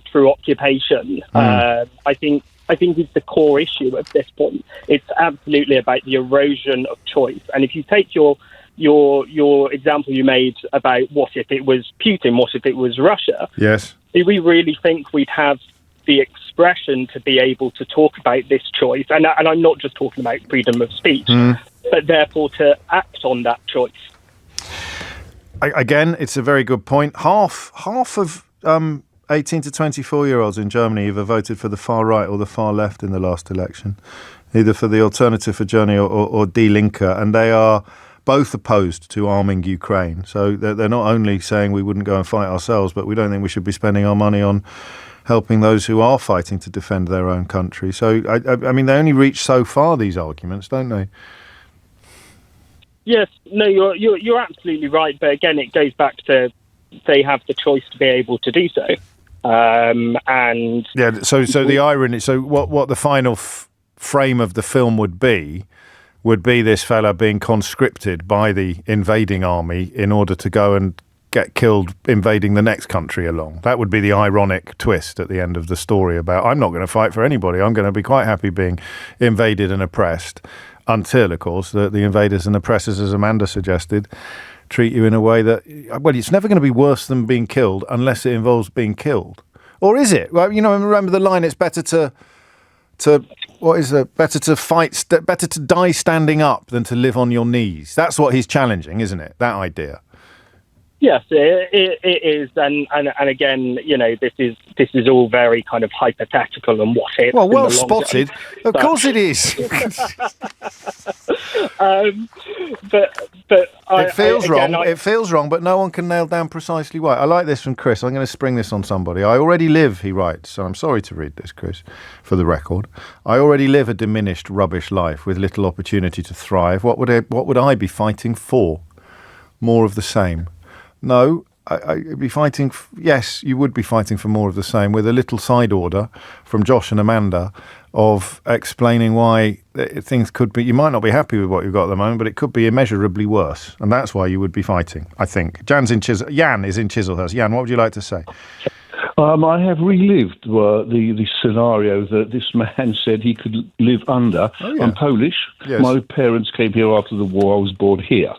Through occupation, I think is the core issue at this point. It's absolutely about the erosion of choice. And if you take your example you made about what if it was Putin, what if it was Russia? Yes. Do we really think we'd have the expression to be able to talk about this choice? And I'm not just talking about freedom of speech, but therefore to act on that choice. Again, it's a very good point. Half of 18 to 24-year-olds in Germany either voted for the far right or the far left in the last election, either for the Alternative for Germany or Die Linke, and they are both opposed to arming Ukraine. So they're not only saying we wouldn't go and fight ourselves, but we don't think we should be spending our money on helping those who are fighting to defend their own country. So, I mean, they only reach so far, these arguments, don't they? Yes, no, you're absolutely right. But again, it goes back to they have the choice to be able to do so. And so the irony. So what the final frame of the film would be this fella being conscripted by the invading army in order to go and get killed invading the next country along. That would be the ironic twist at the end of the story about I'm not going to fight for anybody. I'm going to be quite happy being invaded and oppressed until, of course, the invaders and oppressors, as Amanda suggested, treat you in a way that, well, it's never going to be worse than being killed unless it involves being killed. Or is it? Well, remember the line, it's better to fight, better to die standing up than to live on your knees. That's what he's challenging, isn't it? That idea. Yes, it is, and again, this is all very kind of hypothetical and what if. Well spotted. Of course it is. But it feels wrong. It feels wrong, but no one can nail down precisely why. I like this from Chris. I'm going to spring this on somebody. I already live, he writes, so I'm sorry to read this, Chris, for the record. I already live a diminished, rubbish life with little opportunity to thrive. What would I be fighting for? More of the same. No, I'd be fighting. Yes, you would be fighting for more of the same, with a little side order from Josh and Amanda of explaining why things could be. You might not be happy with what you've got at the moment, but it could be immeasurably worse, and that's why you would be fighting, I think. Jan is in Chislehurst. Jan, what would you like to say? I have relived the scenario that this man said he could live under. Oh, yeah. I'm Polish. Yes. My parents came here after the war. I was born here.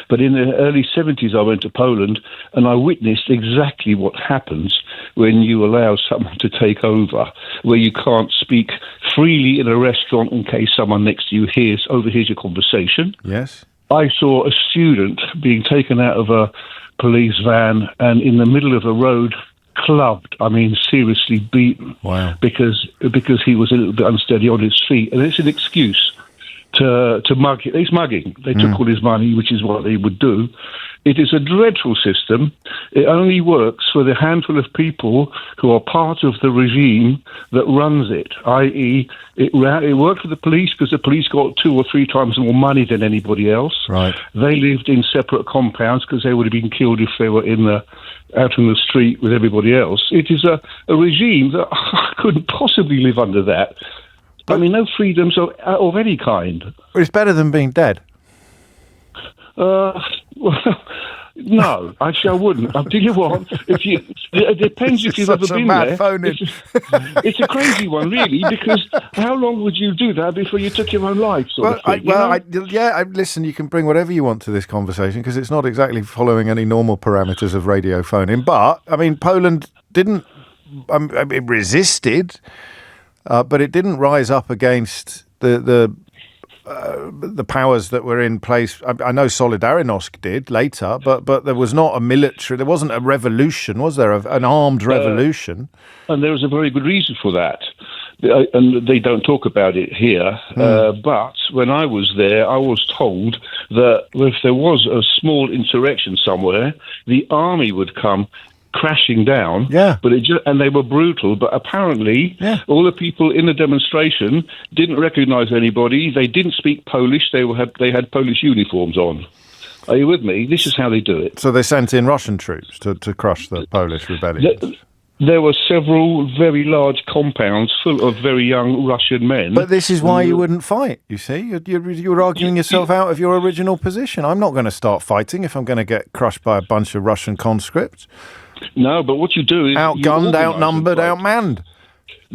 But in the early 70s, I went to Poland, and I witnessed exactly what happens when you allow someone to take over, where you can't speak freely in a restaurant in case someone next to you overhears your conversation. Yes. I saw a student being taken out of a police van and in the middle of the road clubbed, seriously beaten. Wow. Because he was a little bit unsteady on his feet. And it's an excuse to mug. It's mugging. They took all his money, which is what they would do. It is a dreadful system. It only works for the handful of people who are part of the regime that runs it, i.e., it worked for the police because the police got 2 or 3 times more money than anybody else. Right. They lived in separate compounds because they would have been killed if they were out in the street with everybody else. It is a regime that I couldn't possibly live under that. I mean, no freedoms of any kind. It's better than being dead. Well, no, actually, I wouldn't. I'll tell you what. It depends if you've ever been there. It's a crazy one, really, because how long would you do that before you took your own life? Listen, you can bring whatever you want to this conversation because it's not exactly following any normal parameters of radio phoning. But I mean, Poland didn't. It resisted, but it didn't rise up against the powers that were in place. I know Solidarność did later, but there was not a military. There wasn't a revolution, was there? An armed revolution. And there was a very good reason for that. And they don't talk about it here. But when I was there, I was told that if there was a small insurrection somewhere, the army would come crashing down. Yeah. And they were brutal, but apparently all the people in the demonstration didn't recognise anybody. They didn't speak Polish. They had Polish uniforms on. Are you with me? This is how they do it. So they sent in Russian troops to crush the Polish rebellion. There were several very large compounds full of very young Russian men. But this is why you wouldn't fight, you see. You're arguing yourself out of your original position. I'm not going to start fighting if I'm going to get crushed by a bunch of Russian conscripts. No, but what you do is... Outgunned, outnumbered, outmanned.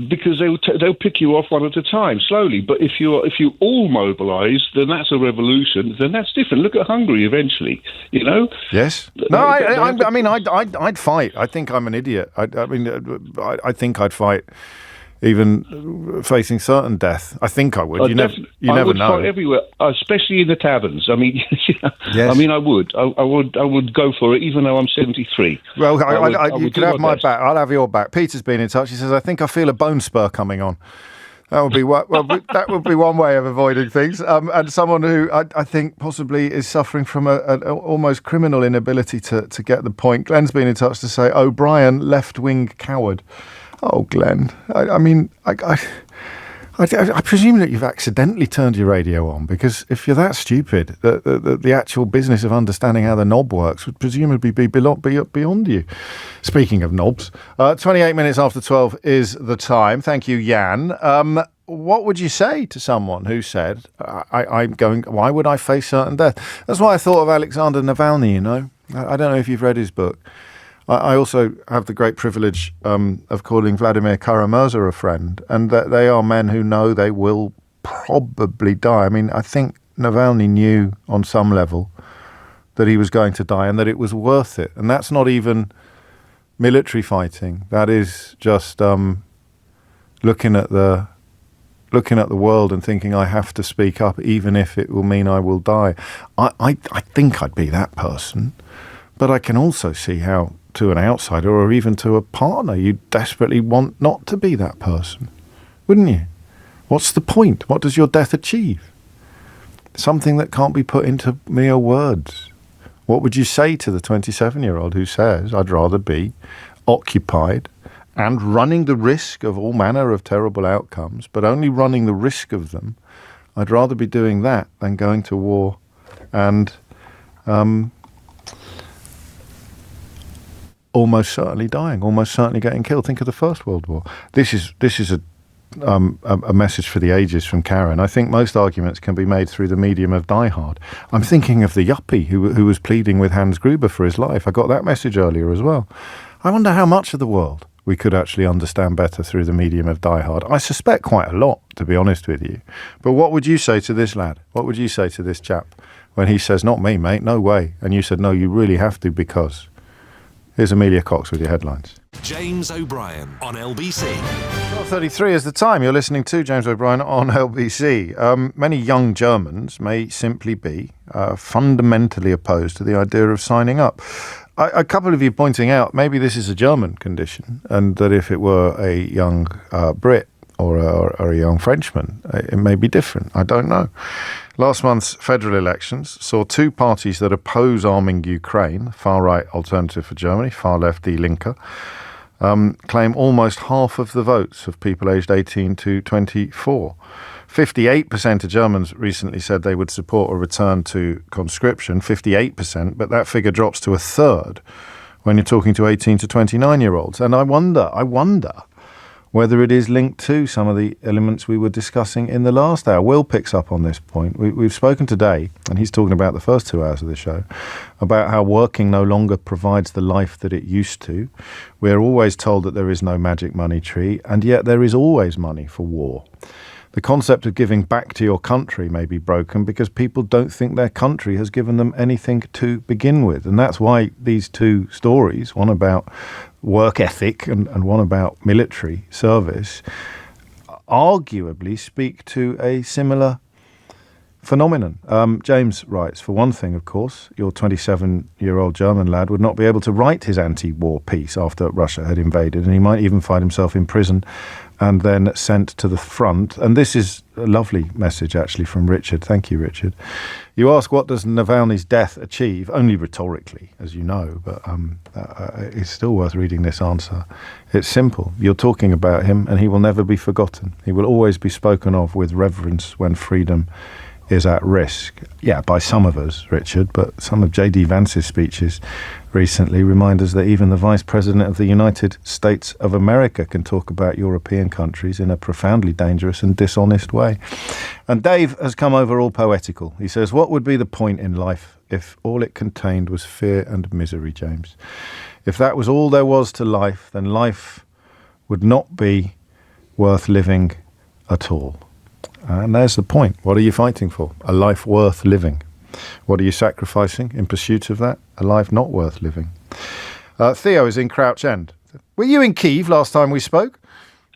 Because they'll pick you off one at a time, slowly. But if you all mobilise, then that's a revolution. Then that's different. Look at Hungary eventually, you know? Yes. No, I'd fight. I think I'm an idiot. I think I'd fight even facing certain death. I think I would. You never know. I would fight everywhere, especially in the taverns. I mean, yes. I mean, I would go for it, even though I'm 73. Well, you could have my back. I'll have your back. Peter's been in touch. He says, I think I feel a bone spur coming on. That would be that would be one way of avoiding things. And someone who I think possibly is suffering from an almost criminal inability to get the point. Glenn's been in touch to say, O'Brien, left-wing coward. Oh, Glenn, I presume that you've accidentally turned your radio on, because if you're that stupid, the actual business of understanding how the knob works would presumably be beyond you. Speaking of knobs, 28 minutes after 12 is the time. Thank you, Jan. What would you say to someone who said, why would I face certain death? That's why I thought of Alexander Navalny, you know. I don't know if you've read his book. I also have the great privilege of calling Vladimir Kara-Murza a friend, and that they are men who know they will probably die. I mean, I think Navalny knew on some level that he was going to die and that it was worth it. And that's not even military fighting. That is just looking at the world and thinking I have to speak up, even if it will mean I will die. I think I'd be that person, but I can also see how, to an outsider or even to a partner, you desperately want not to be that person, wouldn't you? What's the point? What does your death achieve? Something that can't be put into mere words. What would you say to the 27-year-old who says, I'd rather be occupied and running the risk of all manner of terrible outcomes, but only running the risk of them? I'd rather be doing that than going to war and almost certainly dying, almost certainly getting killed. Think of the First World War. This is a message for the ages from Karen. I think most arguments can be made through the medium of Die Hard. I'm thinking of the yuppie who was pleading with Hans Gruber for his life. I got that message earlier as well. I wonder how much of the world we could actually understand better through the medium of Die Hard. I suspect quite a lot, to be honest with you. But what would you say to this lad? What would you say to this chap when he says, not me, mate, no way. And you said, no, you really have to, because... Here's Amelia Cox with your headlines. James O'Brien on LBC. 12:33 is the time. You're listening to James O'Brien on LBC. Many young Germans may simply be fundamentally opposed to the idea of signing up. A couple of you pointing out maybe this is a German condition, and that if it were a young Brit or a young Frenchman. It may be different. I don't know. Last month's federal elections saw two parties that oppose arming Ukraine, far-right Alternative for Germany, far-left Die Linke, claim almost half of the votes of people aged 18 to 24. 58% of Germans recently said they would support a return to conscription, 58%, but that figure drops to a third when you're talking to 18 to 29-year-olds. And I wonder whether it is linked to some of the elements we were discussing in the last hour. Will picks up on this point. We've spoken today, and he's talking about the first 2 hours of the show, about how working no longer provides the life that it used to. We're always told that there is no magic money tree, and yet there is always money for war. The concept of giving back to your country may be broken because people don't think their country has given them anything to begin with. And that's why these two stories, one about work ethic and one about military service, arguably speak to a similar phenomenon. James writes, for one thing, of course, your 27-year-old German lad would not be able to write his anti-war piece after Russia had invaded, and he might even find himself in prison and then sent to the front. And this is a lovely message, actually, from Richard. Thank you, Richard. You ask, what does Navalny's death achieve? Only rhetorically, as you know, but it's still worth reading this answer. It's simple. You're talking about him, and he will never be forgotten. He will always be spoken of with reverence when freedom is at risk. Yeah, by some of us, Richard, but some of J.D. Vance's speeches recently remind us that even the Vice President of the United States of America can talk about European countries in a profoundly dangerous and dishonest way. And Dave has come over all poetical. He says, what would be the point in life if all it contained was fear and misery, James? If that was all there was to life, then life would not be worth living at all. And there's the point. What are you fighting for? A life worth living. What are you sacrificing in pursuit of that? A life not worth living. Theo is in Crouch End. Were you in Kyiv last time we spoke?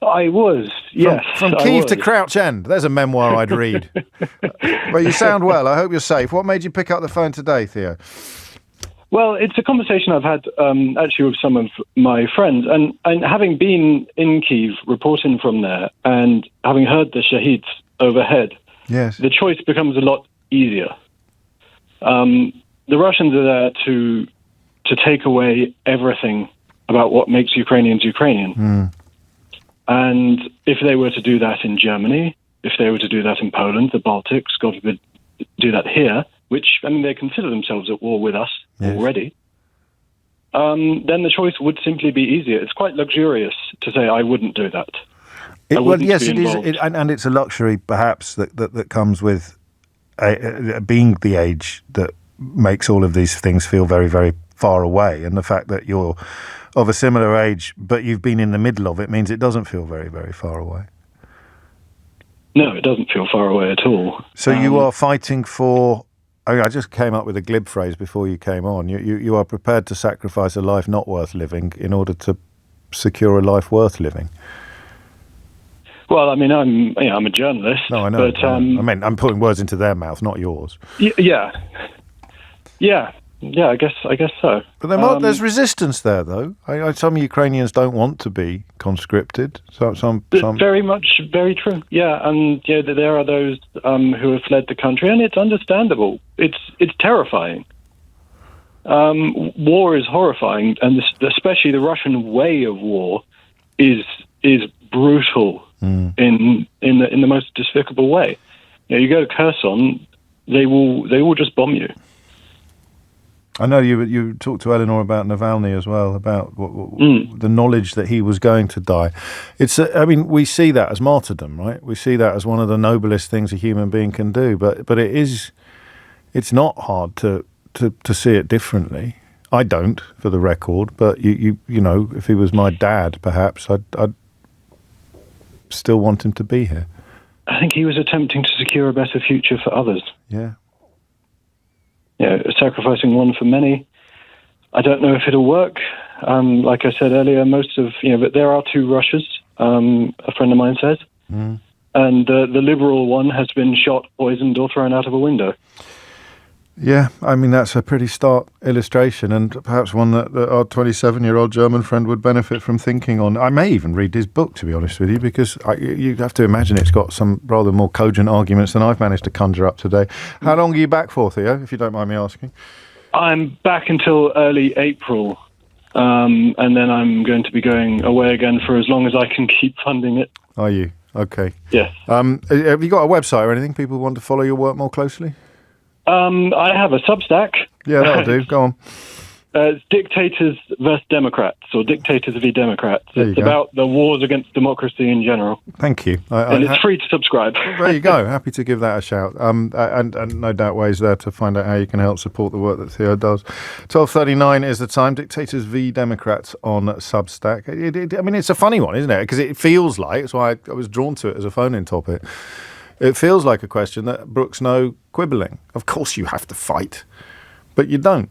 I was, yes. From Kyiv to Crouch End. There's a memoir I'd read. Well, you sound well. I hope you're safe. What made you pick up the phone today, Theo? Well, it's a conversation I've had actually with some of my friends. And having been in Kyiv, reporting from there, and having heard the shaheeds overhead, yes, the choice becomes a lot easier. The Russians are there to take away everything about what makes Ukrainians Ukrainian. Mm. And if they were to do that in Germany, if they were to do that in Poland, the Baltics, God forbid, do that here, which, I mean, they consider themselves at war with us already, then the choice would simply be easier. It's quite luxurious to say, I wouldn't do that. Well, yes, it is. And it's a luxury, perhaps, that comes with being the age that makes all of these things feel very, very far away. And the fact that you're of a similar age, but you've been in the middle of it, means it doesn't feel very, very far away. No, it doesn't feel far away at all. So you are fighting for... I just came up with a glib phrase before you came on. You are prepared to sacrifice a life not worth living in order to secure a life worth living. Well, I mean, I'm a journalist. No, I know. But, I mean, I'm putting words into their mouth, not yours. Yeah. I guess so. But there's resistance there, though. Some Ukrainians don't want to be conscripted. Some very true. Yeah, and there are those who have fled the country, and it's understandable. It's terrifying. War is horrifying, and especially the Russian way of war is brutal in the most despicable way. You go to Kherson, they will just bomb you. I know you talked to Eleanor about Navalny as well, about the knowledge that he was going to die. We see that as martyrdom, right? We see that as one of the noblest things a human being can do. But it's not hard to see it differently. I don't, for the record. But you know, if he was my dad, perhaps I'd still want him to be here. I think he was attempting to secure a better future for others. Yeah. Sacrificing one for many. I don't know if it'll work. Like I said earlier, but there are two Russias, a friend of mine says, and the liberal one has been shot, poisoned, or thrown out of a window. Yeah, I mean, that's a pretty stark illustration, and perhaps one that our 27-year-old German friend would benefit from thinking on. I may even read his book, to be honest with you, because you have to imagine it's got some rather more cogent arguments than I've managed to conjure up today. How long are you back for, Theo, if you don't mind me asking? I'm back until early April, and then I'm going to be going away again for as long as I can keep funding it. Are you? Okay. Yes. Have you got a website or anything? People want to follow your work more closely? I have a Substack. Yeah, that'll do. Go on. It's Dictators vs. Democrats, or Dictators v. Democrats. It's about the wars against democracy in general. Thank you. And it's free to subscribe. There you go. Happy to give that a shout. And no doubt ways there to find out how you can help support the work that Theo does. 12:39 is the time. Dictators v. Democrats on Substack. I mean, it's a funny one, isn't it? Because it feels like, that's why I was drawn to it as a phone-in topic. It feels like a question that brooks no quibbling. Of course you have to fight, but you don't.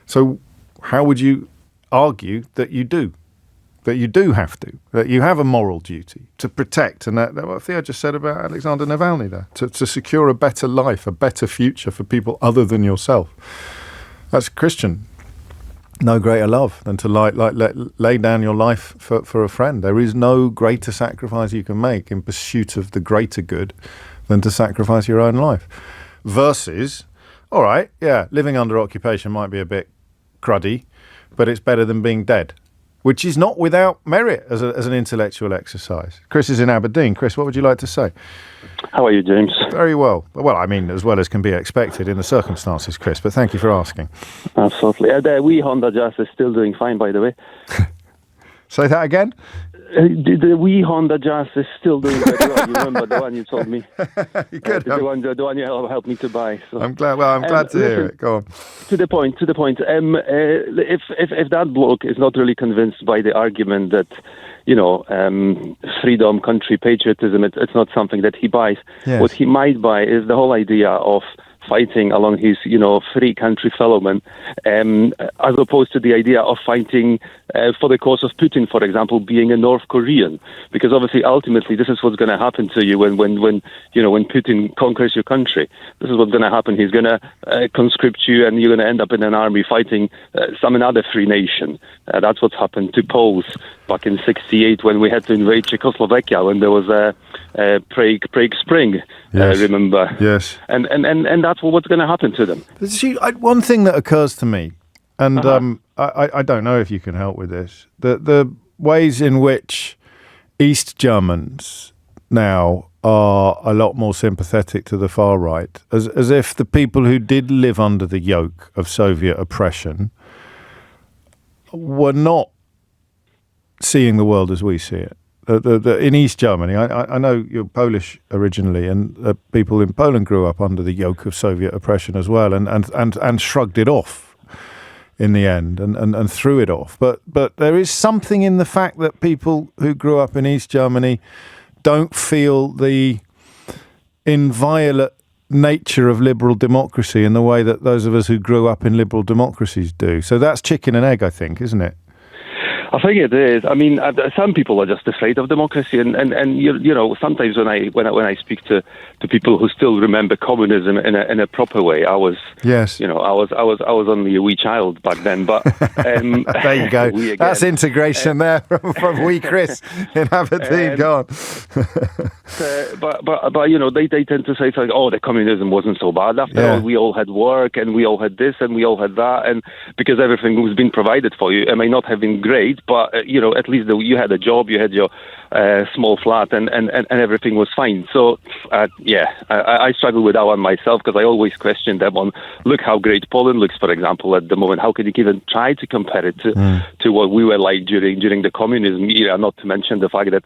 So how would you argue that you do? That you do have to? That you have a moral duty to protect? And that what Theo just said about Alexander Navalny there, to secure a better life, a better future for people other than yourself. That's Christian. No greater love than to lay down your life for a friend. There is no greater sacrifice you can make in pursuit of the greater good than to sacrifice your own life. Versus, all right, yeah, living under occupation might be a bit cruddy, but it's better than being dead, which is not without merit as an intellectual exercise. Chris is in Aberdeen. Chris, what would you like to say? How are you, James? Very well. Well, I mean, as well as can be expected in the circumstances, Chris, but thank you for asking. Absolutely. The wee Honda Jazz is still doing fine, by the way. Say that again? The wee Honda Jazz is still doing very well. You remember the one you told me? Good. The one you helped me to buy. So. I'm glad. Well, I'm glad to hear it. Go on. To the point. If that bloke is not really convinced by the argument that, freedom, country, patriotism, it's not something that he buys. Yes. What he might buy is the whole idea of fighting along his, free country fellowmen, as opposed to the idea of fighting for the cause of Putin, for example, being a North Korean. Because obviously, ultimately, this is what's going to happen to you when Putin conquers your country. This is what's going to happen. He's going to conscript you, and you're going to end up in an army fighting some another free nation. That's what's happened to Poles back in '68 when we had to invade Czechoslovakia, when there was a Prague Spring. Yes. Remember? Yes. And that's what's going to happen to them. One thing that occurs to me, and I don't know if you can help with this, the ways in which East Germans now are a lot more sympathetic to the far right, as if the people who did live under the yoke of Soviet oppression were not seeing the world as we see it. In East Germany, I know you're Polish originally, and people in Poland grew up under the yoke of Soviet oppression as well, and shrugged it off in the end, and threw it off. But there is something in the fact that people who grew up in East Germany don't feel the inviolate nature of liberal democracy in the way that those of us who grew up in liberal democracies do. So that's chicken and egg, I think, isn't it? I think it is. I mean, some people are just afraid of democracy, and sometimes when I speak to people who still remember communism in a proper way, I was only a wee child back then. But there you go. That's integration there from wee Chris in Aberdeen. Go on. but they tend to say like, oh, the communism wasn't so bad. After all, we all had work, and we all had this, and we all had that, and because everything was being provided for you, it may not have been great. But at least you had a job, you had your small flat, and everything was fine. So I struggle with that one myself, because I always question them on, look how great Poland looks, for example, at the moment. How can you even try to compare it to what we were like during the communism era? Not to mention the fact that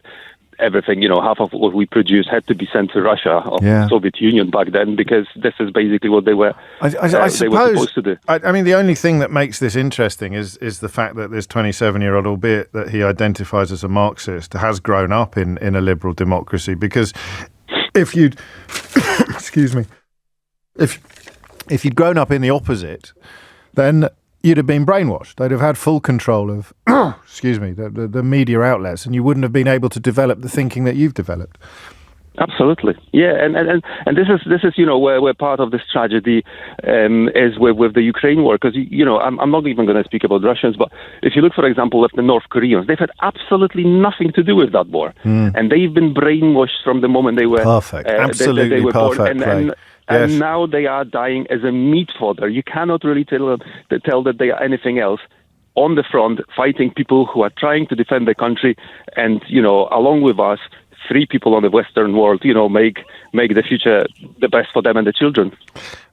everything, half of what we produce had to be sent to Russia or Soviet Union back then, because this is basically what they were. I suppose, they were supposed to do. I mean, the only thing that makes this interesting is the fact that this 27-year-old, albeit that he identifies as a Marxist, has grown up in a liberal democracy. Because if you'd excuse me, if you'd grown up in the opposite, then you'd have been brainwashed. They'd have had full control of, the media outlets, and you wouldn't have been able to develop the thinking that you've developed. Absolutely, yeah, and this is where part of this tragedy is with the Ukraine war, because I'm not even going to speak about Russians, but if you look, for example, at the North Koreans, they've had absolutely nothing to do with that war, and they've been brainwashed from the moment they were perfect, absolutely they were perfect, born, and now they are dying as a meat fodder. You cannot really tell that they are anything else on the front, fighting people who are trying to defend the country, and along with us. 3 people on the Western world, make the future the best for them and the children.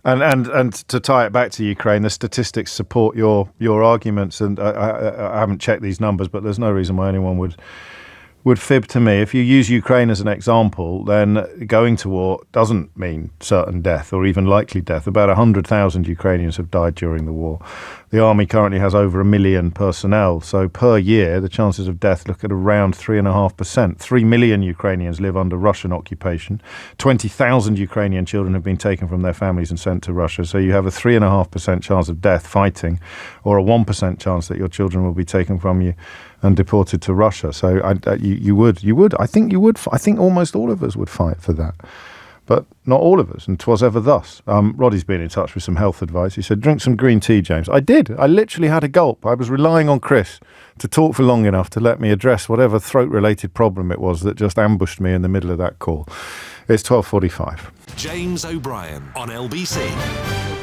And to tie it back to Ukraine, the statistics support your arguments. And I haven't checked these numbers, but there's no reason why anyone would fib to me. If you use Ukraine as an example, then going to war doesn't mean certain death or even likely death. About 100,000 Ukrainians have died during the war. The army currently has over 1 million personnel. So per year, the chances of death look at around 3.5%. 3 million Ukrainians live under Russian occupation. 20,000 Ukrainian children have been taken from their families and sent to Russia. So you have a 3.5% chance of death fighting, or a 1% chance that your children will be taken from you and deported to Russia. So you would. I think you would. I think almost all of us would fight for that. But not all of us, and 'twas ever thus. Roddy's been in touch with some health advice. He said, drink some green tea, James. I did. I literally had a gulp. I was relying on Chris to talk for long enough to let me address whatever throat-related problem it was that just ambushed me in the middle of that call. It's 12:45. James O'Brien on LBC.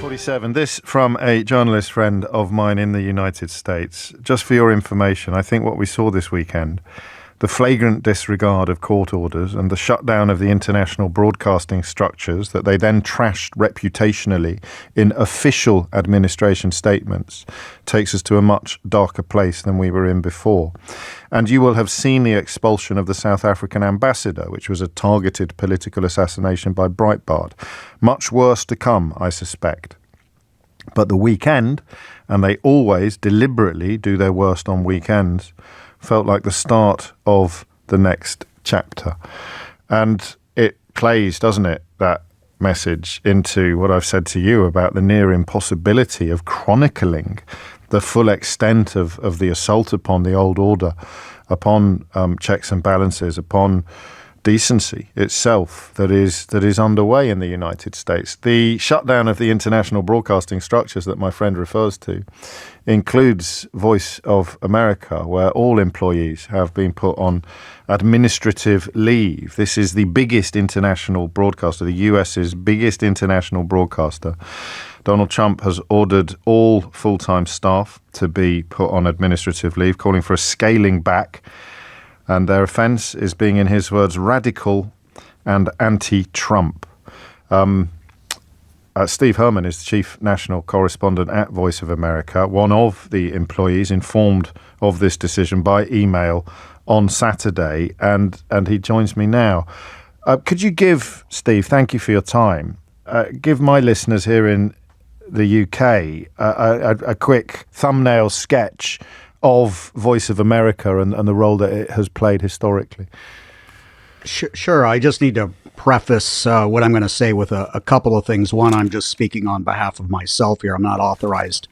47. This from a journalist friend of mine in the United States. Just for your information, I think what we saw this weekend, the flagrant disregard of court orders and the shutdown of the international broadcasting structures that they then trashed reputationally in official administration statements, takes us to a much darker place than we were in before. And you will have seen the expulsion of the South African ambassador, which was a targeted political assassination by Breitbart. Much worse to come, I suspect. But the weekend, and they always deliberately do their worst on weekends, felt like the start of the next chapter. And it plays, doesn't it, that message into what I've said to you about the near impossibility of chronicling the full extent of the assault upon the old order, upon checks and balances, upon decency itself that is underway in the United States. The shutdown of the international broadcasting structures that my friend refers to includes Voice of America, where all employees have been put on administrative leave. This is the biggest international broadcaster, the US's biggest international broadcaster. Donald Trump has ordered all full-time staff to be put on administrative leave, calling for a scaling back. And their offence is being, in his words, radical and anti-Trump. Steve Herman is the chief national correspondent at Voice of America, one of the employees informed of this decision by email on Saturday, and he joins me now. Could you give, Steve, thank you for your time, give my listeners here in the UK a quick thumbnail sketch of Voice of America and the role that it has played historically? Sure. I just need to preface what I'm going to say with a couple of things. One, I'm just speaking on behalf of myself here. I'm not authorized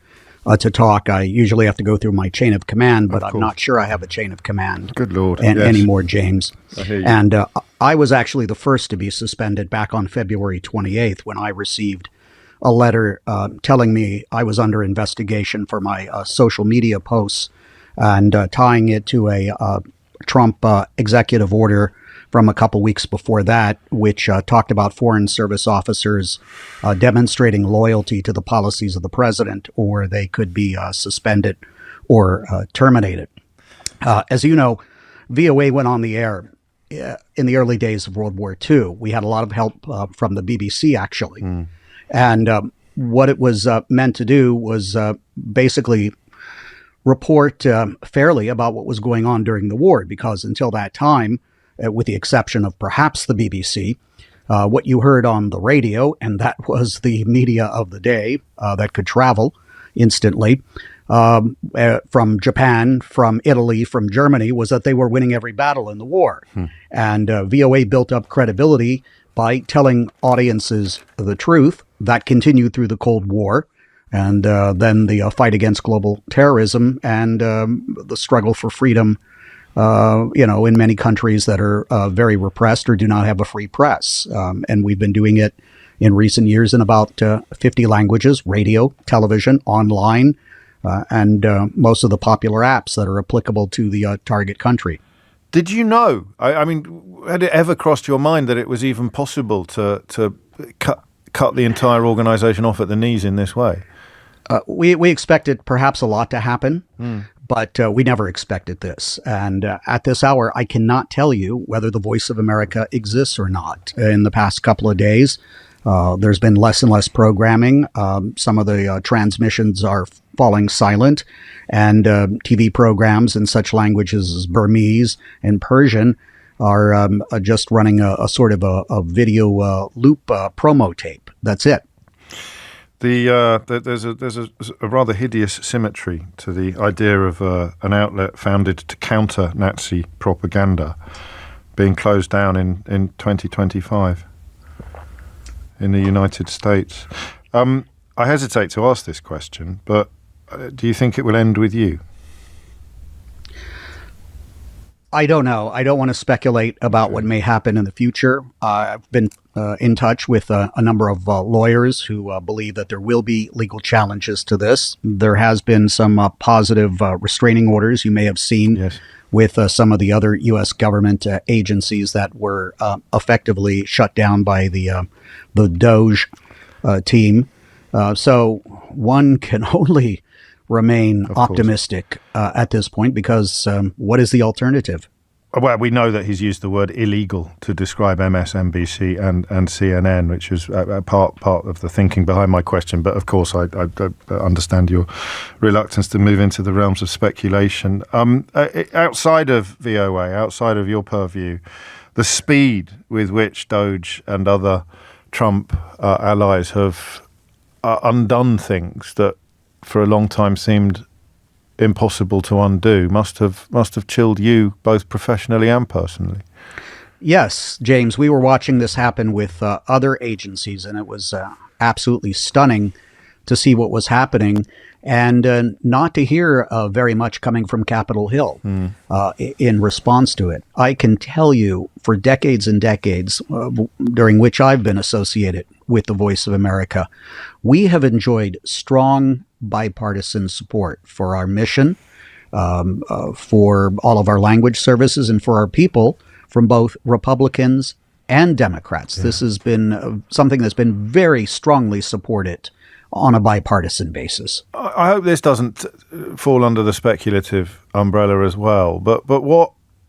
to talk. I usually have to go through my chain of command, but I'm not sure I have a chain of command. Good Lord. Anymore, James. I hear you. And I was actually the first to be suspended back on February 28th when I received a letter telling me I was under investigation for my social media posts and tying it to a Trump executive order from a couple weeks before that, which talked about Foreign Service officers demonstrating loyalty to the policies of the president, or they could be suspended or terminated. As you know, VOA went on the air in the early days of World War II. We had a lot of help from the BBC, actually. And what it was meant to do was basically report fairly about what was going on during the war, because until that time, with the exception of perhaps the BBC, what you heard on the radio, and that was the media of the day that could travel instantly from Japan, from Italy, from Germany, was that they were winning every battle in the war. And VOA built up credibility by telling audiences the truth. That continued through the Cold War, and then the fight against global terrorism and the struggle for freedom in many countries that are very repressed or do not have a free press. And we've been doing it in recent years in about 50 languages, radio, television, online, and most of the popular apps that are applicable to the target country. Did you know? I mean, had it ever crossed your mind that it was even possible to cut the entire organization off at the knees in this way? We expected perhaps a lot to happen, but we never expected this. And at this hour, I cannot tell you whether the Voice of America exists or not. In the past couple of days, there's been less and less programming. Some of the transmissions are falling silent, and TV programs in such languages as Burmese and Persian are just running a sort of a video loop promo tape. That's it. There's a rather hideous symmetry to the idea of an outlet founded to counter Nazi propaganda being closed down in 2025 in the United States. I hesitate to ask this question, but do you think it will end with you? I don't know. I don't want to speculate about what may happen in the future. I've been in touch with a number of lawyers who believe that there will be legal challenges to this. There has been some positive restraining orders you may have seen with some of the other U.S. government agencies that were effectively shut down by the Doge team. So one can only remain optimistic at this point because what is the alternative? Well, we know that he's used the word illegal to describe MSNBC and CNN, which is part of the thinking behind my question. But of course, I understand your reluctance to move into the realms of speculation. Outside of VOA, outside of your purview, the speed with which Doge and other Trump allies have undone things that for a long time seemed impossible to undo must have chilled you both professionally and personally. Yes, James, we were watching this happen with other agencies, and it was absolutely stunning to see what was happening and not to hear very much coming from Capitol Hill in response to it. I can tell you for decades and decades during which I've been associated with the Voice of America, we have enjoyed strong bipartisan support for our mission, for all of our language services, and for our people from both Republicans and Democrats. This has been something that's been very strongly supported on a bipartisan basis. I hope this doesn't fall under the speculative umbrella as well, but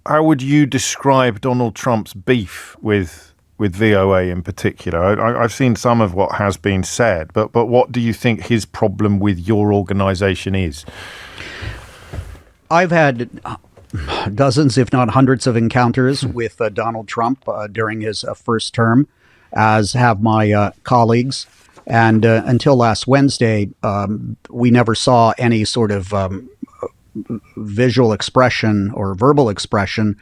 how would you describe Donald Trump's beef with VOA in particular? I've seen some of what has been said, but what do you think his problem with your organization is? I've had dozens, if not hundreds, of encounters with Donald Trump during his first term, as have my colleagues. And until last Wednesday, we never saw any sort of visual expression or verbal expression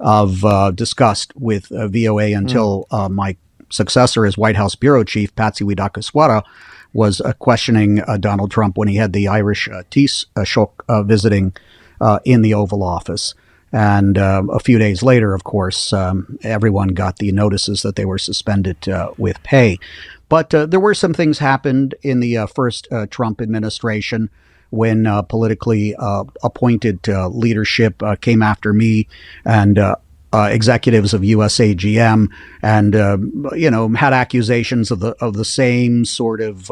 of disgust with VOA until my successor as White House bureau chief, Patsy Widakuswara, was questioning Donald Trump when he had the Irish Taoiseach visiting in the Oval Office. And a few days later, of course, everyone got the notices that they were suspended with pay. But there were some things happened in the first Trump administration when politically appointed leadership came after me and executives of USAGM and, had accusations of the same sort of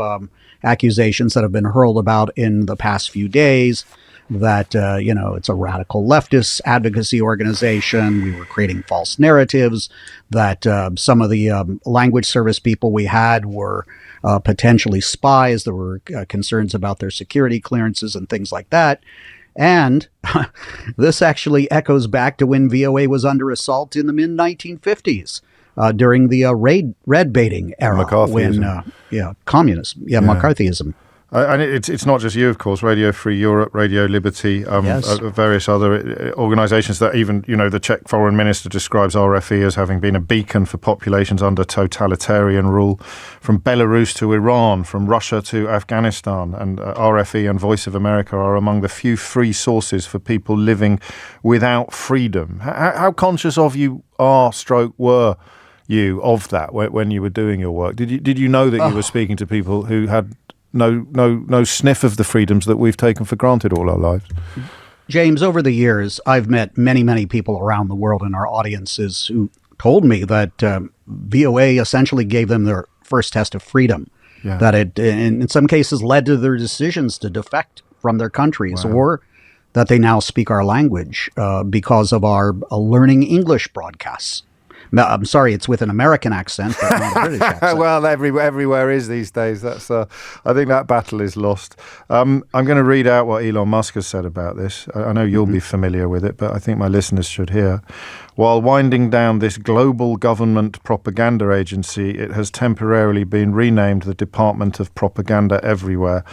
accusations that have been hurled about in the past few days, that, it's a radical leftist advocacy organization. We were creating false narratives, that some of the language service people we had were potentially spies. There were concerns about their security clearances and things like that. And this actually echoes back to when VOA was under assault in the mid-1950s during the red baiting era. McCarthyism. When, communism. McCarthyism. And it's not just you, of course. Radio Free Europe, Radio Liberty, various other organisations that even, the Czech foreign minister describes RFE as having been a beacon for populations under totalitarian rule, from Belarus to Iran, from Russia to Afghanistan. And RFE and Voice of America are among the few free sources for people living without freedom. How conscious of you were you of that when you were doing your work? Did you know that you were speaking to people who had no sniff of the freedoms that we've taken for granted all our lives? James, over the years, I've met many, many people around the world in our audiences who told me that VOA essentially gave them their first test of freedom, that it, in some cases, led to their decisions to defect from their countries, or that they now speak our language because of our learning English broadcasts. I'm sorry, it's with an American accent, but not a British accent. Well, everywhere is these days. That's I think that battle is lost. I'm going to read out what Elon Musk has said about this. I know you'll be familiar with it, but I think my listeners should hear. While winding down this global government propaganda agency, it has temporarily been renamed the Department of Propaganda Everywhere,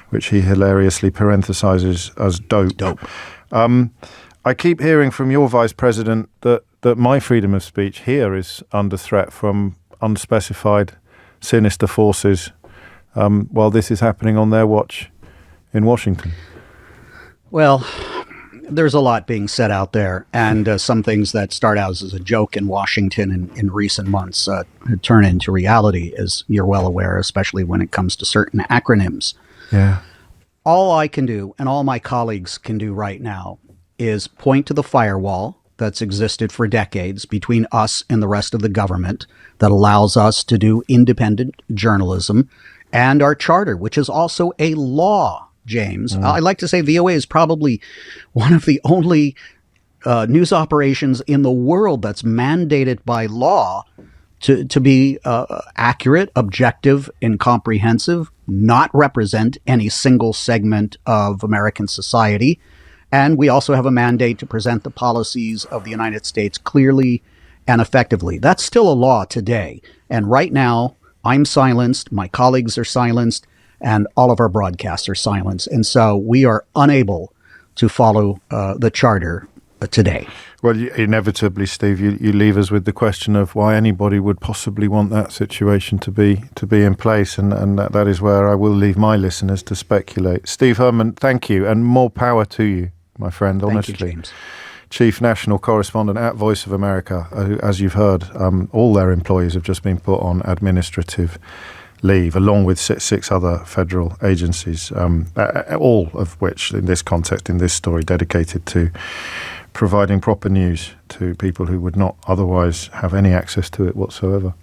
which he hilariously parenthesizes as dope. I keep hearing from your vice president that my freedom of speech here is under threat from unspecified sinister forces while this is happening on their watch in Washington. Well, there's a lot being said out there, and some things that start out as a joke in Washington in recent months turn into reality, as you're well aware, especially when it comes to certain acronyms. Yeah. All I can do, and all my colleagues can do right now, is point to the firewall that's existed for decades between us and the rest of the government that allows us to do independent journalism, and our charter, which is also a law, James. I like to say VOA is probably one of the only news operations in the world that's mandated by law to be accurate, objective, and comprehensive, not represent any single segment of American society. And we also have a mandate to present the policies of the United States clearly and effectively. That's still a law today. And right now, I'm silenced, my colleagues are silenced, and all of our broadcasts are silenced. And so we are unable to follow the charter today. Well, inevitably, Steve, you leave us with the question of why anybody would possibly want that situation to be in place, and that is where I will leave my listeners to speculate. Steve Herman, thank you, and more power to you, my friend, honestly. Thank you, James. Chief National Correspondent at Voice of America, who, as you've heard, all their employees have just been put on administrative leave, along with six other federal agencies, all of which, in this context, in this story, dedicated to providing proper news to people who would not otherwise have any access to it whatsoever.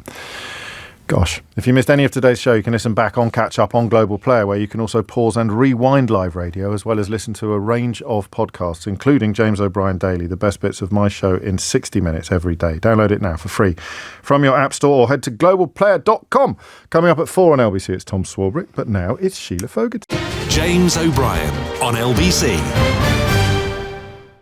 Gosh, if you missed any of today's show, you can listen back on Catch Up on Global Player, where you can also pause and rewind live radio, as well as listen to a range of podcasts, including James O'Brien Daily, the best bits of my show in 60 minutes every day. Download it now for free from your app store or head to globalplayer.com. Coming up at 4 on LBC, it's Tom Swarbrick, but now it's Sheila Fogarty. James O'Brien on LBC.